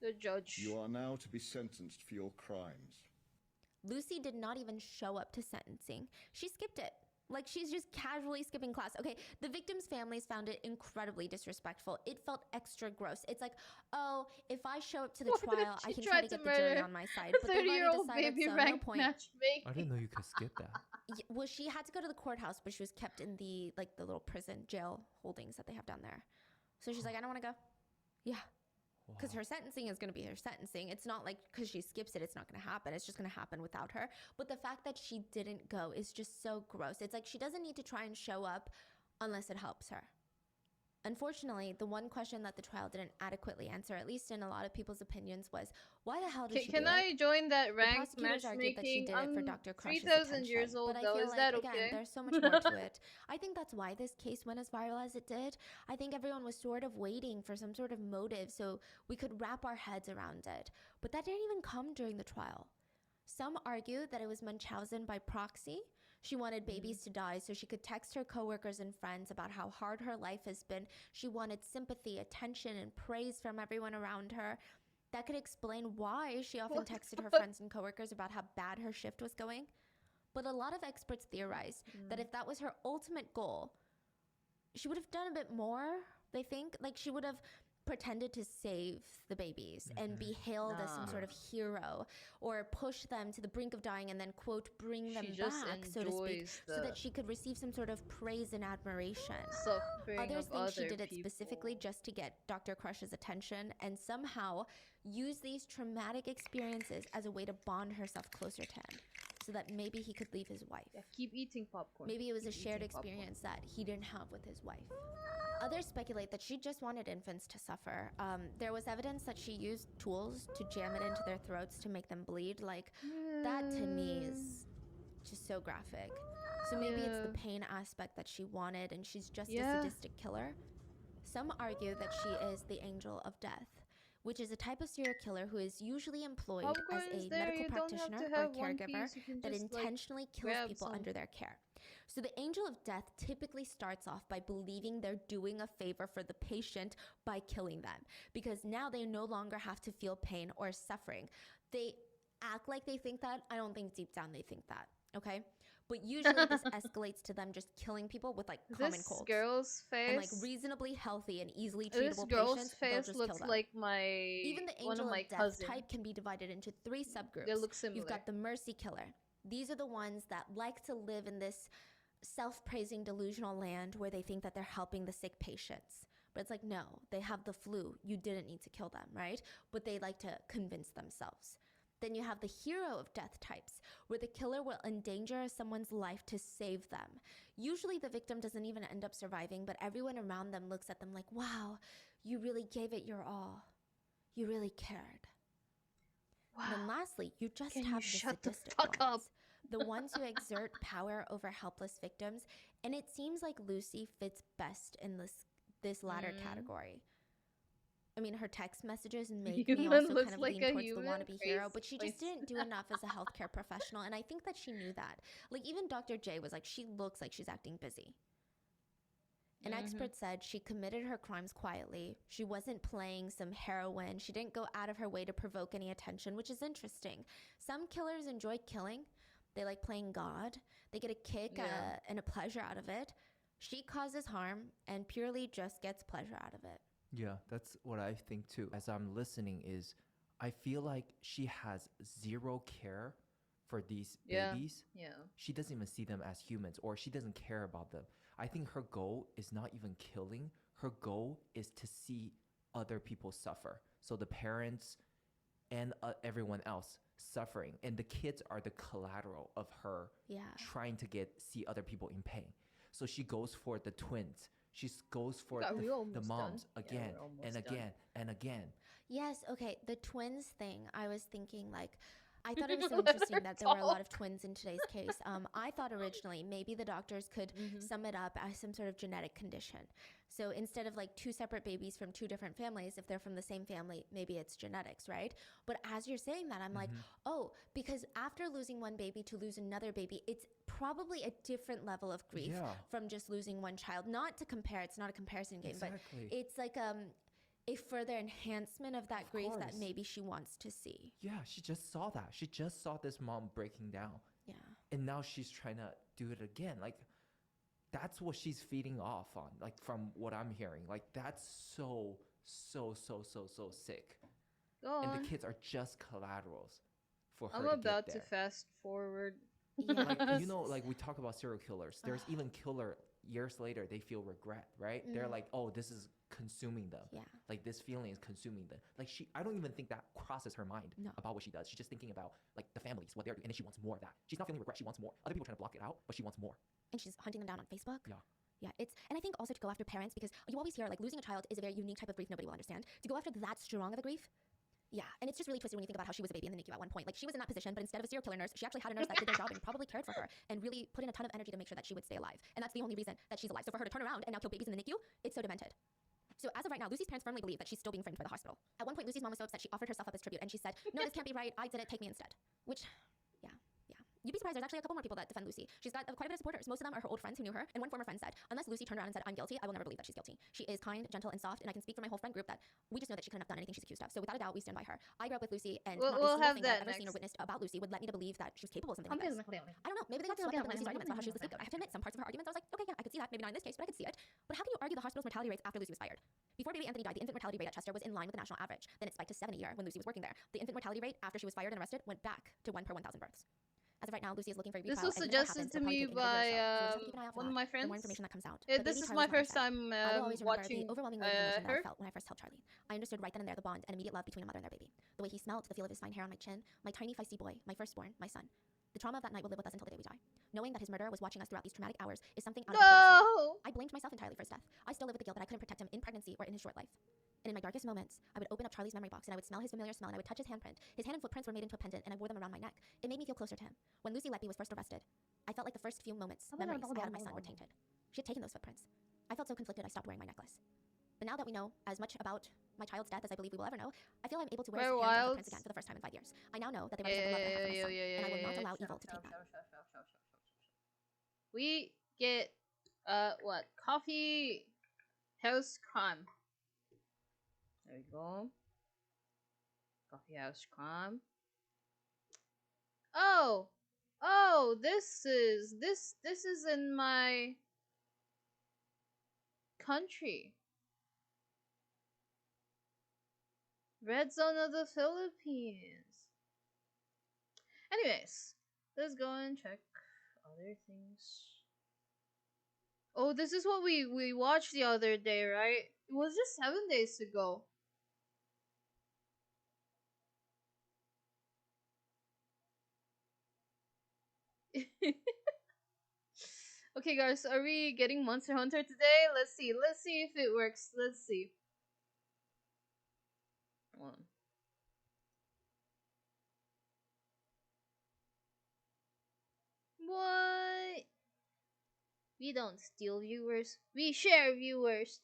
The judge. You are now to be sentenced for your crimes. Lucy did not even show up to sentencing. She skipped it. Like, she's just casually skipping class. Okay, the victims' families found it incredibly disrespectful. It felt extra gross. It's like, oh, if I show up to the trial, I can try to get the jury on my side. But they've already decided, so no point. I didn't know you could skip that. Yeah, well, she had to go to the courthouse, but she was kept in the little prison jail holdings that they have down there. So she's like, I don't want to go. Yeah. Because her sentencing is going to be her sentencing. It's not like because she skips it, it's not going to happen. It's just going to happen without her. But the fact that she didn't go is just so gross. It's like she doesn't need to try and show up unless it helps her. Unfortunately, the one question that the trial didn't adequately answer, at least in a lot of people's opinions, was why the hell did she do it? Can I join that ranked prosecutors argued that she matchmaking? did it for Dr. Crush's 3,000 years attention, old but I though. feel Is like, that again, okay? there's so much more to it. I think that's why this case went as viral as it did. I think everyone was sort of waiting for some sort of motive so we could wrap our heads around it. But that didn't even come during the trial. Some argue that it was Munchausen by proxy. She wanted babies to die so she could text her coworkers and friends about how hard her life has been. She wanted sympathy, attention, and praise from everyone around her. That could explain why she often texted her friends and coworkers about how bad her shift was going. But a lot of experts theorize that if that was her ultimate goal, she would have done a bit more, they think. Like, she would have pretended to save the babies and be hailed as some sort of hero, or push them to the brink of dying and then, quote, bring them back, so to speak, so that she could receive some sort of praise and admiration. Others think she did it specifically just to get Dr. Crush's attention and somehow use these traumatic experiences as a way to bond herself closer to him, so that maybe he could leave his wife. Yeah, keep eating popcorn. Maybe it was a shared experience that he didn't have with his wife. Others speculate that she just wanted infants to suffer. There was evidence that she used tools to jam it into their throats to make them bleed. Like, that to me is just so graphic. So maybe it's the pain aspect that she wanted and she's just a sadistic killer. Some argue that she is the angel of death, which is a type of serial killer who is usually employed as a medical practitioner or caregiver that intentionally kills people under their care. So the angel of death typically starts off by believing they're doing a favor for the patient by killing them, because now they no longer have to feel pain or suffering. They act like they think that. I don't think deep down they think that, okay? But usually this escalates to them just killing people with like common colds. This girl's face, and like reasonably healthy and easily treatable this girl's patients, face just looks kill them. like my Even the angel of death type can be divided into 3 subgroups. They look similar. You've got the mercy killer. These are the ones that like to live in this self-praising delusional land where they think that they're helping the sick patients. But it's like, no, they have the flu. You didn't need to kill them, right? But they like to convince themselves. Then you have the hero of death types, where the killer will endanger someone's life to save them. Usually the victim doesn't even end up surviving, but everyone around them looks at them like, wow, you really gave it your all. You really cared. Wow. And then lastly, you just have the sadistic ones. The ones who exert power over helpless victims. And it seems like Lucy fits best in this latter category. I mean, her text messages make me also kind of lean towards the wannabe hero, but she just didn't do enough as a healthcare professional, and I think that she knew that. Like, even Dr. J was like, she looks like she's acting busy. An expert said she committed her crimes quietly. She wasn't playing some heroine. She didn't go out of her way to provoke any attention, which is interesting. Some killers enjoy killing. They like playing God. They get a kick and a pleasure out of it. She causes harm and purely just gets pleasure out of it. Yeah, that's what I think too. As I'm listening is, I feel like she has zero care for these babies. Yeah. She doesn't even see them as humans, or she doesn't care about them. I think her goal is not even killing. Her goal is to see other people suffer. So the parents and everyone else suffering. And the kids are the collateral of her trying to see other people in pain. So she goes for the twins. She goes for the moms again and again and again. Yes, okay. The twins thing, I was thinking like, I thought it was so interesting that there were a lot of twins in today's case. I thought originally maybe the doctors could sum it up as some sort of genetic condition. So instead of like 2 separate babies from 2 different families, if they're from the same family, maybe it's genetics, right? But as you're saying that, I'm like, oh, because after losing one baby to lose another baby, it's probably a different level of grief from just losing one child. Not to compare, it's not a comparison game, but it's like a further enhancement of that grief that maybe she wants to see. Yeah, she just saw that. She just saw this mom breaking down. Yeah. And now she's trying to do it again. Like, that's what she's feeding off on, like, from what I'm hearing. Like, that's so sick. And the kids are just collaterals for her I'm to about get to there. fast forward. Like, you know, like we talk about serial killers. There's even killer years later, they feel regret, right? They're like, oh, this is consuming them. Yeah. Like, this feeling is consuming them. Like, I don't even think that crosses her mind about what she does. She's just thinking about, like, the families, what they're doing, and then she wants more of that. She's not feeling regret. She wants more. Other people are trying to block it out, but she wants more. And she's hunting them down on Facebook. Yeah. And I think also to go after parents, because you always hear like losing a child is a very unique type of grief nobody will understand. To go after that strong of a grief, and it's just really twisted when you think about how she was a baby in the NICU at one point. Like, she was in that position, but instead of a serial killer nurse, she actually had a nurse that did their job and probably cared for her and really put in a ton of energy to make sure that she would stay alive. And that's the only reason that she's alive. So for her to turn around and now kill babies in the NICU, it's so demented. So as of right now, Lucy's parents firmly believe that she's still being framed for the hospital. At one point, Lucy's mom was so upset she offered herself up as tribute, and she said, no, this can't be right. I did it. Take me instead. Which, you'd be surprised. There's actually a couple more people that defend Lucy. She's got quite a bit of supporters. Most of them are her old friends who knew her. And one former friend said, unless Lucy turned around and said, I'm guilty, I will never believe that she's guilty. She is kind, gentle, and soft. And I can speak for my whole friend group that we just know that she couldn't have done anything she's accused of. So without a doubt, we stand by her. I grew up with Lucy, and not a single thing that I've ever seen or witnessed about Lucy would let me to believe that she was capable of something like this. I don't know. Maybe they got swept up in Lucy's arguments about how she was the scapegoat. I have to admit, some parts of her arguments, I was like, okay, yeah, I could see that, maybe not in this case, but I could see it. But how can you argue the hospital's mortality rates after Lucy was fired? Before baby Anthony died, the infant mortality rate at Chester was in line with the national average. Then it spiked to 7 a year when Lucy was working there. The infant mortality rate after she was fired and arrested went back to 1 per 1,000 births. As of right now, Lucy is looking for a retrial. This was suggested to me by one of my friends. The more information that comes out. This is my first time watching the overwhelming emotion that her. I felt when I first held Charlie. I understood right then and there the bond and immediate love between a mother and their baby. The way he smelled, the feel of his fine hair on my chin, my tiny feisty boy, my firstborn, my son. The trauma of that night will live with us until the day we die. Knowing that his murderer was watching us throughout these traumatic hours is something out of No! I blamed myself entirely for his death. I still live with the guilt that I couldn't protect him in pregnancy or in his short life. And in my darkest moments, I would open up Charlie's memory box and I would smell his familiar smell and I would touch his handprint. His hand and footprints were made into a pendant and I wore them around my neck. It made me feel closer to him. When Lucy Letby was first arrested, I felt like the first few memories I had of my son were tainted. She had taken those footprints. I felt so conflicted I stopped wearing my necklace. But now that we know as much about my child's death as I believe we will ever know, I feel I'm able to wear his hands and footprints again for the first time in 5 years. I now know that they represent the love I have for my son, and I will not allow evil to take that. We get what? Coffee house crime. There we go. Coffee house crime. Oh, this is in my country. Red zone of the Philippines. Anyways, let's go and check other things. Oh, this is what we watched the other day, right? It was just 7 days ago. Okay, guys, are we getting Monster Hunter today? Let's see if it works. Let's see. One. What? We don't steal viewers. We share viewers.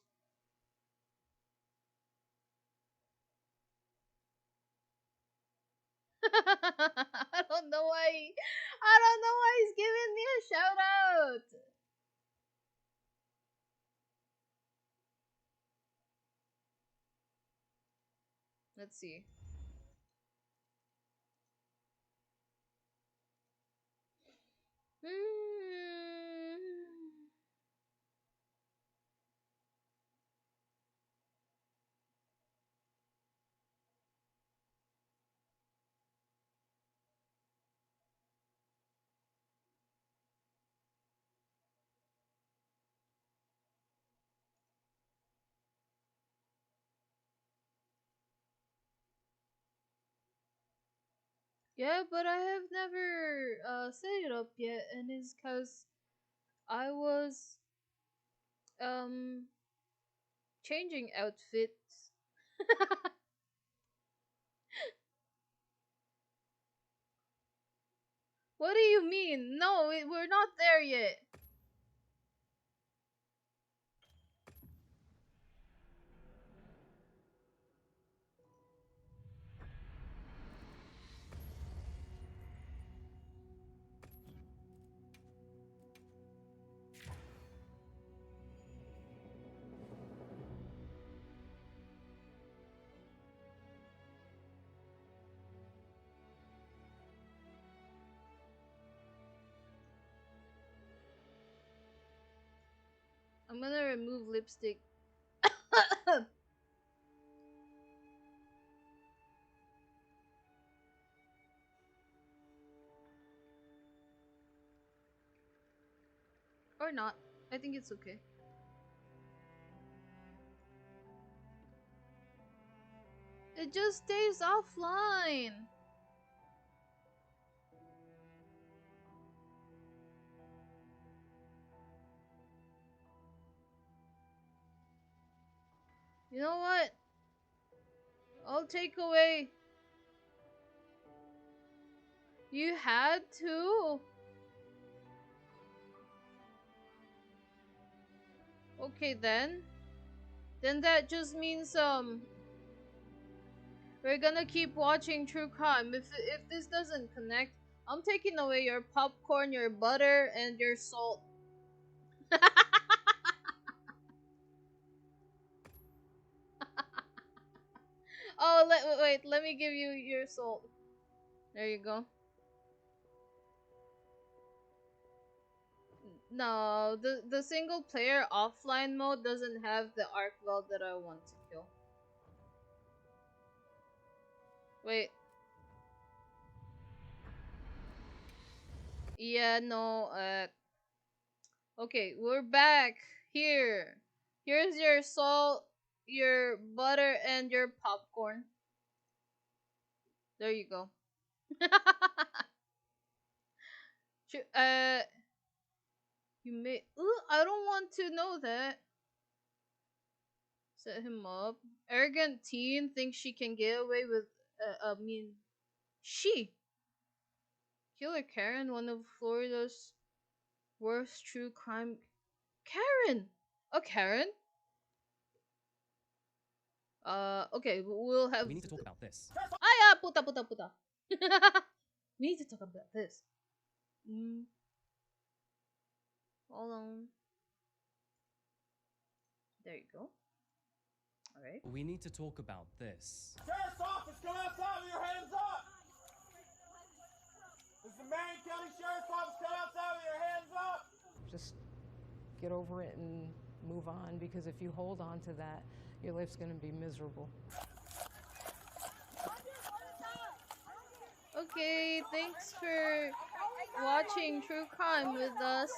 I don't know why he's giving me a shout out. Let's see. Yeah, but I have never set it up yet, and it's cause I was changing outfits. What do you mean? No, we're not there yet. I'm gonna remove lipstick. Or not. I think it's okay. It just stays offline. You know what? I'll take away. You had to? Okay then. Then that just means we're gonna keep watching true crime. If this doesn't connect, I'm taking away your popcorn, your butter, and your salt. Oh, wait, let me give you your salt. There you go. No, the single player offline mode doesn't have the arc weld that I want to kill. Wait. Yeah, no, okay, we're back here. Here's your salt, your butter, and your popcorn. There you go. You may. Ooh, I don't want to know that. Set him up. Arrogant teen thinks she can get away with. She. Killer Karen, one of Florida's worst true crime. Karen! Oh, Karen? Okay, we'll have. We need to talk about this. Ah, yeah, puta. We need to talk about this. Hold on. There you go. Alright. We need to talk about this. Sheriff's office, come outside with your hands up! This is the Marion County Sheriff's office, come outside with your hands up! Just get over it and move on, because if you hold on to that, your life's going to be miserable. Okay, thanks for watching True Crime with us.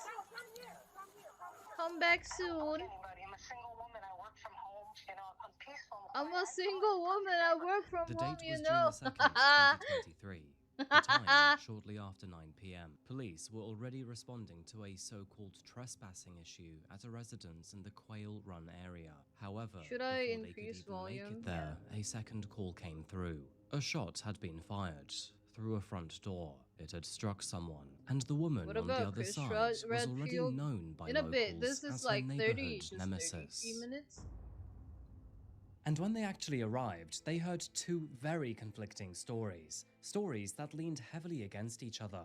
Come back soon. I'm a single woman, I work from The home, date you was know. June 2nd, 2023. The time, shortly after 9 p.m. Police were already responding to a so-called trespassing issue at a residence in the Quail Run area. However, Should I before increase they could even volume? make it there, a second call came through. A shot had been fired through a front door. It had struck someone, and the woman What on the about other Chris side was already Redfield? known by In a locals bit, this is as like her 30 neighborhood to nemesis. 33 minutes. And when they actually arrived, they heard two very conflicting stories. Stories that leaned heavily against each other.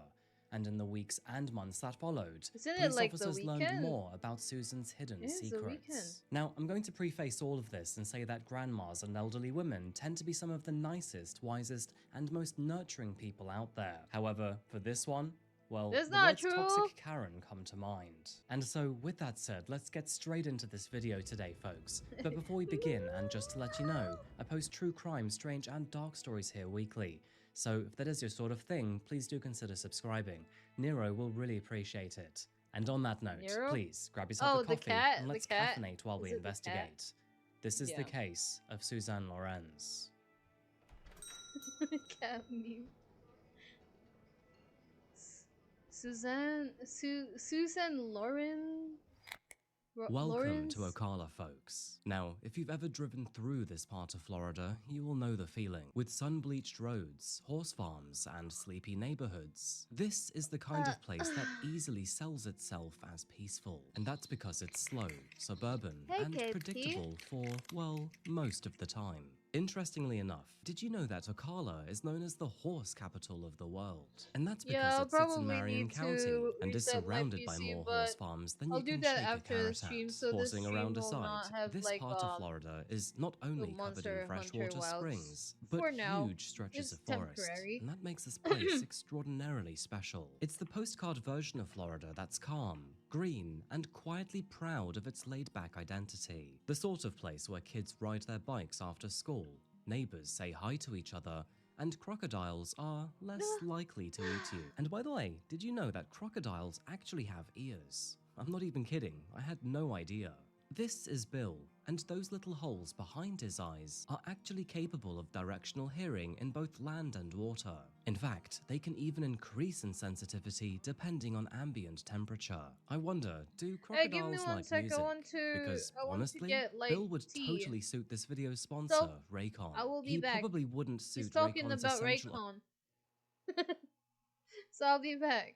And in the weeks and months that followed, Isn't it police like the officers learned weekend? more about Susan's hidden It is the weekend. secrets. Now, I'm going to preface all of this and say that grandmas and elderly women tend to be some of the nicest, wisest, and most nurturing people out there. However, for this one, well, That's the not words true. toxic Karen come to mind. And so, with that said, let's get straight into this video today, folks. But before we begin, and just to let you know, I post true crime, strange, and dark stories here weekly. So if that is your sort of thing, please do consider subscribing. Nero will really appreciate it. And on that note, Nero? please grab yourself Oh, a the coffee cat, and the let's cat. caffeinate while we Is it the cat? investigate. This is Yeah. the case of Suzanne Lorenz. Cat meme. Susan Lauren. Welcome Lawrence? to Ocala, folks. Now, if you've ever driven through this part of Florida, you will know the feeling. With sun-bleached roads, horse farms, and sleepy neighborhoods, this is the kind of place that easily sells itself as peaceful. And that's because it's slow, suburban, Hey, and Katie. predictable for, well, most of the time. Interestingly enough, did you know that Ocala is known as the horse capital of the world? And that's because Yeah, I'll it sits in probably Marion need County to and is reset my surrounded by PC, more but horse farms than I'll you do can that shake after a the carrot stream, at. so this Horsing stream around will aside, not have this like part of Florida is not only covered in freshwater MonsterHunterWilds springs, but for now. huge stretches It's of forest, temporary. and that makes this place extraordinarily special. It's the postcard version of Florida that's calm, green, and quietly proud of its laid-back identity. The sort of place where kids ride their bikes after school, neighbors say hi to each other, and crocodiles are less likely to eat you. And by the way, did you know that crocodiles actually have ears? I'm not even kidding, I had no idea. This is Bill, and those little holes behind his eyes are actually capable of directional hearing in both land and water. In fact, they can even increase in sensitivity depending on ambient temperature. I wonder, do Hey, give me crocodiles one like sec. music? I want Because to honestly, get like Bill would tea. totally suit this video's sponsor, So, Raycon. I will be He back. probably wouldn't suit He's talking Raycon's about essential Raycon. So I'll be back.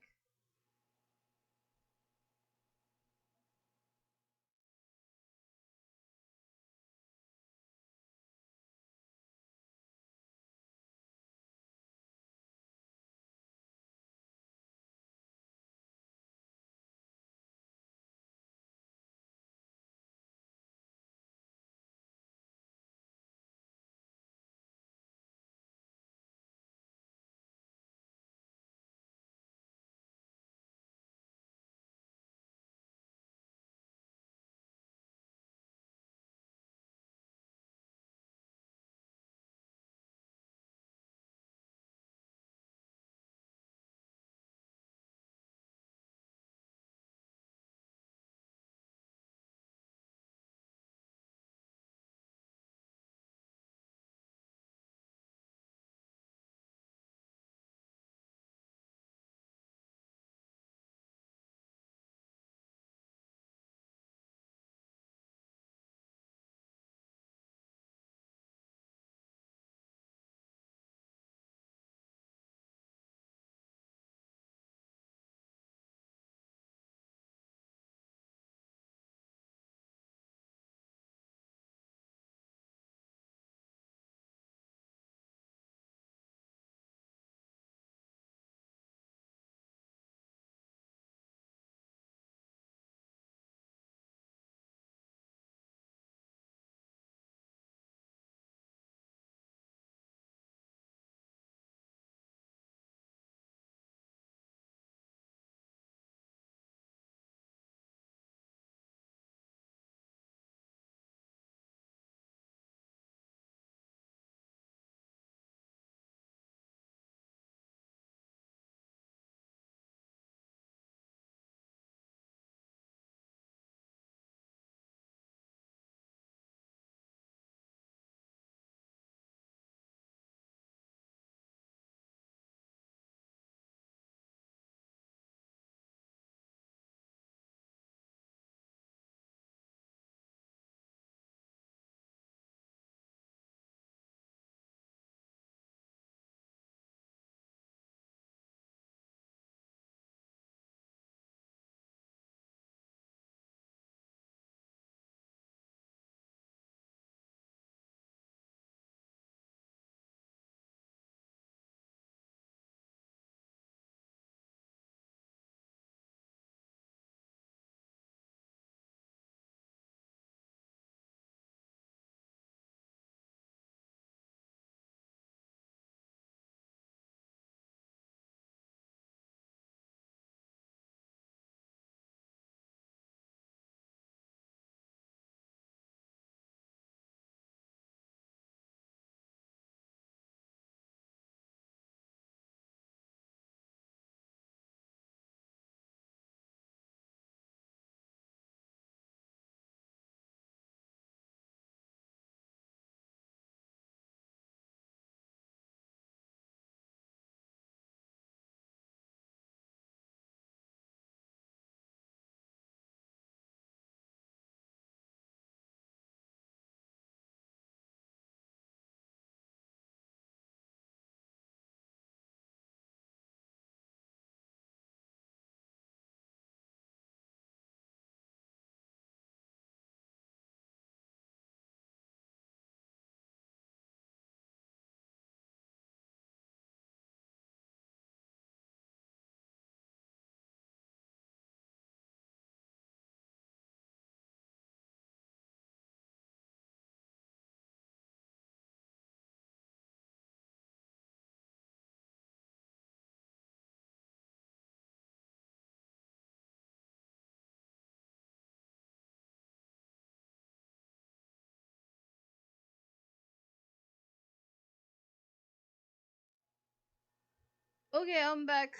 Okay, I'm back.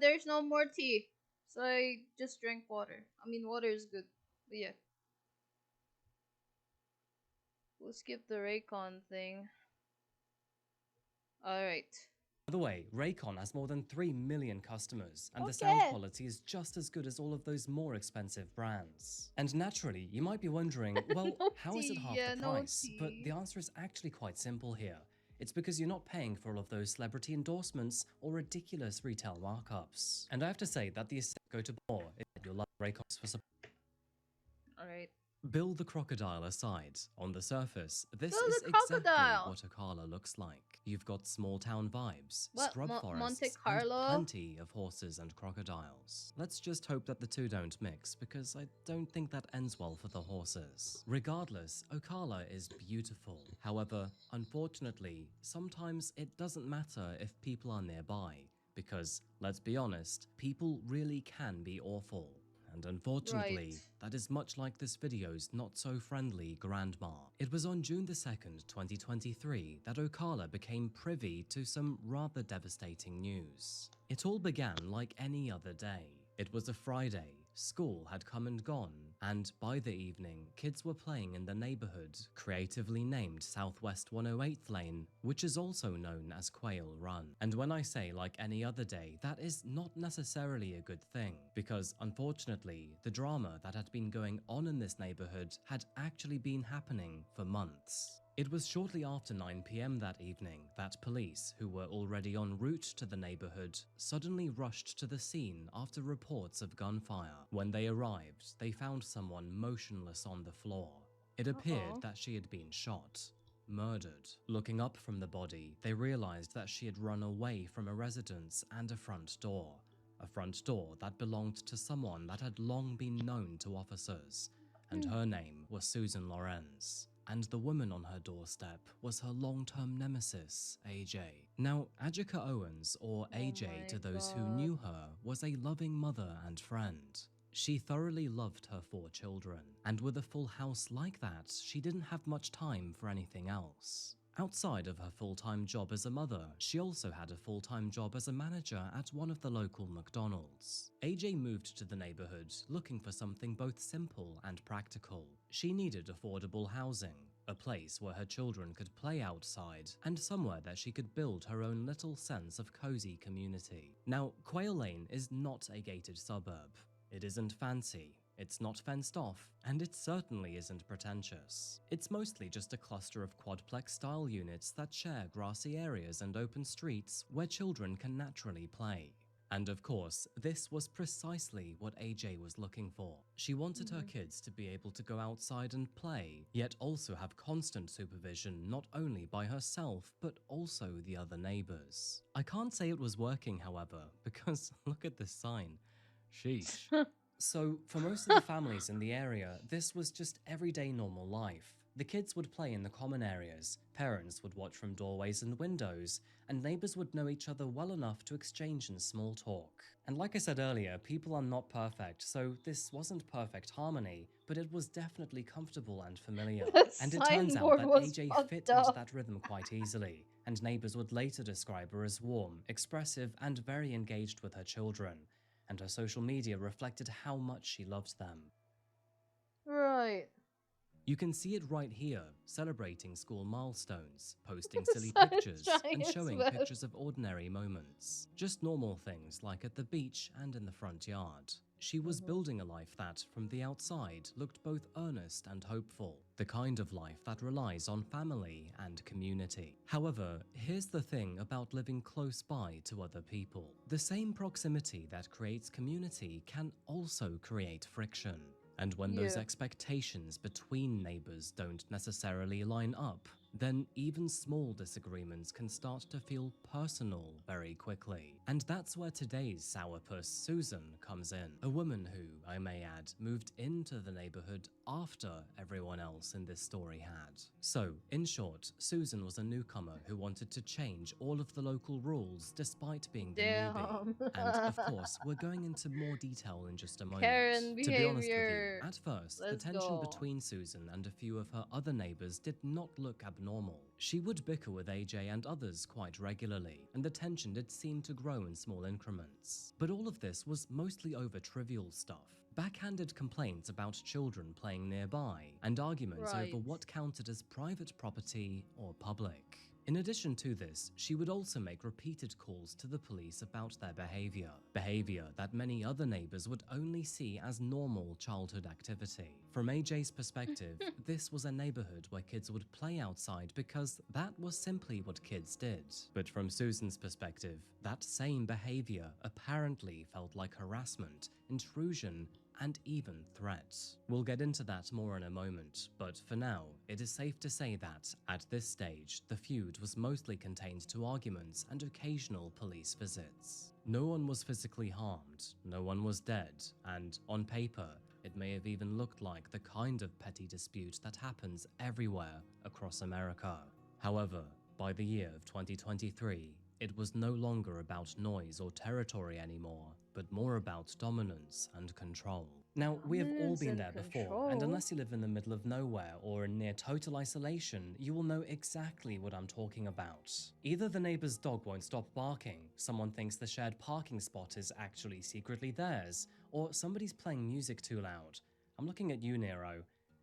There's no more tea, so I just drank water. I mean, water is good, but yeah. We'll skip the Raycon thing. Alright. By the way, Raycon has more than 3 million customers, and the sound Okay. quality is just as good as all of those more expensive brands. And naturally, you might be wondering, well, No how is it tea, half yeah, the no price? But tea. the answer is actually quite simple here. It's because you're not paying for all of those celebrity endorsements or ridiculous retail markups. And I have to say that the estate go to more if you love Raycons for support. Alright. Bill the crocodile aside, on the surface, this Bill is the exactly crocodile! what Ocala looks like. You've got small town vibes, What, scrub Monte forests, and Carlo? plenty of horses and crocodiles. Let's just hope that the two don't mix, because I don't think that ends well for the horses. Regardless, Ocala is beautiful. However, unfortunately, sometimes it doesn't matter if people are nearby, because, let's be honest, people really can be awful. And unfortunately, that is much like this video's not-so-friendly grandma. It was on June the 2nd, 2023 that Ocala became privy to some rather devastating news. It all began like any other day. It was a Friday, school had come and gone, and by the evening, kids were playing in the neighborhood, creatively named Southwest 108th Lane, which is also known as Quail Run. And when I say like any other day, that is not necessarily a good thing, because unfortunately, the drama that had been going on in this neighborhood had actually been happening for months. It was shortly after 9 p.m. that evening that police, who were already en route to the neighborhood, suddenly rushed to the scene after reports of gunfire. When they arrived, they found someone motionless on the floor. It appeared that she had been shot, murdered. Looking up from the body, they realized that she had run away from a residence and a front door that belonged to someone that had long been known to officers, and her name was Susan Lorenz. And the woman on her doorstep was her long-term nemesis, AJ. Now, Ajika Owens, or AJ to those who knew her, was a loving mother and friend. She thoroughly loved her 4 children, and with a full house like that, she didn't have much time for anything else. Outside of her full-time job as a mother, she also had a full-time job as a manager at one of the local McDonald's. AJ moved to the neighborhood looking for something both simple and practical. She needed affordable housing, a place where her children could play outside, and somewhere that she could build her own little sense of cozy community. Now, Quail Lane is not a gated suburb. It isn't fancy. It's not fenced off, and it certainly isn't pretentious. It's mostly just a cluster of quadplex-style units that share grassy areas and open streets where children can naturally play. And of course, this was precisely what AJ was looking for. She wanted her kids to be able to go outside and play, yet also have constant supervision not only by herself, but also the other neighbors. I can't say it was working, however, because look at this sign. Sheesh. So, for most of the families in the area, this was just everyday normal life. The kids would play in the common areas, parents would watch from doorways and windows, and neighbors would know each other well enough to exchange in small talk. And like I said earlier, people are not perfect, so this wasn't perfect harmony, but it was definitely comfortable and familiar. And it turns out that AJ fit into that rhythm quite easily, and neighbors would later describe her as warm, expressive, and very engaged with her children. And her social media reflected how much she loved them. Right. You can see it right here, celebrating school milestones, posting silly pictures, and showing pictures of ordinary moments. Just normal things like at the beach and in the front yard. She was building a life that, from the outside, looked both earnest and hopeful. The kind of life that relies on family and community. However, here's the thing about living close by to other people. The same proximity that creates community can also create friction. And when those expectations between neighbors don't necessarily line up, then even small disagreements can start to feel personal very quickly. And that's where today's sourpuss Susan comes in. A woman who, I may add, moved into the neighborhood after everyone else in this story had. So, in short, Susan was a newcomer who wanted to change all of the local rules despite being the newbie. And of course, we're going into more detail in just a moment. Karen behavior. To be honest with you, at first, the tension between Susan and a few of her other neighbors did not look abnormal normal. She would bicker with AJ and others quite regularly, and the tension did seem to grow in small increments. But all of this was mostly over trivial stuff. Backhanded complaints about children playing nearby, and arguments over what counted as private property or public. In addition to this, she would also make repeated calls to the police about their behavior that many other neighbors would only see as normal childhood activity. From AJ's perspective, this was a neighborhood where kids would play outside because that was simply what kids did. But from Susan's perspective, that same behavior apparently felt like harassment, intrusion, and even threats. We'll get into that more in a moment, but for now, it is safe to say that, at this stage, the feud was mostly contained to arguments and occasional police visits. No one was physically harmed, no one was dead, and, on paper, it may have even looked like the kind of petty dispute that happens everywhere across America. However, by the year of 2023, it was no longer about noise or territory anymore, but more about dominance and control. Now, we have all been there before, and unless you live in the middle of nowhere or in near total isolation, you will know exactly what I'm talking about. Either the neighbor's dog won't stop barking, someone thinks the shared parking spot is actually secretly theirs, or somebody's playing music too loud. I'm looking at you, Nero.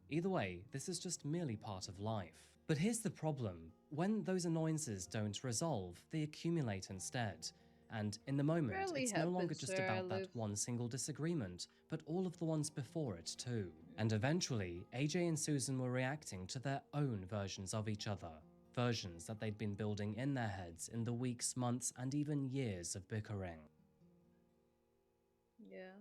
Either way, this is just merely part of life. But here's the problem. When those annoyances don't resolve, they accumulate instead. And in the moment, it's no longer just about that one single disagreement, but all of the ones before it too. And eventually, AJ and Susan were reacting to their own versions of each other. Versions that they'd been building in their heads in the weeks, months, and even years of bickering. Yeah.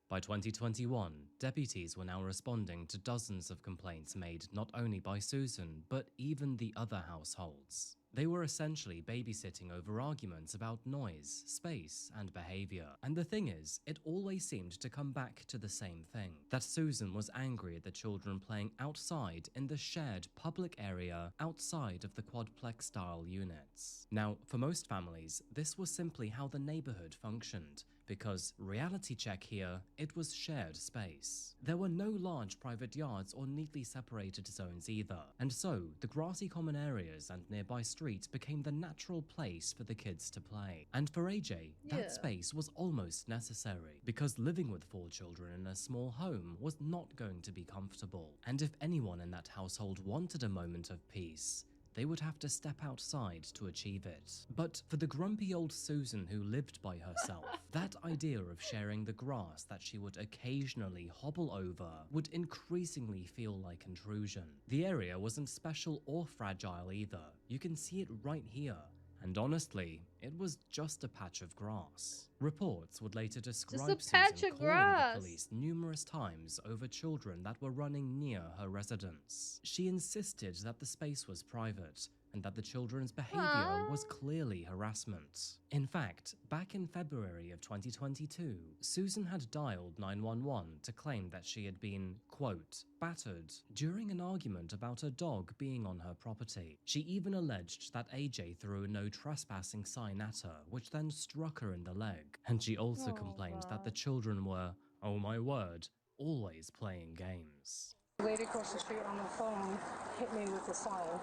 By 2021, deputies were now responding to dozens of complaints made not only by Susan, but even the other households. They were essentially babysitting over arguments about noise, space, and behavior. And the thing is, it always seemed to come back to the same thing, that Susan was angry at the children playing outside in the shared public area outside of the quadplex-style units. Now, for most families, this was simply how the neighborhood functioned, because, reality check here, it was shared space. There were no large private yards or neatly separated zones either, and so the grassy common areas and nearby streets became the natural place for the kids to play. And for AJ, that space was almost necessary, because living with 4 children in a small home was not going to be comfortable. And if anyone in that household wanted a moment of peace, they would have to step outside to achieve it. But for the grumpy old Susan who lived by herself, that idea of sharing the grass that she would occasionally hobble over would increasingly feel like intrusion. The area wasn't special or fragile either. You can see it right here. And honestly, it was just a patch of grass. Reports would later describe Susan calling the police numerous times over children that were running near her residence. She insisted that the space was private, and that the children's behavior was clearly harassment. In fact, back in February of 2022, Susan had dialed 911 to claim that she had been, quote, battered during an argument about a dog being on her property. She even alleged that AJ threw a no trespassing sign at her, which then struck her in the leg. And she also complained that the children were, oh my word, always playing games. The lady across the street on the phone hit me with a sign.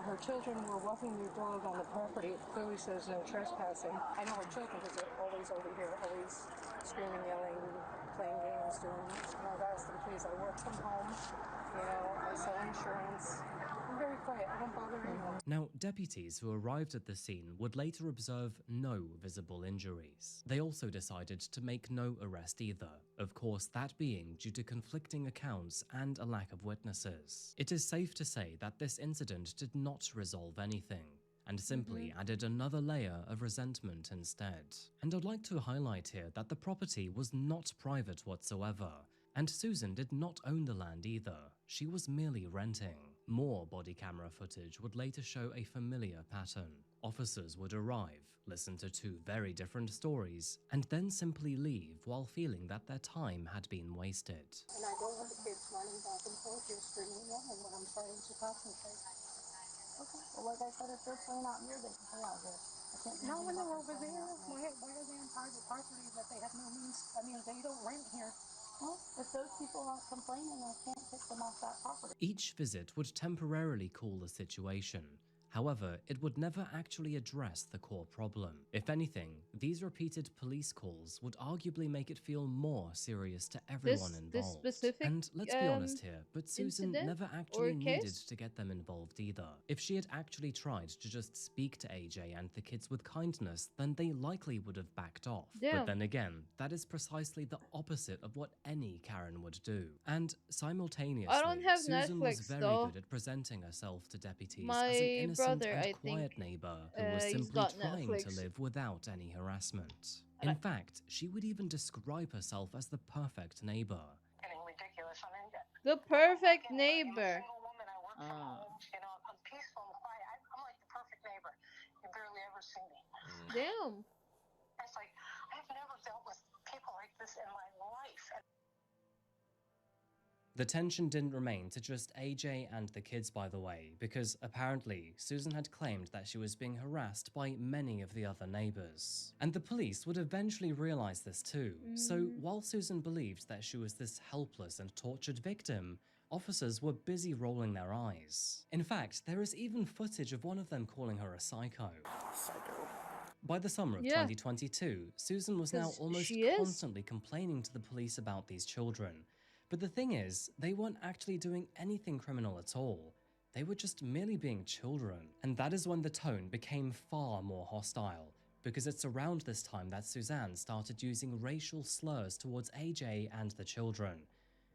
Her children were walking their dog on the property. It clearly says no trespassing. I know her children because they're always over here, always screaming, yelling, playing games, doing this. And I've asked them, please, I work from home, I sell insurance. I'm very quiet, I don't bother anyone. Now, deputies who arrived at the scene would later observe no visible injuries. They also decided to make no arrest either, of course that being due to conflicting accounts and a lack of witnesses. It is safe to say that this incident did not resolve anything, and simply added another layer of resentment instead. And I'd like to highlight here that the property was not private whatsoever, and Susan did not own the land either. She was merely renting. More body camera footage would later show a familiar pattern. Officers would arrive, listen to 2 very different stories, and then simply leave while feeling that their time had been wasted. And I don't want the kids running back and forth here screaming yelling when I'm trying to concentrate. Okay, well like I said, if they're playing out here, they can play out here. Not when they're over there. Why are they on private property that they have no means? I mean, they don't rent here. Well, if those people aren't complaining, I can't kick them off that property. Each visit would temporarily cool the situation. However, it would never actually address the core problem. If anything, these repeated police calls would arguably make it feel more serious to everyone involved. This specific and let's be honest here, but Susan incident never actually or needed case? to get them involved either. If she had actually tried to just speak to AJ and the kids with kindness, then they likely would have backed off. Damn. But then again, that is precisely the opposite of what any Karen would do. And simultaneously, I don't have Susan was Netflix, very though. good at presenting herself to deputies My as an innocent brother, and I quiet think, neighbor who was he's simply got trying Netflix. to live without any harassment. In fact, she would even describe herself as the perfect neighbor. Getting ridiculous. I mean, The perfect neighbor. you know, I'm peaceful and quiet. I'm like the perfect neighbor. You barely ever see me. Damn. It's like, I've never dealt with people like this in my life. The tension didn't remain to just AJ and the kids, by the way, because apparently Susan had claimed that she was being harassed by many of the other neighbors. And the police would eventually realize this too. So while Susan believed that she was this helpless and tortured victim, officers were busy rolling their eyes. In fact, there is even footage of one of them calling her a psycho. By the summer of 2022, Susan was now 'Cause almost she is. constantly complaining to the police about these children. But the thing is, they weren't actually doing anything criminal at all. They were just merely being children. And that is when the tone became far more hostile, because it's around this time that Suzanne started using racial slurs towards AJ and the children.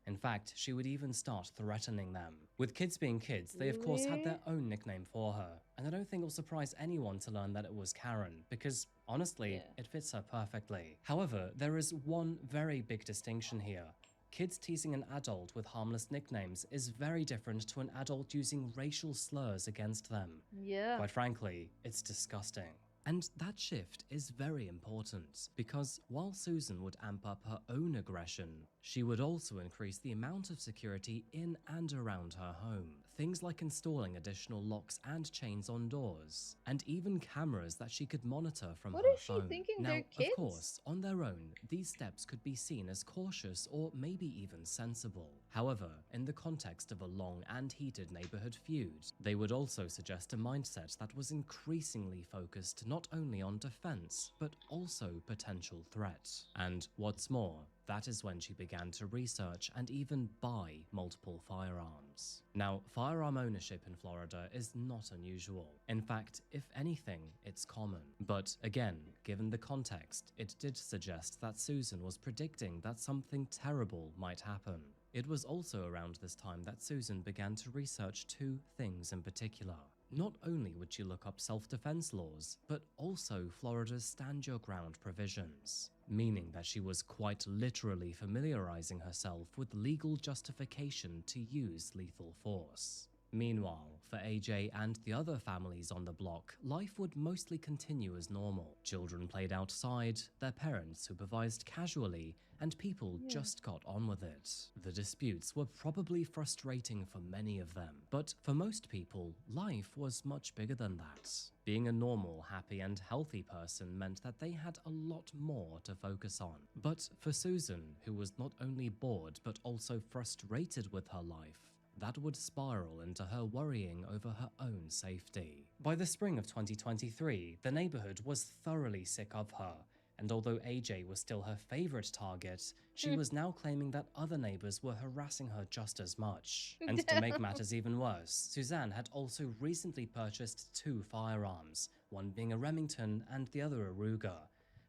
In fact, she would even start threatening them. With kids being kids, they of course had their own nickname for her, and I don't think it'll surprise anyone to learn that it was Karen, because honestly, it fits her perfectly. However, there is one very big distinction here. Kids teasing an adult with harmless nicknames is very different to an adult using racial slurs against them. Yeah. Quite frankly, it's disgusting. And that shift is very important, because while Susan would amp up her own aggression, she would also increase the amount of security in and around her home. Things like installing additional locks and chains on doors, and even cameras that she could monitor from What her is she phone. thinking Now, they're kids? of course, on their own, these steps could be seen as cautious or maybe even sensible. However, in the context of a long and heated neighborhood feud, they would also suggest a mindset that was increasingly focused not only on defense, but also potential threat. And what's more, that is when she began to research and even buy multiple firearms. Now, firearm ownership in Florida is not unusual. In fact, if anything, it's common. But again, given the context, it did suggest that Susan was predicting that something terrible might happen. It was also around this time that Susan began to research two things in particular. Not only would she look up self-defense laws, but also Florida's stand your ground provisions, meaning that she was quite literally familiarizing herself with legal justification to use lethal force. Meanwhile, for AJ and the other families on the block, life would mostly continue as normal. Children played outside, their parents supervised casually, and people just got on with it. The disputes were probably frustrating for many of them, but for most people, life was much bigger than that. Being a normal, happy, and healthy person meant that they had a lot more to focus on. But for Susan, who was not only bored but also frustrated with her life, that would spiral into her worrying over her own safety. By the spring of 2023, the neighborhood was thoroughly sick of her, and although AJ was still her favorite target, she was now claiming that other neighbors were harassing her just as much. And to make matters even worse, Suzanne had also recently purchased two firearms, one being a Remington and the other a Ruger,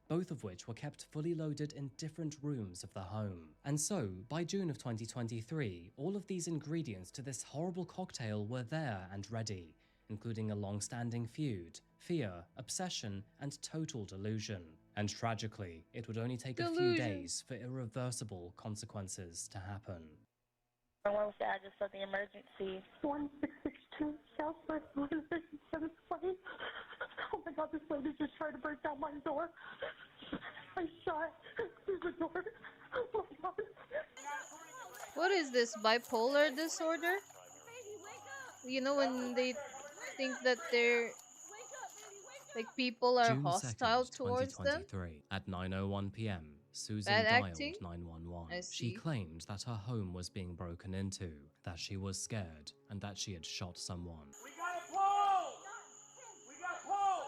both of which were kept fully loaded in different rooms of the home. And so, by June of 2023, all of these ingredients to this horrible cocktail were there and ready, including a long-standing feud, fear, obsession, and total delusion. And tragically, it would only take a few days for irreversible consequences to happen. I want to say I just saw the emergency. 1662 Southwest 157th Place. Oh my God, this lady just tried to break down my door. I shot through the door. Oh my God. What is this, bipolar disorder? You know, when they think that they're like people are June hostile 2nd, towards them. 2023, at 9:01 p.m., Susan Bad dialed acting? 911. I She see. claimed that her home was being broken into, that she was scared, and that she had shot someone. We got a pole! We got pole!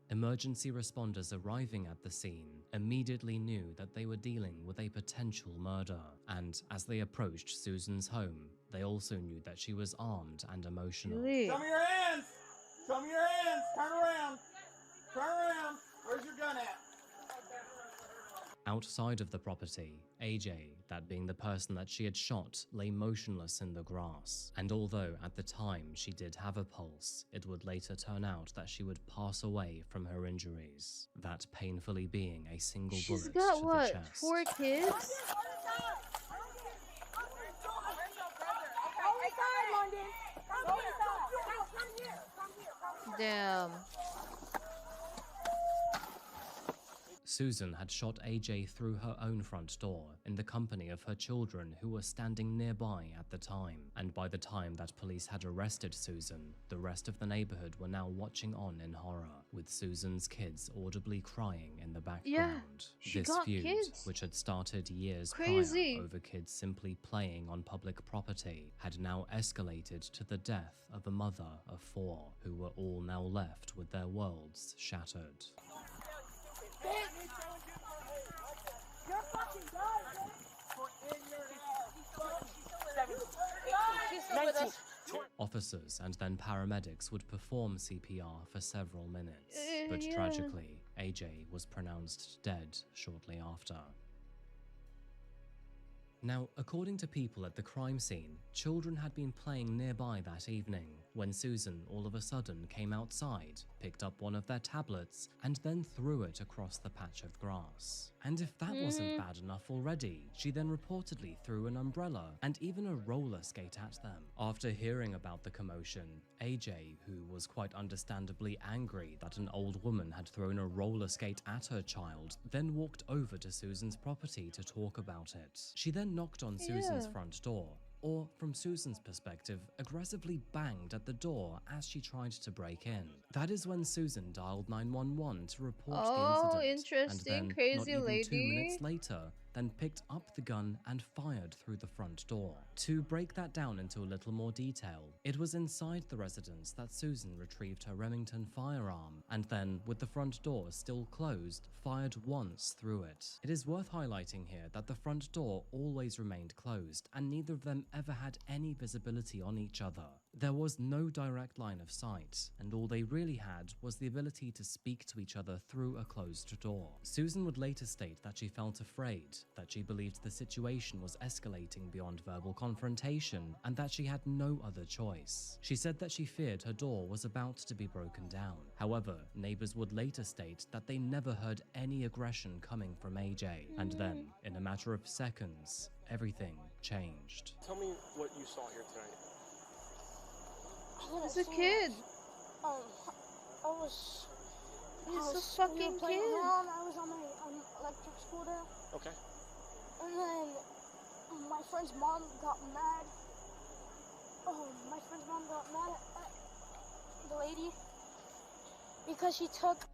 Emergency responders arriving at the scene immediately knew that they were dealing with a potential murder, and as they approached Susan's home, they also knew that she was armed and emotional. Really? Show me your hands! Show me your hands! Turn around! Turn around! Where's your gun at? Outside of the property, AJ, that being the person that she had shot, lay motionless in the grass. And although at the time she did have a pulse, it would later turn out that she would pass away from her injuries, that painfully being a single She's bullet got to what? the chest. 4 kids? Damn. Susan had shot AJ through her own front door in the company of her children who were standing nearby at the time. And by the time that police had arrested Susan, the rest of the neighborhood were now watching on in horror, with Susan's kids audibly crying in the background. Yeah, she This got feud, kids. which had started years Crazy. prior over kids simply playing on public property, had now escalated to the death of a mother of 4, who were all now left with their worlds shattered. You're fucking done! Officers and then paramedics would perform CPR for several minutes, but Yeah. tragically, AJ was pronounced dead shortly after. Now, according to people at the crime scene, children had been playing nearby that evening when Susan all of a sudden came outside, picked up one of their tablets, and then threw it across the patch of grass. And if that wasn't bad enough already, she then reportedly threw an umbrella and even a roller skate at them. After hearing about the commotion, AJ, who was quite understandably angry that an old woman had thrown a roller skate at her child, then walked over to Susan's property to talk about it. She then knocked on Susan's front door, or from Susan's perspective, aggressively banged at the door as she tried to break in. That is when Susan dialed 911 to report the incident. Interesting. And then, Crazy not even lady. 2 minutes later, then picked up the gun and fired through the front door. To break that down into a little more detail, it was inside the residence that Susan retrieved her Remington firearm, and then, with the front door still closed, fired once through it. It is worth highlighting here that the front door always remained closed, and neither of them ever had any visibility on each other. There was no direct line of sight, and all they really had was the ability to speak to each other through a closed door. Susan would later state that she felt afraid, that she believed the situation was escalating beyond verbal confrontation, and that she had no other choice. She said that she feared her door was about to be broken down. However, neighbors would later state that they never heard any aggression coming from AJ, and then, in a matter of seconds, everything changed. Tell me what you saw here tonight. As a kid. I was He's a fucking playing kid. around. I was on my electric scooter, Okay. and then my friend's mom got mad. My friend's mom got mad at the lady because she took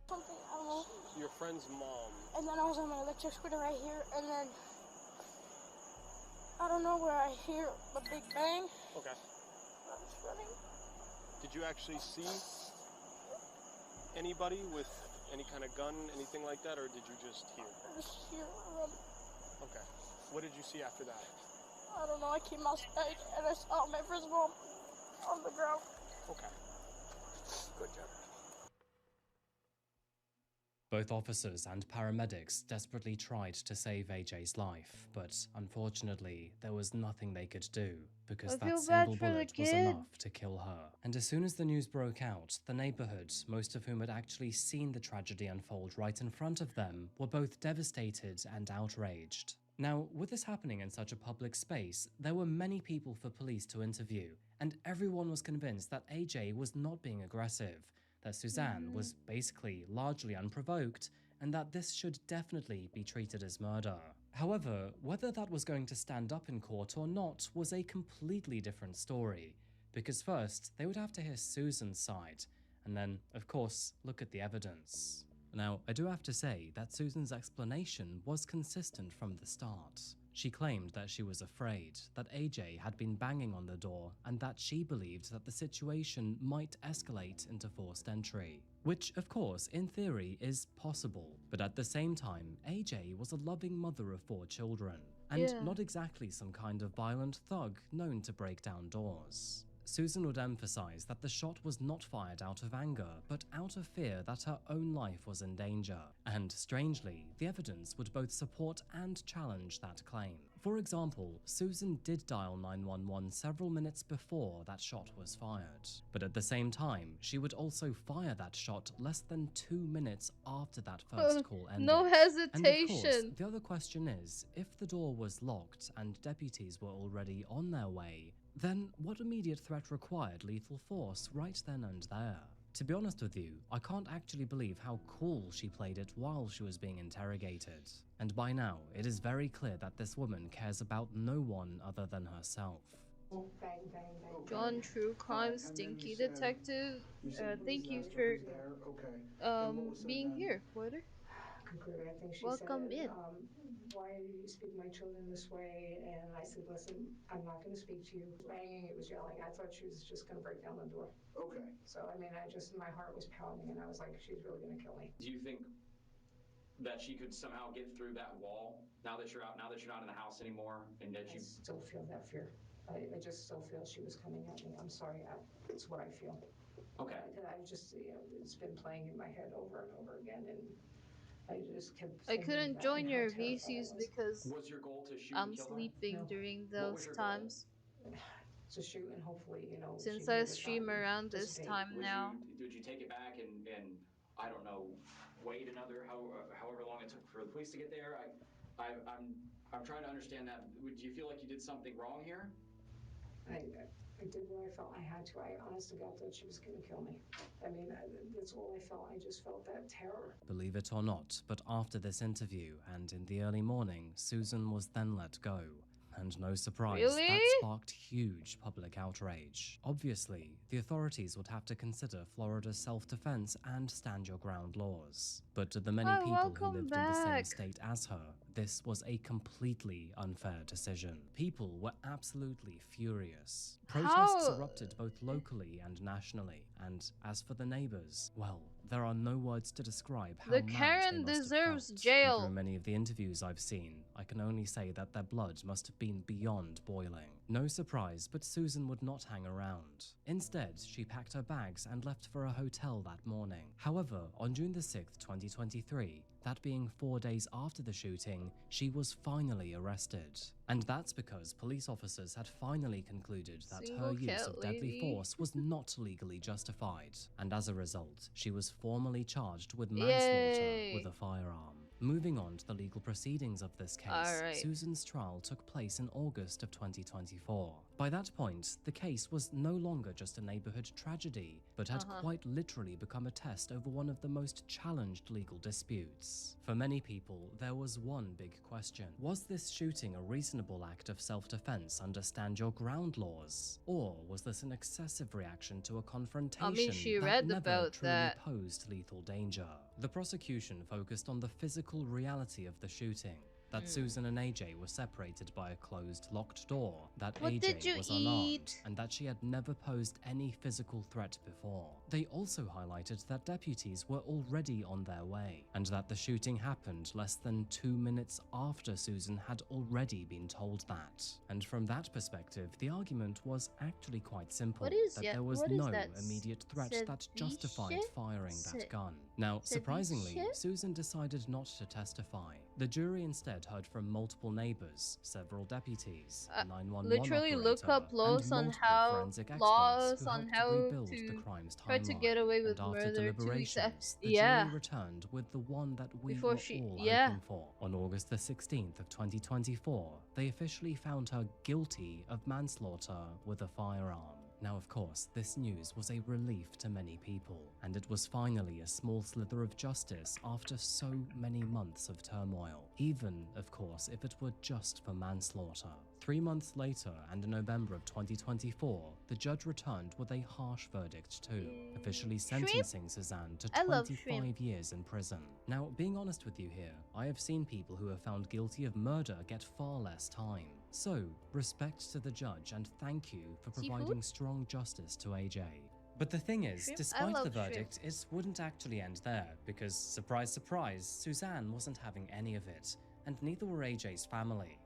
something, I don't know. Your friend's mom. And then I was on my electric scooter right here, and then I don't know where I hear a big bang. Okay. I was running. Did you actually see anybody with any kind of gun, anything like that, or did you just hear? I just hear a run. Okay. What did you see after that? I don't know, I came outside and I saw my friend's mom on the ground. Okay. Good job. Both officers and paramedics desperately tried to save AJ's life, but unfortunately, there was nothing they could do because I that feel single bad for the bullet was kid. enough to kill her. And as soon as the news broke out, the neighborhood, most of whom had actually seen the tragedy unfold right in front of them, were both devastated and outraged. Now, with this happening in such a public space, there were many people for police to interview, and everyone was convinced that AJ was not being aggressive, that Suzanne was basically largely unprovoked, and that this should definitely be treated as murder. However, whether that was going to stand up in court or not was a completely different story, because first they would have to hear Susan's side, and then, of course, look at the evidence. Now, I do have to say that Susan's explanation was consistent from the start. She claimed that she was afraid that AJ had been banging on the door and that she believed that the situation might escalate into forced entry. Which, of course, in theory is possible, but at the same time, AJ was a loving mother of 4 children, and not exactly some kind of violent thug known to break down doors. Susan would emphasize that the shot was not fired out of anger, but out of fear that her own life was in danger. And strangely, the evidence would both support and challenge that claim. For example, Susan did dial 911 several minutes before that shot was fired. But at the same time, she would also fire that shot less than 2 minutes after that first call ended. No hesitation. And of course, the other question is, if the door was locked and deputies were already on their way, then what immediate threat required lethal force right then and there? To be honest with you, I can't actually believe how cool she played it while she was being interrogated. And by now, it is very clear that this woman cares about no one other than herself. John, true crime, stinky detective. Thank you for being here, Porter. Concluded. I think she Welcome said, in. why do you speak to my children this way? And I said, listen, I'm not going to speak to you. It was banging, it was yelling. I thought she was just going to break down the door. Okay. So, I mean, my heart was pounding, and I was like, she's really going to kill me. Do you think that she could somehow get through that wall now that you're out, now that you're not in the house anymore, and that I still feel that fear. I just still feel she was coming at me. I'm sorry, it's what I feel. Okay. I've just, it's been playing in my head over and over again, and I just kept. I couldn't join your VCs because was your goal to shoot I'm and kill her? sleeping No. during What was those your times. To shoot and hopefully, Since she I would stream around this dissipate. time now. Would you take it back and I don't know, wait another however long it took for the police to get there? I'm trying to understand that. Do you feel like you did something wrong here? I did what I felt I had to. I honest to God thought she was going to kill me. I mean, that's all I felt. I just felt that terror. Believe it or not, but after this interview and in the early morning, Susan was then let go. And no surprise, Really? that sparked huge public outrage. Obviously, the authorities would have to consider Florida's self-defense and stand-your-ground laws. But to the many Hi, people who welcome lived in the same back. state as her, this was a completely unfair decision. People were absolutely furious. Protests How? erupted both locally and nationally. And as for the neighbors, well, there are no words to describe how The mad Karen they must have deserves felt. jail. And through many of the interviews I've seen, I can only say that their blood must have been beyond boiling. No surprise, but Susan would not hang around. Instead, she packed her bags and left for a hotel that morning. However, on June the 6th, 2023, that being 4 days after the shooting, she was finally arrested. And that's because police officers had finally concluded that her Single use cat of deadly lady. force was not legally justified. And as a result, she was formally charged with manslaughter Yay. with a firearm. Moving on to the legal proceedings of this case, Alright. Susan's trial took place in August of 2024. By that point, the case was no longer just a neighborhood tragedy, but had quite literally become a test over one of the most challenged legal disputes. For many people, there was one big question. Was this shooting a reasonable act of self-defense under stand-your-ground laws? Or was this an excessive reaction to a confrontation she that read never about truly that. posed lethal danger? The prosecution focused on the physical reality of the shooting, that Susan and AJ were separated by a closed, locked door, that What AJ did you was unarmed, eat? and that she had never posed any physical threat before. They also highlighted that deputies were already on their way, and that the shooting happened less than 2 minutes after Susan had already been told that. And from that perspective, the argument was actually quite simple, What is that ya- there was what is no that? immediate threat that justified Ceviche? firing that Ce- gun. Now, surprisingly, Ceviche? Susan decided not to testify. The jury instead heard from multiple neighbors, several deputies, a 911 Literally look operator, up laws and on multiple how forensic experts laws who on helped how rebuild the to crime's try to timeline. get away with And after murder. deliberations, the Yeah. jury returned with the one that we Before were she- all yeah. hoping for. On August the 16th of 2024, they officially found her guilty of manslaughter with a firearm. Now, of course, this news was a relief to many people, and it was finally a small slither of justice after so many months of turmoil, even, of course, if it were just for manslaughter. 3 months later, and in November of 2024, the judge returned with a harsh verdict too, officially sentencing Suzanne to 25 years in prison. Now, being honest with you here, I have seen people who are found guilty of murder get far less time. So, respect to the judge and thank you for providing strong justice to AJ. But the thing is, despite the verdict, it wouldn't actually end there, because, surprise, surprise, Suzanne wasn't having any of it, and neither were AJ's family.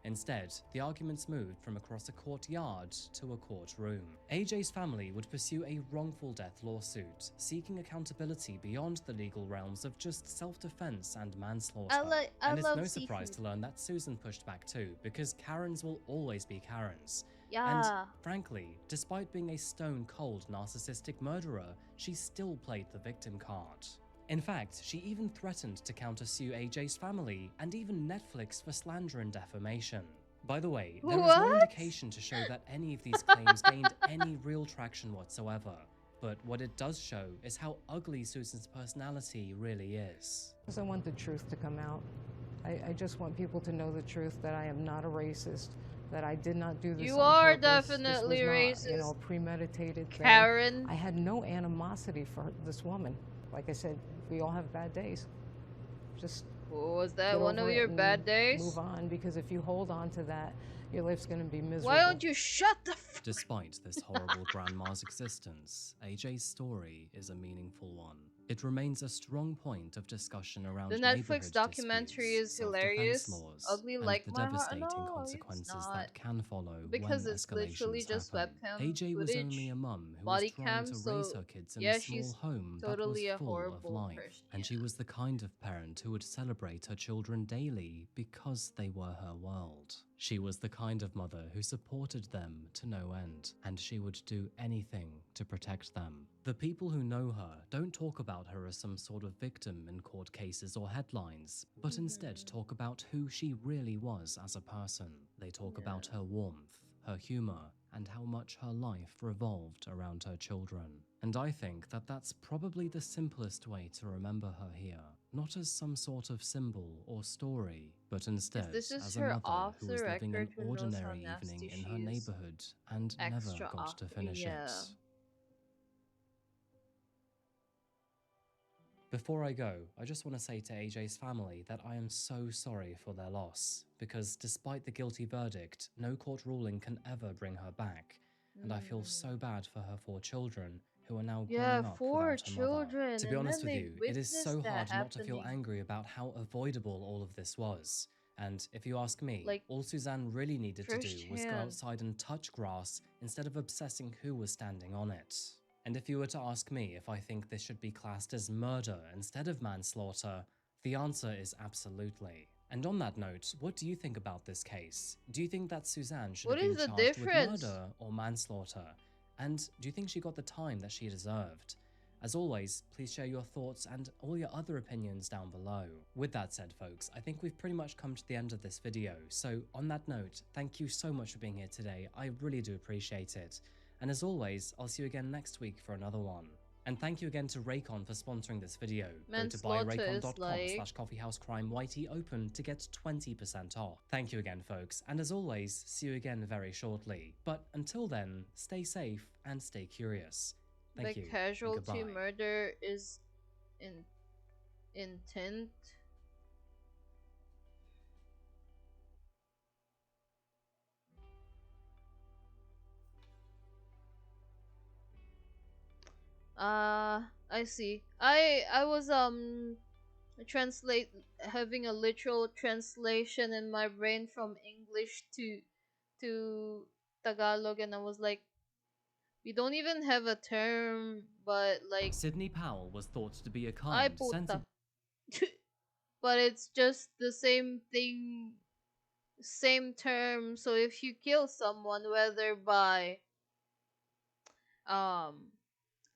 Instead, the arguments moved from across a courtyard to a courtroom. AJ's family would pursue a wrongful death lawsuit, seeking accountability beyond the legal realms of just self-defense and manslaughter. And it's no surprise to learn that Susan pushed back too, because Karens will always be Karens. And frankly, despite being a stone-cold narcissistic murderer, she still played the victim card. In fact, she even threatened to countersue AJ's family and even Netflix for slander and defamation. By the way, there is no indication to show that any of these claims gained any real traction whatsoever. But what it does show is how ugly Susan's personality really is. I want the truth to come out. I just want people to know the truth, that I am not a racist, that I did not do this You on are purpose. definitely this was racist. not, you know, a premeditated thing. Karen. I had no animosity for this woman. Like I said, we all have bad days. Just was that get one of over your it and bad days? Move on, because if you hold on to that, your life's going to be miserable. Why don't you shut the f— Despite this horrible grandma's existence, AJ's story is a meaningful one. It remains a strong point of discussion around the Netflix documentary is hilarious. Laws, Ugly and like the my heart. devastating No, consequences it's not. that can follow Because when it's literally escalations just happen. webcam AJ was footage, only a mum who body was trying cam, to so raise her kids in yeah, a small she's home totally that a was full of horrible life, person, and she was the kind of parent who would celebrate her children daily because they were her world. She was the kind of mother who supported them to no end, and she would do anything to protect them. The people who know her don't talk about her as some sort of victim in court cases or headlines, but instead talk about who she really was as a person. They talk about her warmth, her humor, and how much her life revolved around her children. And I think that that's probably the simplest way to remember her here. Not as some sort of symbol or story, but instead this is as a her mother off who the was living an record, who knows how ordinary nasty evening in she her is. neighborhood and never Extra got off, to finish yeah. it. Before I go, I just want to say to AJ's family that I am so sorry for their loss, because despite the guilty verdict, no court ruling can ever bring her back, and I feel so bad for her 4 children who are now growing up 4 without a mother. children. To be and honest then with they you, it is so witnessed hard that not to feel happening. angry about how avoidable all of this was. And if you ask me, Like, all Suzanne really needed to do was go firsthand. outside and touch grass instead of obsessing who was standing on it. And if you were to ask me if I think this should be classed as murder instead of manslaughter, the answer is absolutely. And on that note, what do you think about this case? Do you think that Suzanne should What have is been the charged difference? with murder or manslaughter? And do you think she got the time that she deserved? As always, please share your thoughts and all your other opinions down below. With that said, folks, I think we've pretty much come to the end of this video. So on that note, thank you so much for being here today. I really do appreciate it. And as always, I'll see you again next week for another one. And thank you again to Raycon for sponsoring this video. Go to buyraycon.com/coffeehousecrimeyt open to get 20% off. Thank you again, folks. And as always, see you again very shortly. But until then, stay safe and stay curious. Thank you. The casualty Goodbye. murder is intent. I see. I was having a literal translation in my brain from English to Tagalog, and I was like, we don't even have a term, but like Sidney Powell was thought to be a ay kind, puta. sensible. But it's just the same thing, same term. So if you kill someone, whether by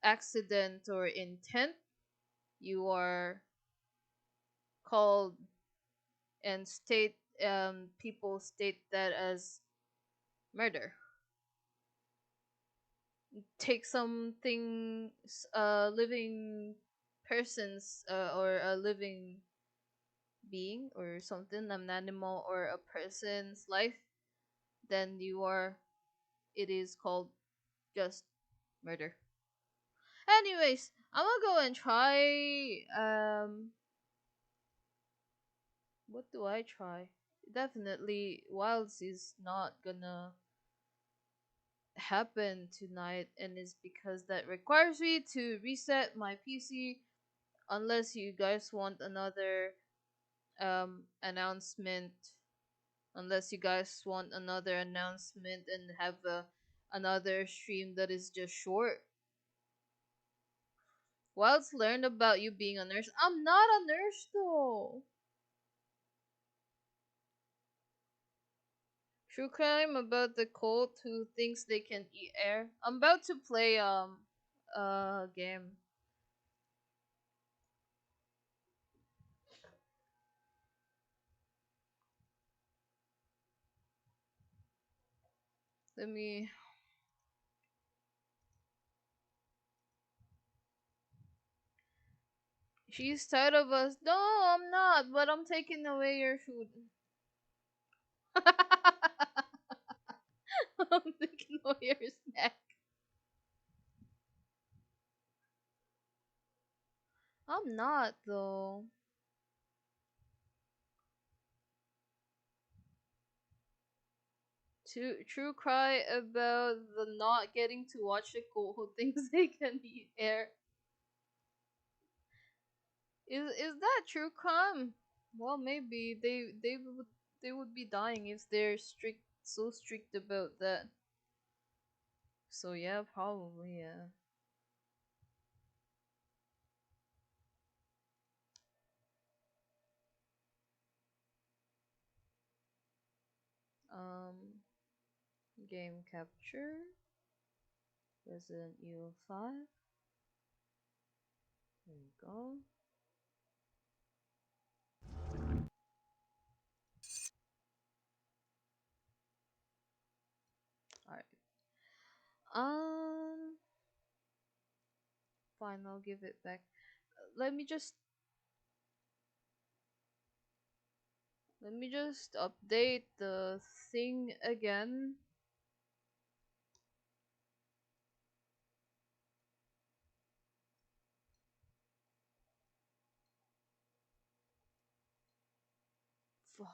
accident or intent, you are called and people state that as murder. take something, living person's, or a living being or something, an animal or a person's life, then it is called just murder. Anyways, I'm gonna go and try. What do I try? Definitely, Wilds is not gonna happen tonight, and it's because that requires me to reset my PC. Unless you guys want another announcement, unless you guys want another announcement and have another stream that is just short. Wilds learned about you being a nurse. I'm not a nurse though. True crime about the cult who thinks they can eat air. I'm about to play a game. Let me. She's tired of us. No, I'm not, but I'm taking away your food. I'm taking away your snack. I'm not though. True cry about the not getting to watch the goat who thinks they can eat air. Is that true crime? Well, maybe they would be dying if they're so strict about that. So yeah, probably yeah. Um, game capture. Resident Evil 5. There you go. Alright. Um, Fine, I'll give it back. Let me just update the thing again. Fuck.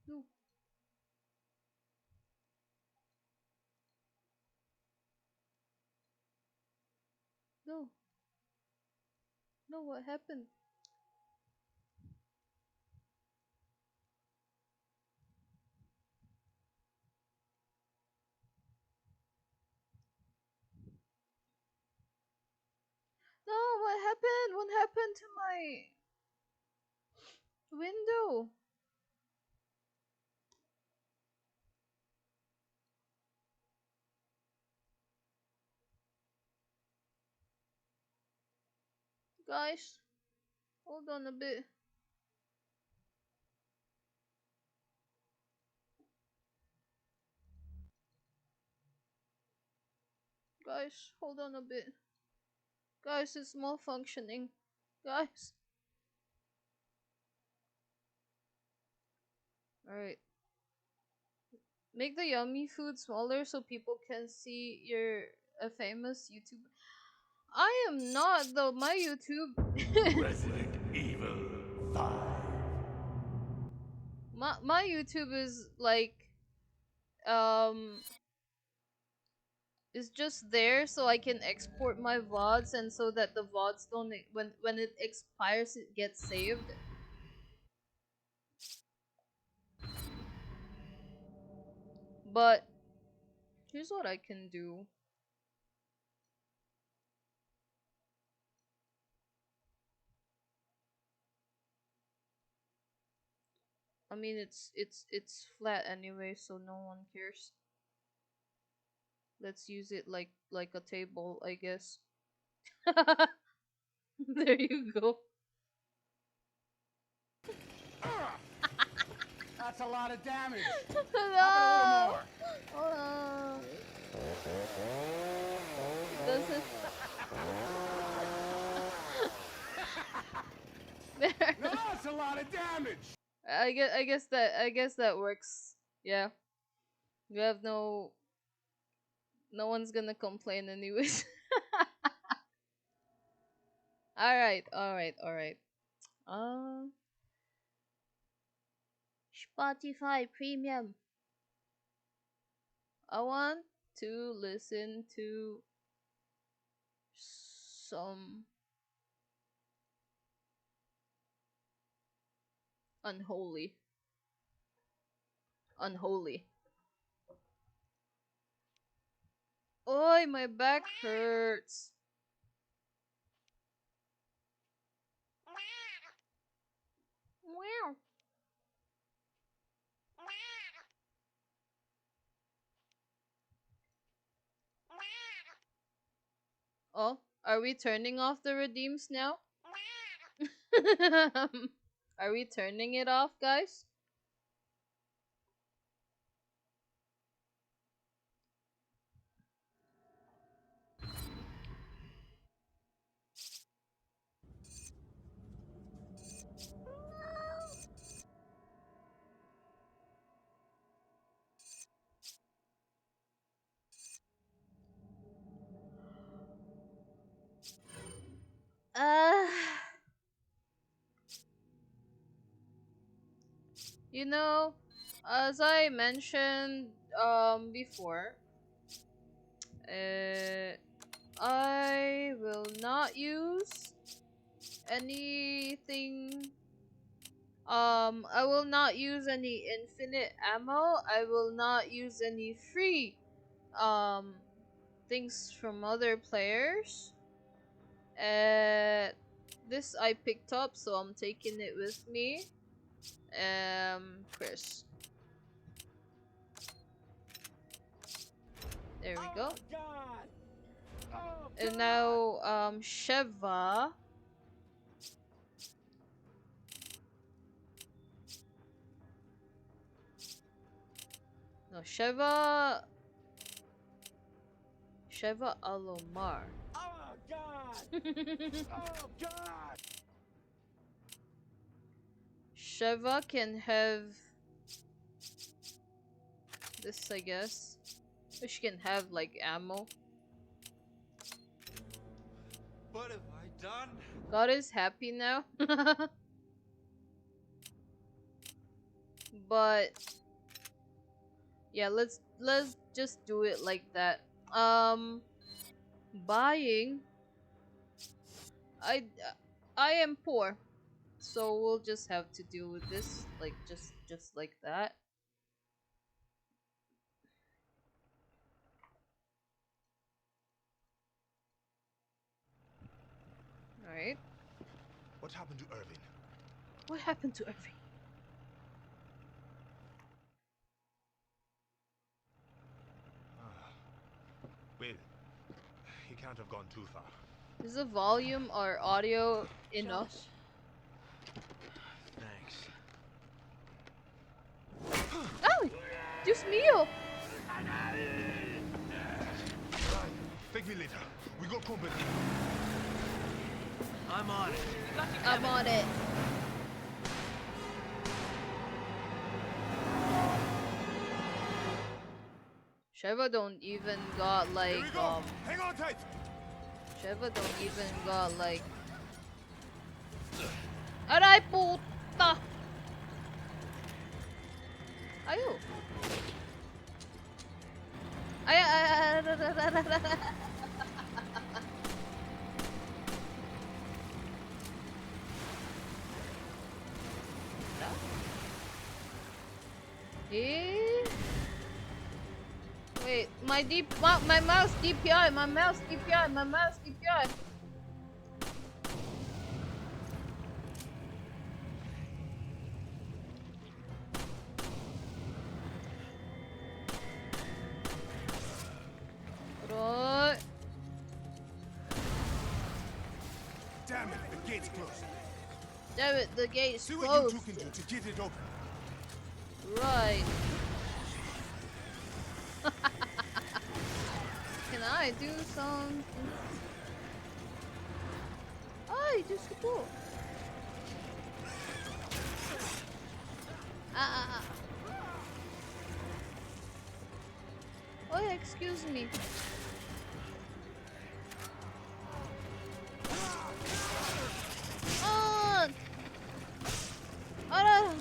No. No. No, what happened? No, what happened? What happened to my window? Guys, hold on a bit. Guys, hold on a bit. Guys, it's malfunctioning. Guys. Alright. Make the yummy food smaller so people can see you're a famous YouTuber. I am not though. My YouTube. Resident Evil 5. My YouTube is like um is just there so I can export my VODs, and so that the VODs don't when it expires it gets saved. But here's what I can do. I mean it's flat anyway, so no one cares. Let's use it like a table, I guess. There you go. That's a lot of damage. No. Does it? There. No, that's a lot of damage. I guess that works. Yeah. You have no one's gonna complain anyways. Alright. Spotify Premium. I want to listen to some unholy. Oi, my back hurts. Wow. Oh, are we turning off the redeems now? Are we turning it off, guys? Uh, you know, as I mentioned before, I will not use anything. I will not use any infinite ammo. I will not use any free things from other players. This I picked up, so I'm taking it with me. Chris. There we go. And now, Sheva. No, Sheva Alomar. Oh God! Oh God! Sheva can have this, I guess. She can have like ammo. What have I done? God is happy now. But yeah, let's just do it like that. Buying. I am poor, so we'll just have to deal with this like just like that. All right. What happened to Irving? What happened to Irving? Well, he can't have gone too far. Is the volume or audio enough? Thanks. Oh, Dios mío! Thank me later. We got company. I'm on it. I'm on it. Sheva don't even got like Hang on tight. Sheva don't even got like. Aray puta! Ayo. Eh? Wait, my mouse DPI, my mouse DPI. Right. Damn it. gate's closed. Damn it, the gate's See what closed. you two can do to get it open. Right. Can I do something? Ay, Diyos ko po. Ah. Oh, excuse me. Ah! Ah!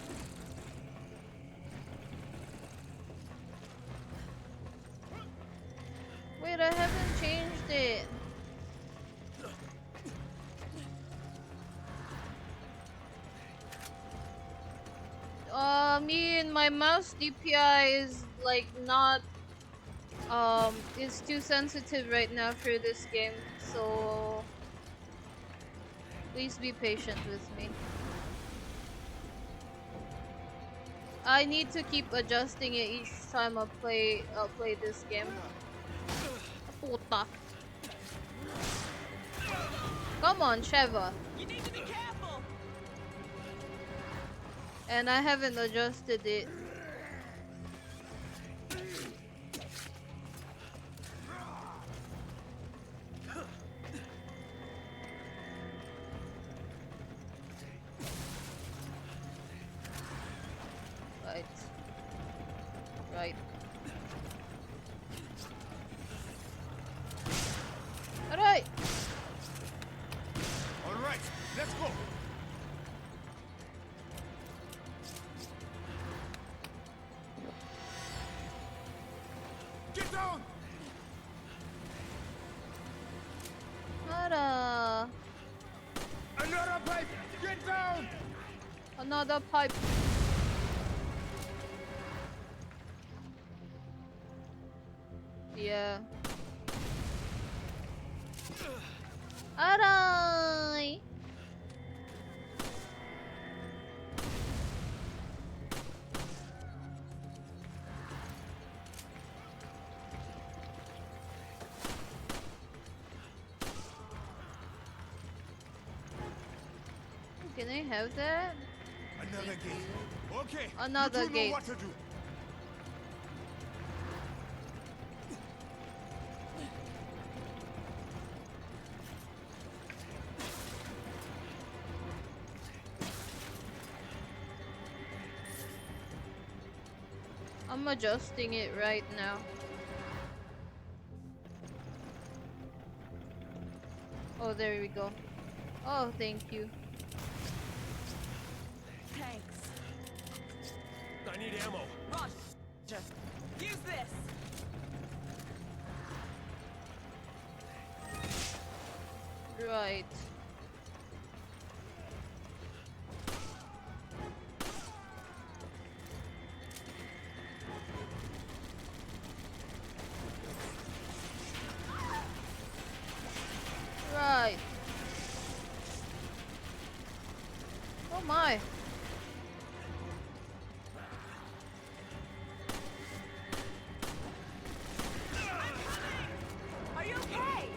Wait, I haven't changed it. Me and my mouse DPI is like not is too sensitive right now for this game, so please be patient with me. I need to keep adjusting it each time I play this game. Puta. Come on, Sheva. You need to be careful. And I haven't adjusted it. Right. Right. Alright. All right, let's go. Get down. Nada. Another pipe. Get down. Another pipe. Yeah. Aray! Can I have that? Another gate. Okay. Another you two gate. know what to do. I'm adjusting it right now. Oh, there we go. Oh, thank you. Thanks. I need ammo. Roger. Use this. Right. Right. Oh my. Are you okay?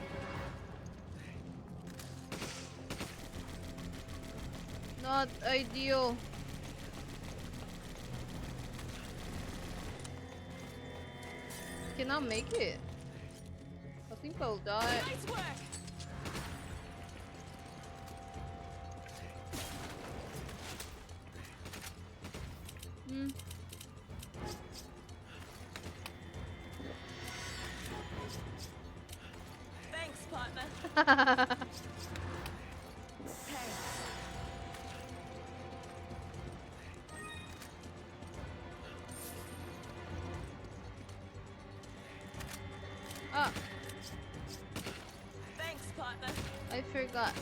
Not ideal. Cannot make it. I think I'll die. Nice work. Hmm. Thanks, partner. Thanks. Ah, Thanks, partner. I forgot.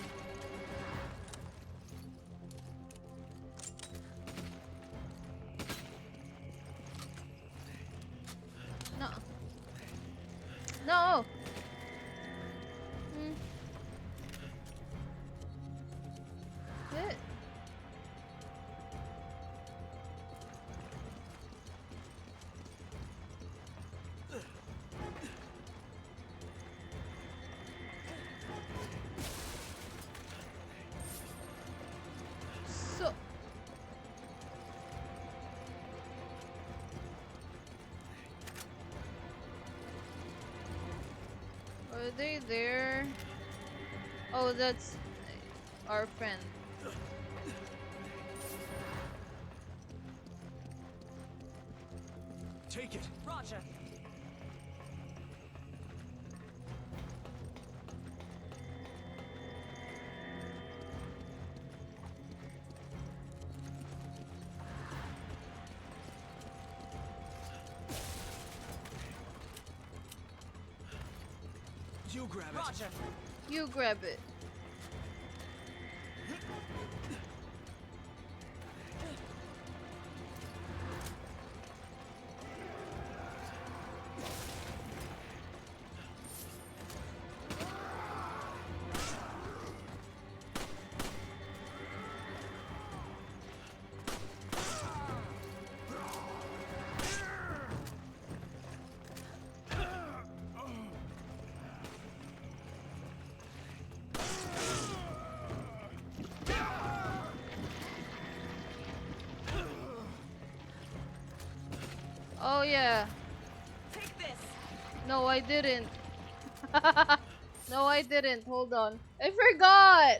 No. No. Hmm. Good. Are they there? Oh, that's our friend. Take it. Roger. You grab it. Roger. You grab it. Oh yeah. Take this. No, I didn't. No, I didn't. Hold on. I forgot.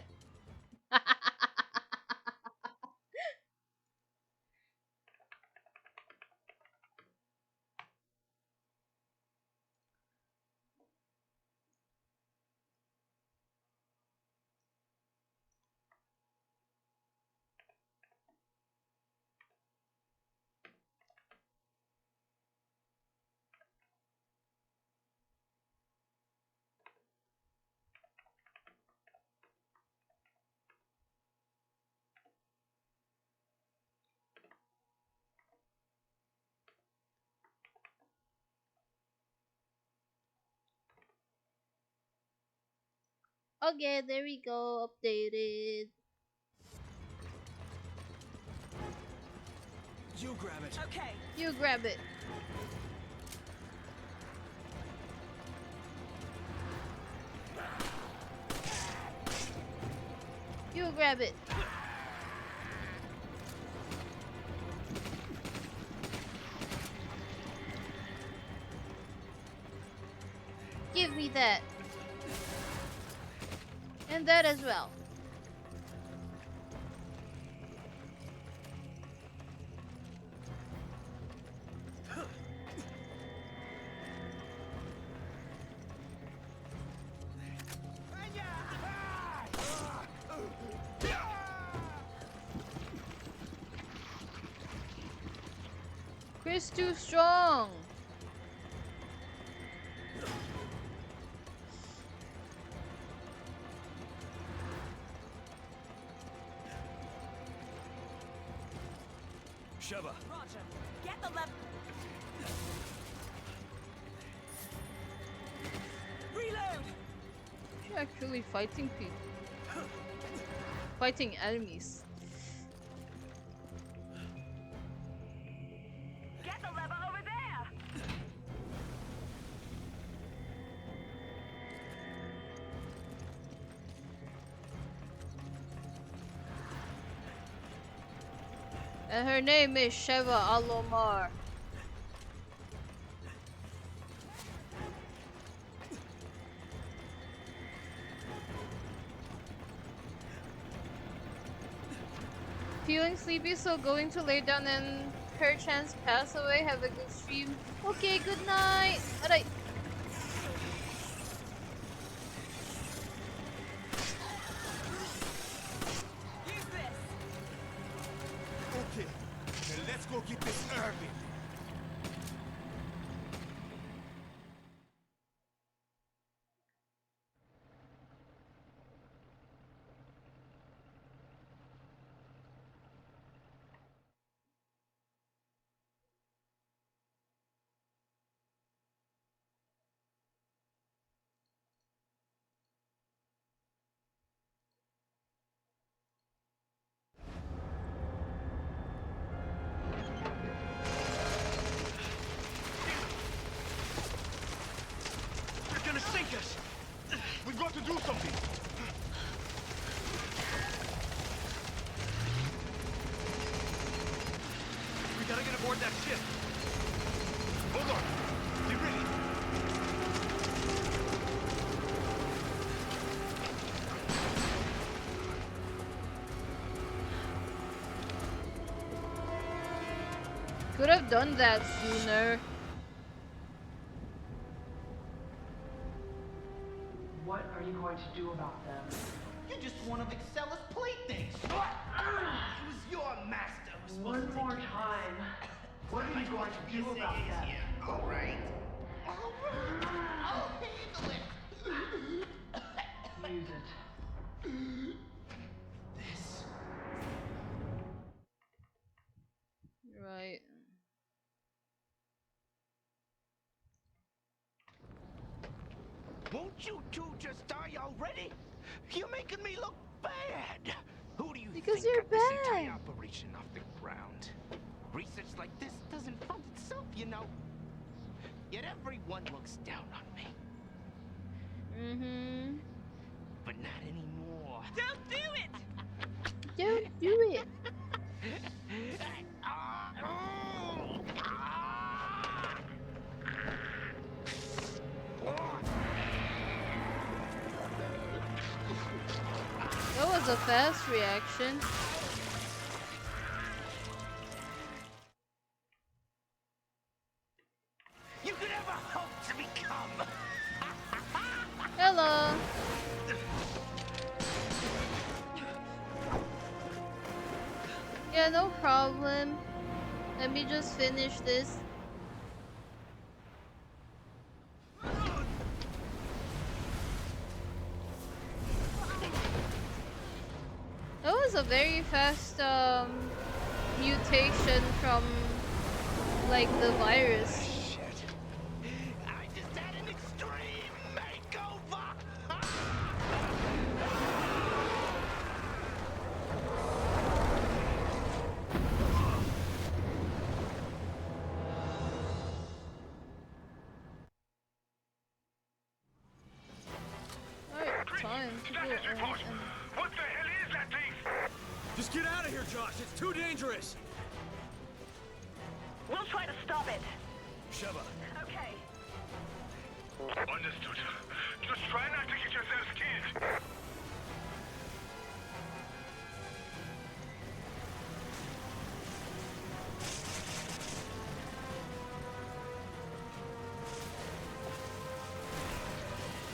Okay, there we go. Updated. You grab it. Okay. You grab it. You grab it. Give me that. And that as well. Chris too strong. Sheva. Roger. Get the left. Reload. You're actually fighting people. Fighting enemies. Get the lever over there. And her name is Sheva Alomar. Feeling sleepy, so going to lay down and perchance pass away. Have a good stream. Okay, good night. Alright. Okay, then let's go get this Irving. They're gonna sink us. We've got to do something. We gotta get aboard that ship. Hold on. Be ready. Could have done that sooner. What are you going to do about them? You're just one of Excella's playthings. It was your master who was supposed to take One more time. What are you going to do about them? All right. I'll handle it. Use it. This. Right. Won't you two just die already? You're making me look bad. Who do you Because think you're got this bad. entire operation off the ground? Research like this doesn't fund itself, you know. Yet everyone looks down on me. Mm-hmm. But not anymore. Don't do it! Don't do it. That was a fast reaction. You could ever hope to become. Hello. Yeah, no problem. Let me just finish this. That was a very fast mutation from like the virus. I just had an extreme makeover. Alright, time to go ahead and... What the hell is that thing? Just get out of here, Josh. It's too dangerous. We'll try to stop it. Sheva. Okay. Understood. Just try not to get yourselves killed.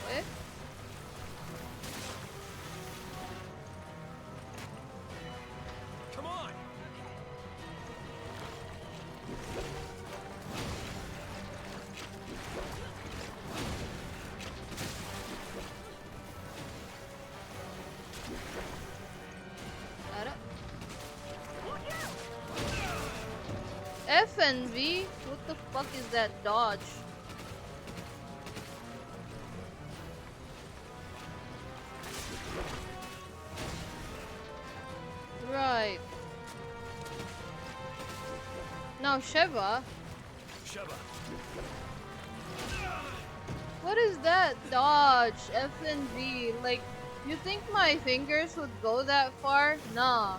What? Come on. F and V? What the fuck is that dodge? Right. Now Sheva. Sheva. What is that dodge? F and V. Like, you think my fingers would go that far? Nah.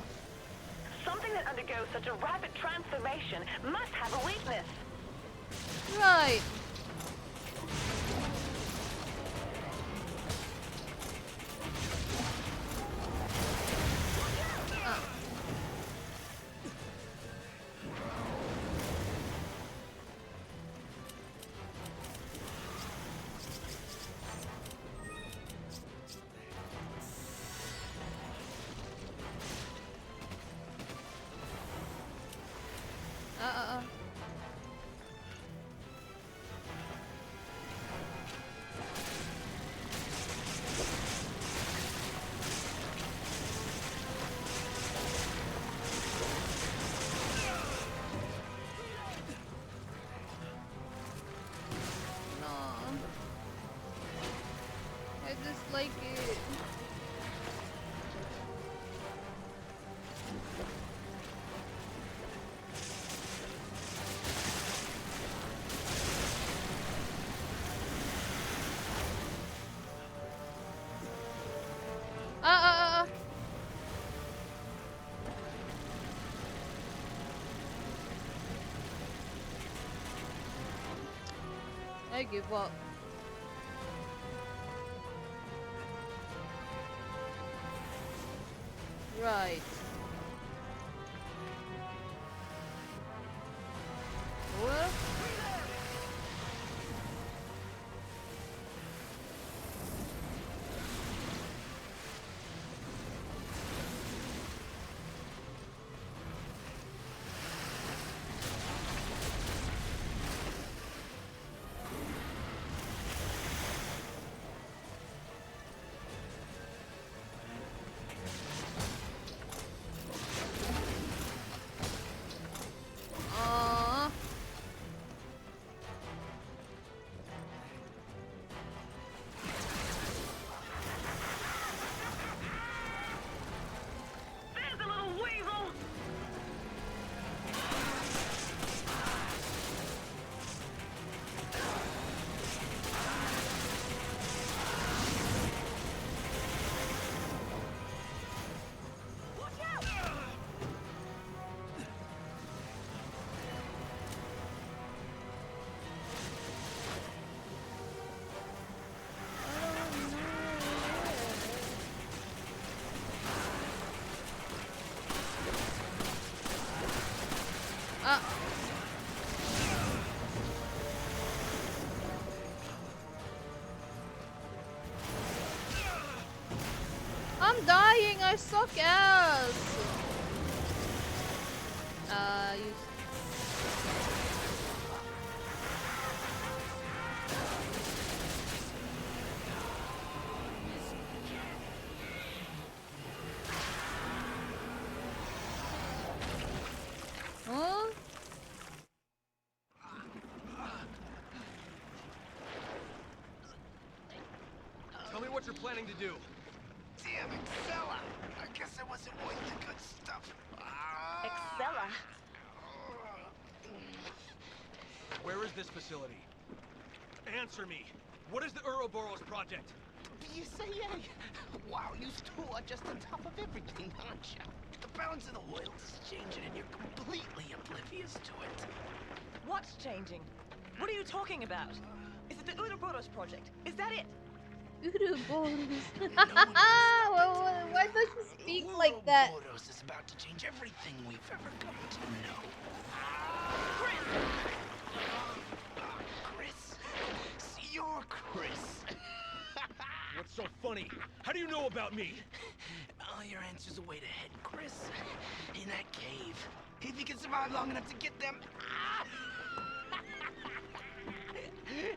Something that undergoes such a rapid transformation must have a weakness. Right. I dislike it. I give up. Right. What? There's a little weasel! Watch out! I'm dying, I suck ass! You... Huh? Tell me what you're planning to do. Damn, Excella! I guess it wasn't worth the good stuff. Excella. Where is this facility? Answer me. What is the Ouroboros project? You say yay? Wow, you two are just on top of everything, aren't you? The balance of the world is changing and you're completely oblivious to it. What's changing? What are you talking about? Is it the Ouroboros project? Is that it? Ouroboros. Why does he speak like that? Ouroboros is about to change everything we've ever come to know. Chris? You're Chris. What's so funny? How do you know about me? All your answers are way ahead, Chris. In that cave. If you can survive long enough to get them...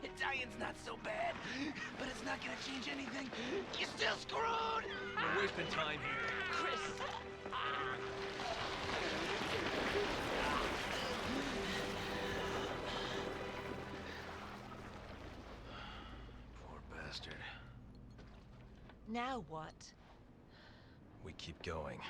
Italian's not so bad, but it's not gonna change anything. You're still screwed! We're wasting time here. Chris! Poor bastard. Now what? We keep going.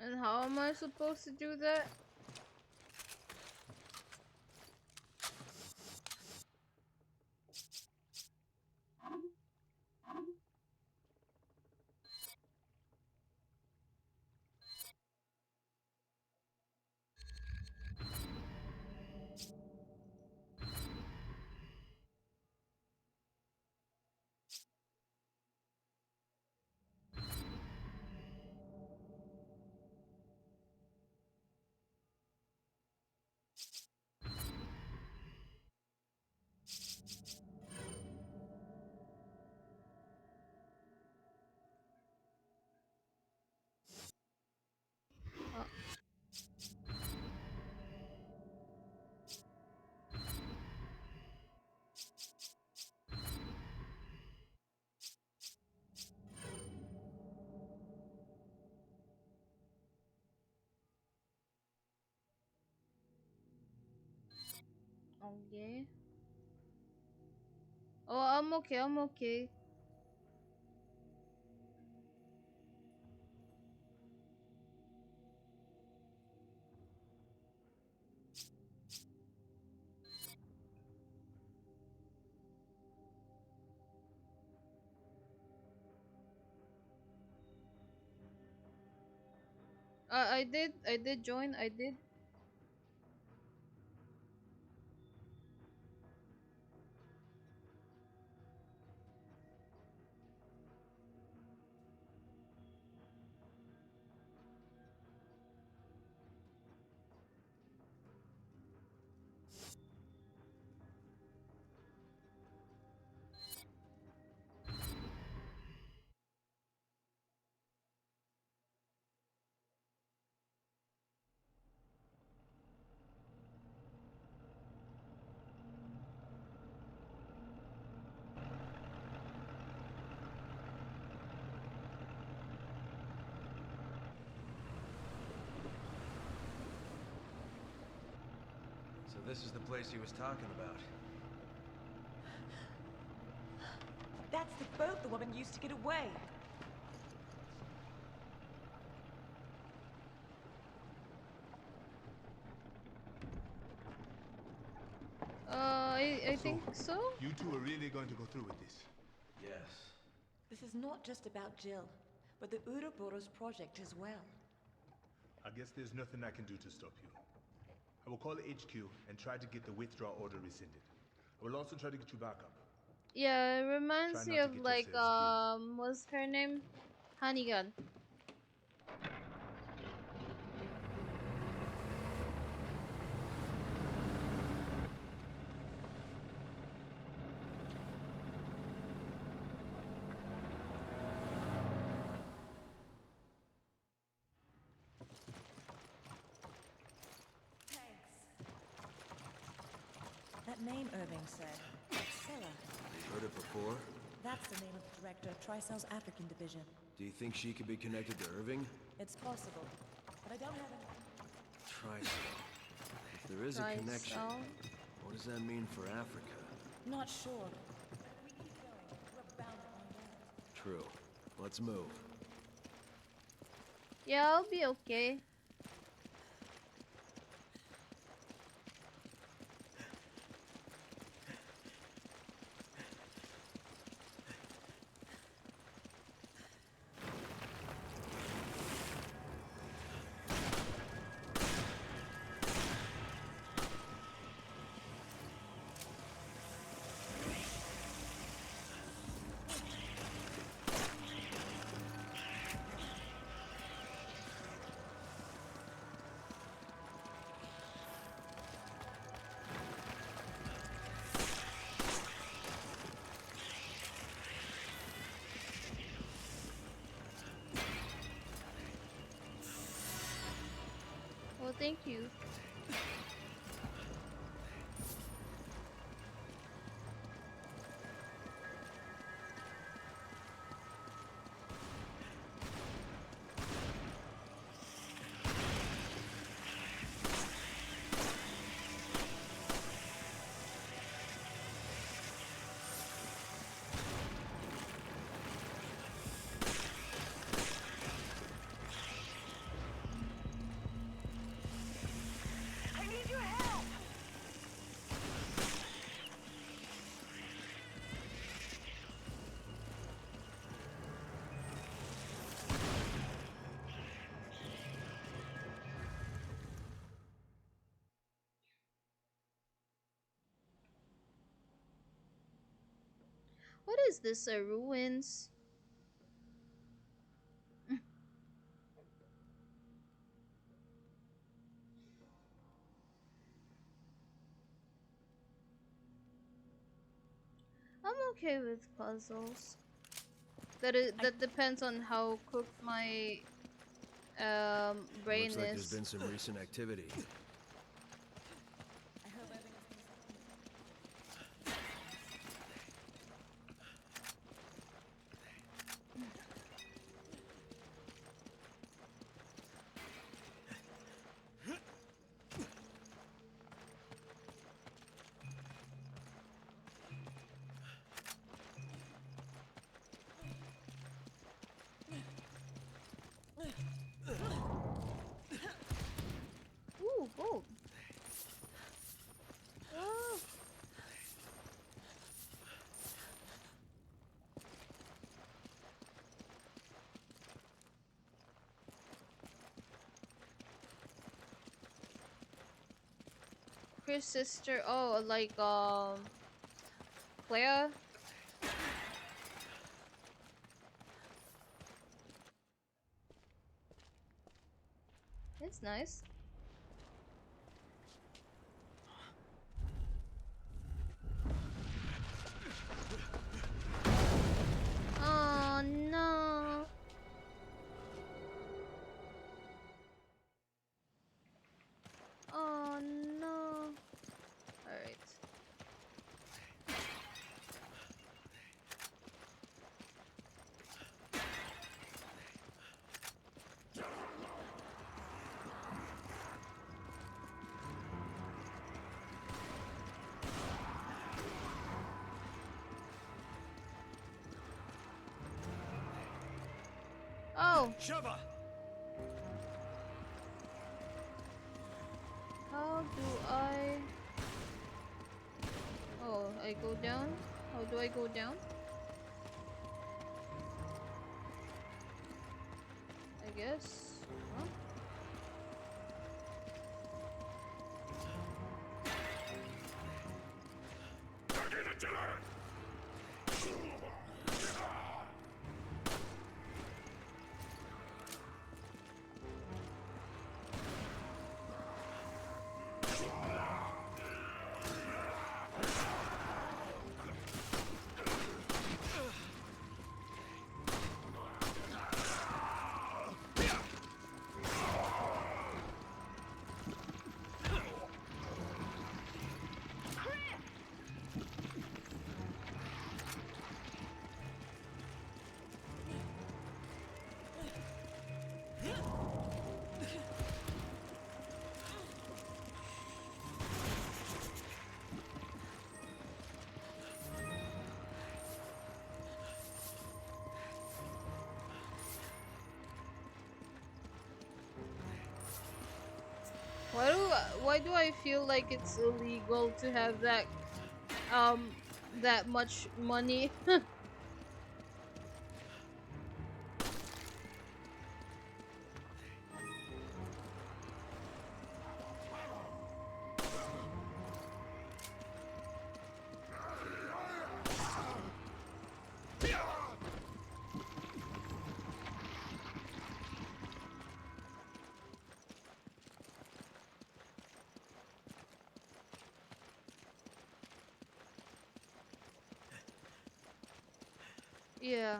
And how am I supposed to do that? Okay. Oh, I'm okay, I'm okay. I did join. I did. So this is the place he was talking about. That's the boat the woman used to get away. I think so. You two are really going to go through with this? Yes. This is not just about Jill, but the Ouroboros project as well. I guess there's nothing I can do to stop you. I will call HQ and try to get the withdrawal order rescinded. I will also try to get you back up. Yeah, it reminds Try me not to of get like yourselves what's her name? Honeygun. That name Irving said. Scylla. You heard it before? That's the name of the director of Tricell's African division. Do you think she could be connected to Irving? It's possible, but I don't have any. Tricell. If there is a connection, what does that mean for Africa? Not sure. But if we keep going, we're bound to find out. True. Let's move. Yeah, I'll be okay. Well, thank you. I need your help! What is this? Ruins? I'm okay with puzzles. That depends on how cooked my brain Looks like is. there's been some recent activity. I hope everything's Ooh, gold. Oh. Chris' sister. Oh, like Clea. It's nice. Oh no. Oh no. Alright. Oh! Sheva! How do I... Oh, I go down? How do I go down? I guess. Huh? Why do I feel like it's illegal to have that much money? Yeah.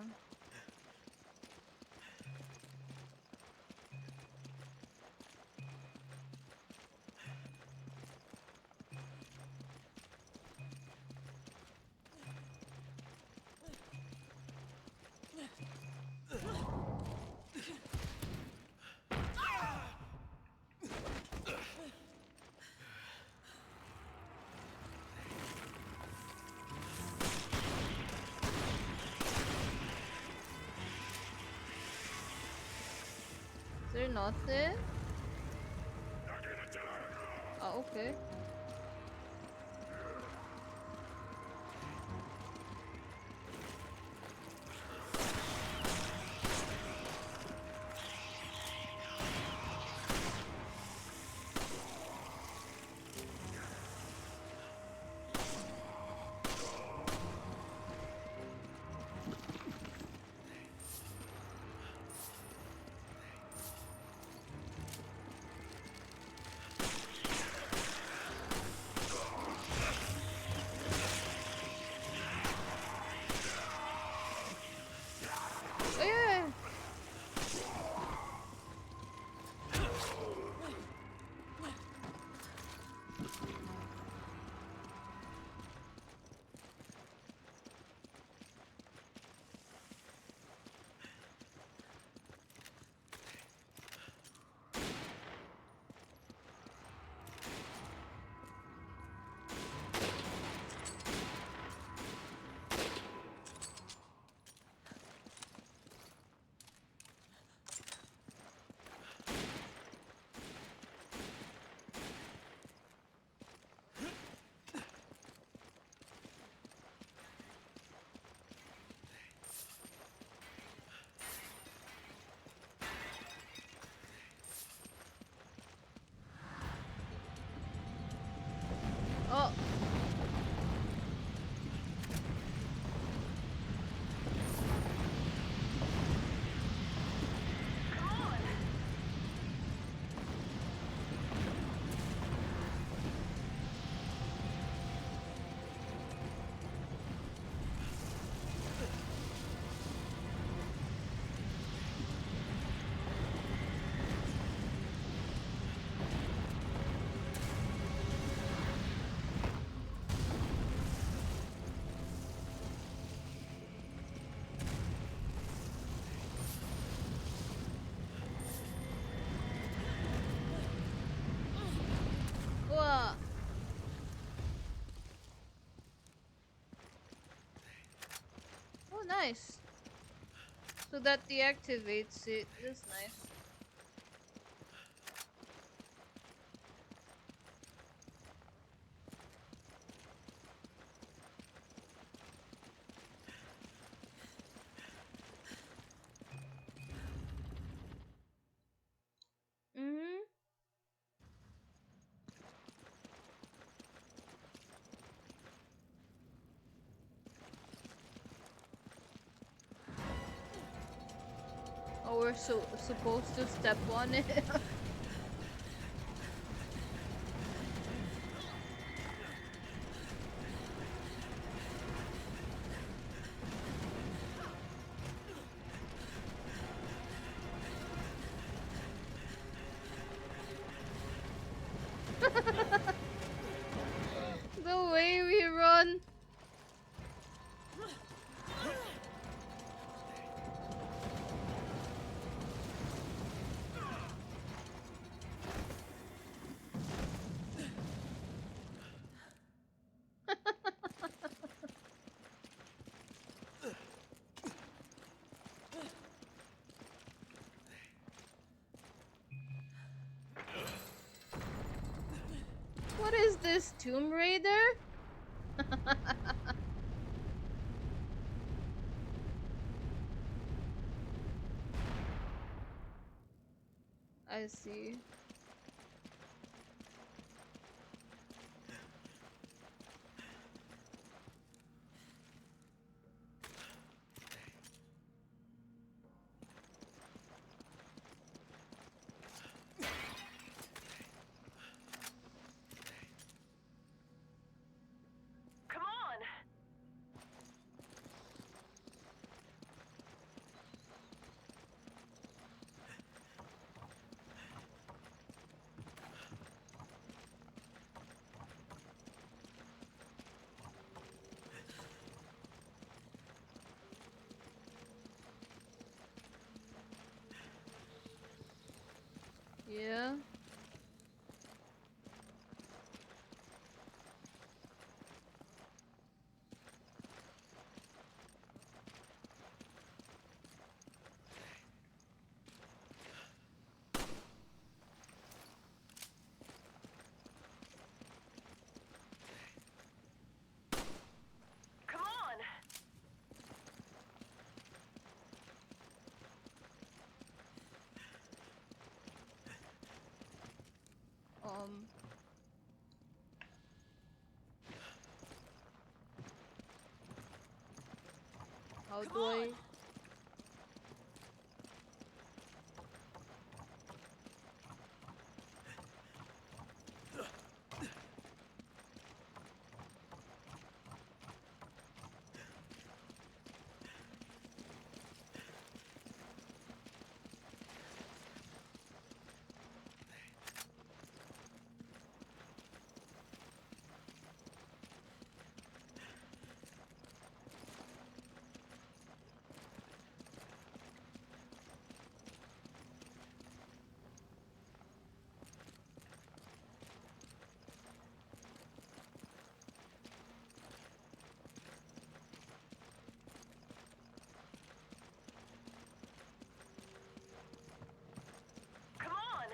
Is there not there? Oh, okay. nice. So that deactivates it. That's nice. Mm-hmm. Oh, we're supposed to step on it. The way we run. What is this, Tomb Raider? I see. Come on! Yeah. Come on! Um. How do I? Come on!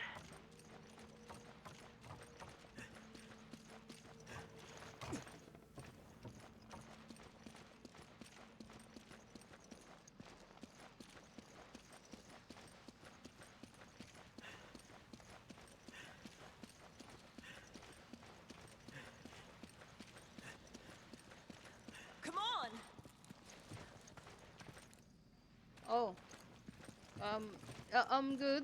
Come on! Oh. I'm good.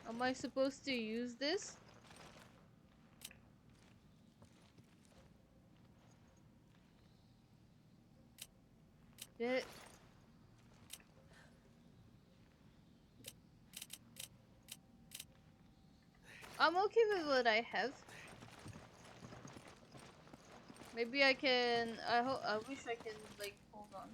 Am I supposed to use this? Yeah. I'm okay with what I have. Maybe I can. I wish I can, like, hold on.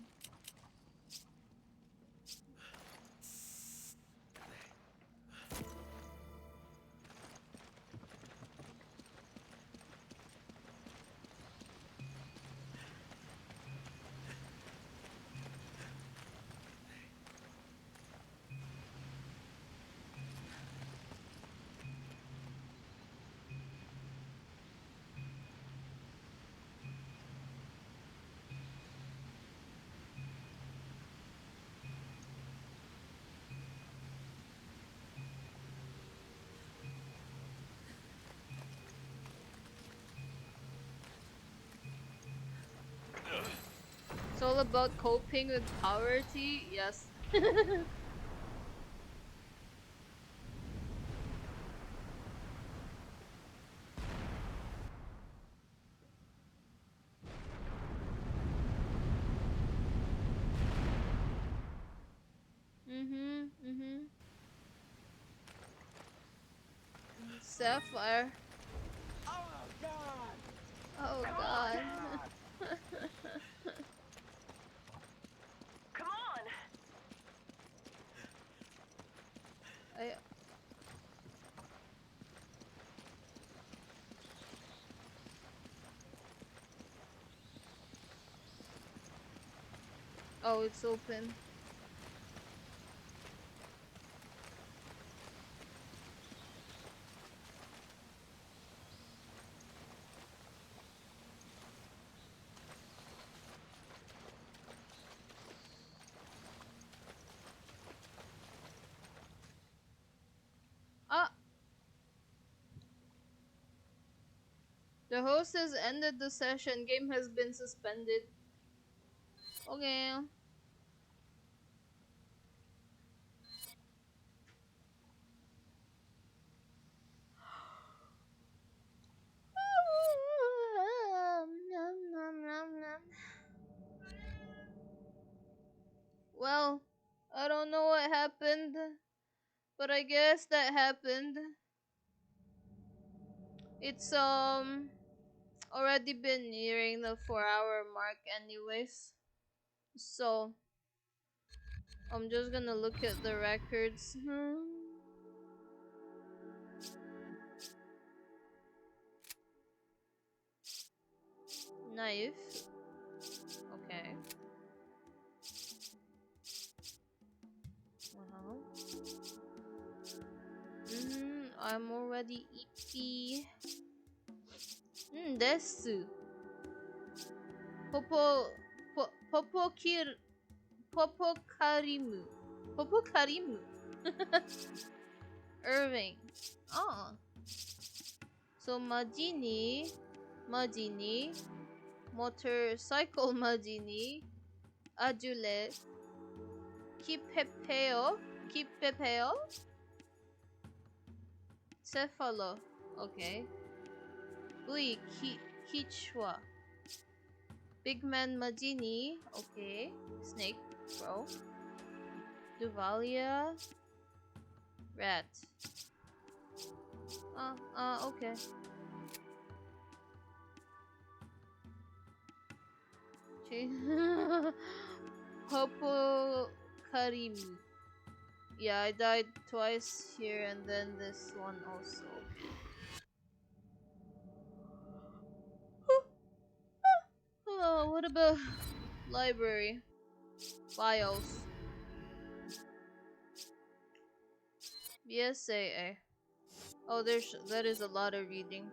all about coping with poverty. Yes. Sapphire. Oh God! Oh God. Come on! I. Oh, it's open. Ah! The host has ended the session. Game has been suspended. Okay. Well, I don't know what happened, but I guess that happened. It's already been nearing the 4-hour mark anyways. So I'm just gonna look at the records. Knife. Okay. I'm already EP. Desu. Popo. Popokarimu. Popokarimu. Irving. Oh. So Majini. Motorcycle Majini. Ajule. Kipepeo. Cephalo. Okay. Ui, Kichwa. Big Man Majini. Okay. Snake. Bro. Duvalia. Rat. Okay. Popo Karimu. Yeah, I died twice here and then this one also. Oh, what about library? Files. BSAA. Oh, that is a lot of reading.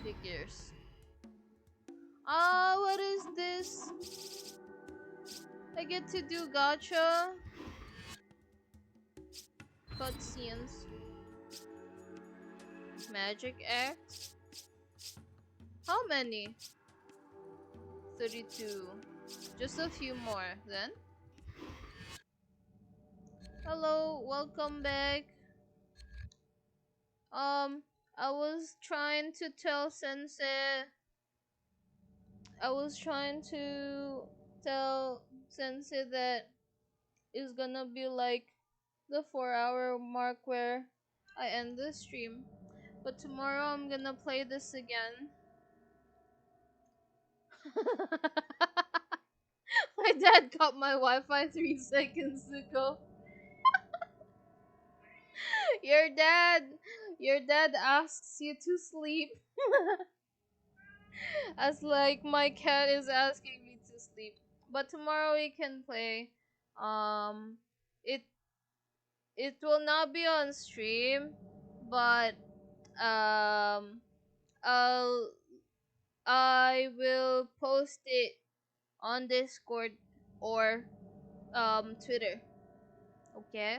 Figures. What is this? I get to do gacha. Cutscenes. Magic Act. How many? 32. Just a few more then. Hello, welcome back. I was trying to tell Sensei. I was trying to tell Sensei that it's gonna be like the 4-hour mark where I end the stream. But tomorrow I'm gonna play this again. My dad cut my Wi-Fi 3 seconds ago. Your dad asks you to sleep. As like my cat is asking me to sleep. But tomorrow we can play. It it will not be on stream, but I'll I will post it on Discord or Twitter. Okay?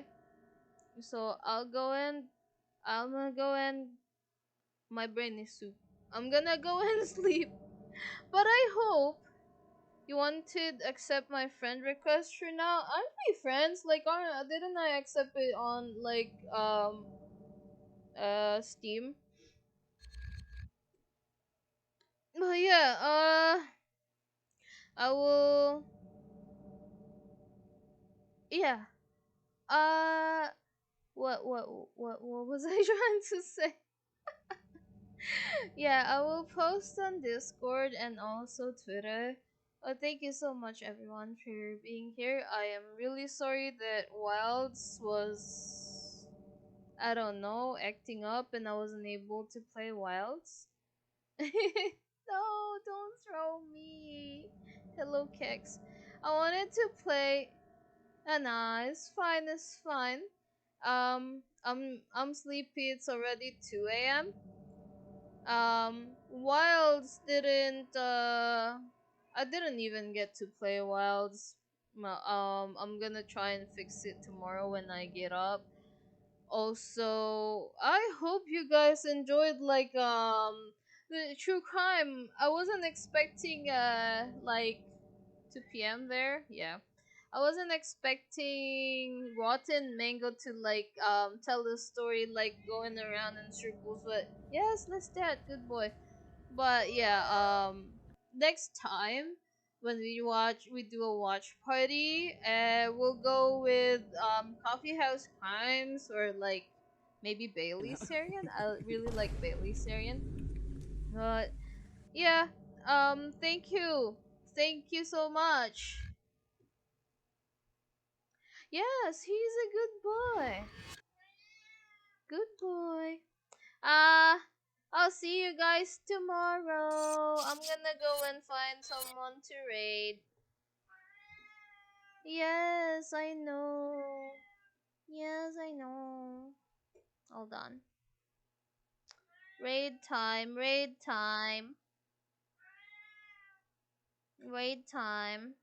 So I'll go and I'm gonna go and my brain is soup. I'm gonna go and sleep. But I hope you want to accept my friend request for now. Aren't we friends? Like, didn't I accept it on like Steam? But yeah, I will. Yeah. Uh, what was I trying to say? Yeah, I will post on Discord and also Twitter. Thank you so much, everyone, for being here. I am really sorry that Wilds was, I don't know, acting up and I wasn't able to play Wilds. No, don't throw me. Hello, Kex. I wanted to play. Nah, it's fine, it's fine. I'm sleepy. It's already 2 a.m. Wilds didn't. I didn't even get to play Wilds. I'm gonna try and fix it tomorrow when I get up. Also, I hope you guys enjoyed like the true crime. I wasn't expecting like 2 p.m. there. Yeah. I wasn't expecting Rotten Mango to like tell the story like going around in circles, but yes, let's that good boy. But yeah, next time when we do a watch party, we'll go with Coffee House Crimes or like maybe Bailey Sarian. I really like Bailey Sarian. But yeah, thank you so much. Yes, he's a good boy. Good boy. Uh, I'll see you guys tomorrow. I'm gonna go and find someone to raid. Yes, I know. Yes, I know. Hold on. Raid time, raid time. Raid time.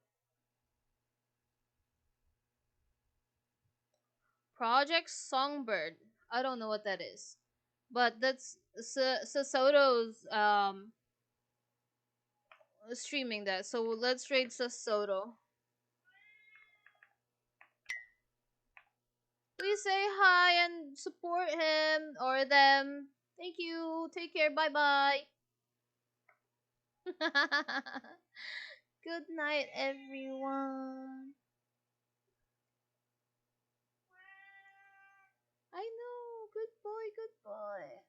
Project Songbird. I don't know what that is. But that's Sasoto's streaming that. So let's raid Sasoto. Please say hi and support him or them. Thank you. Take care. Bye bye. Good night, everyone. I know. Good boy. Good boy.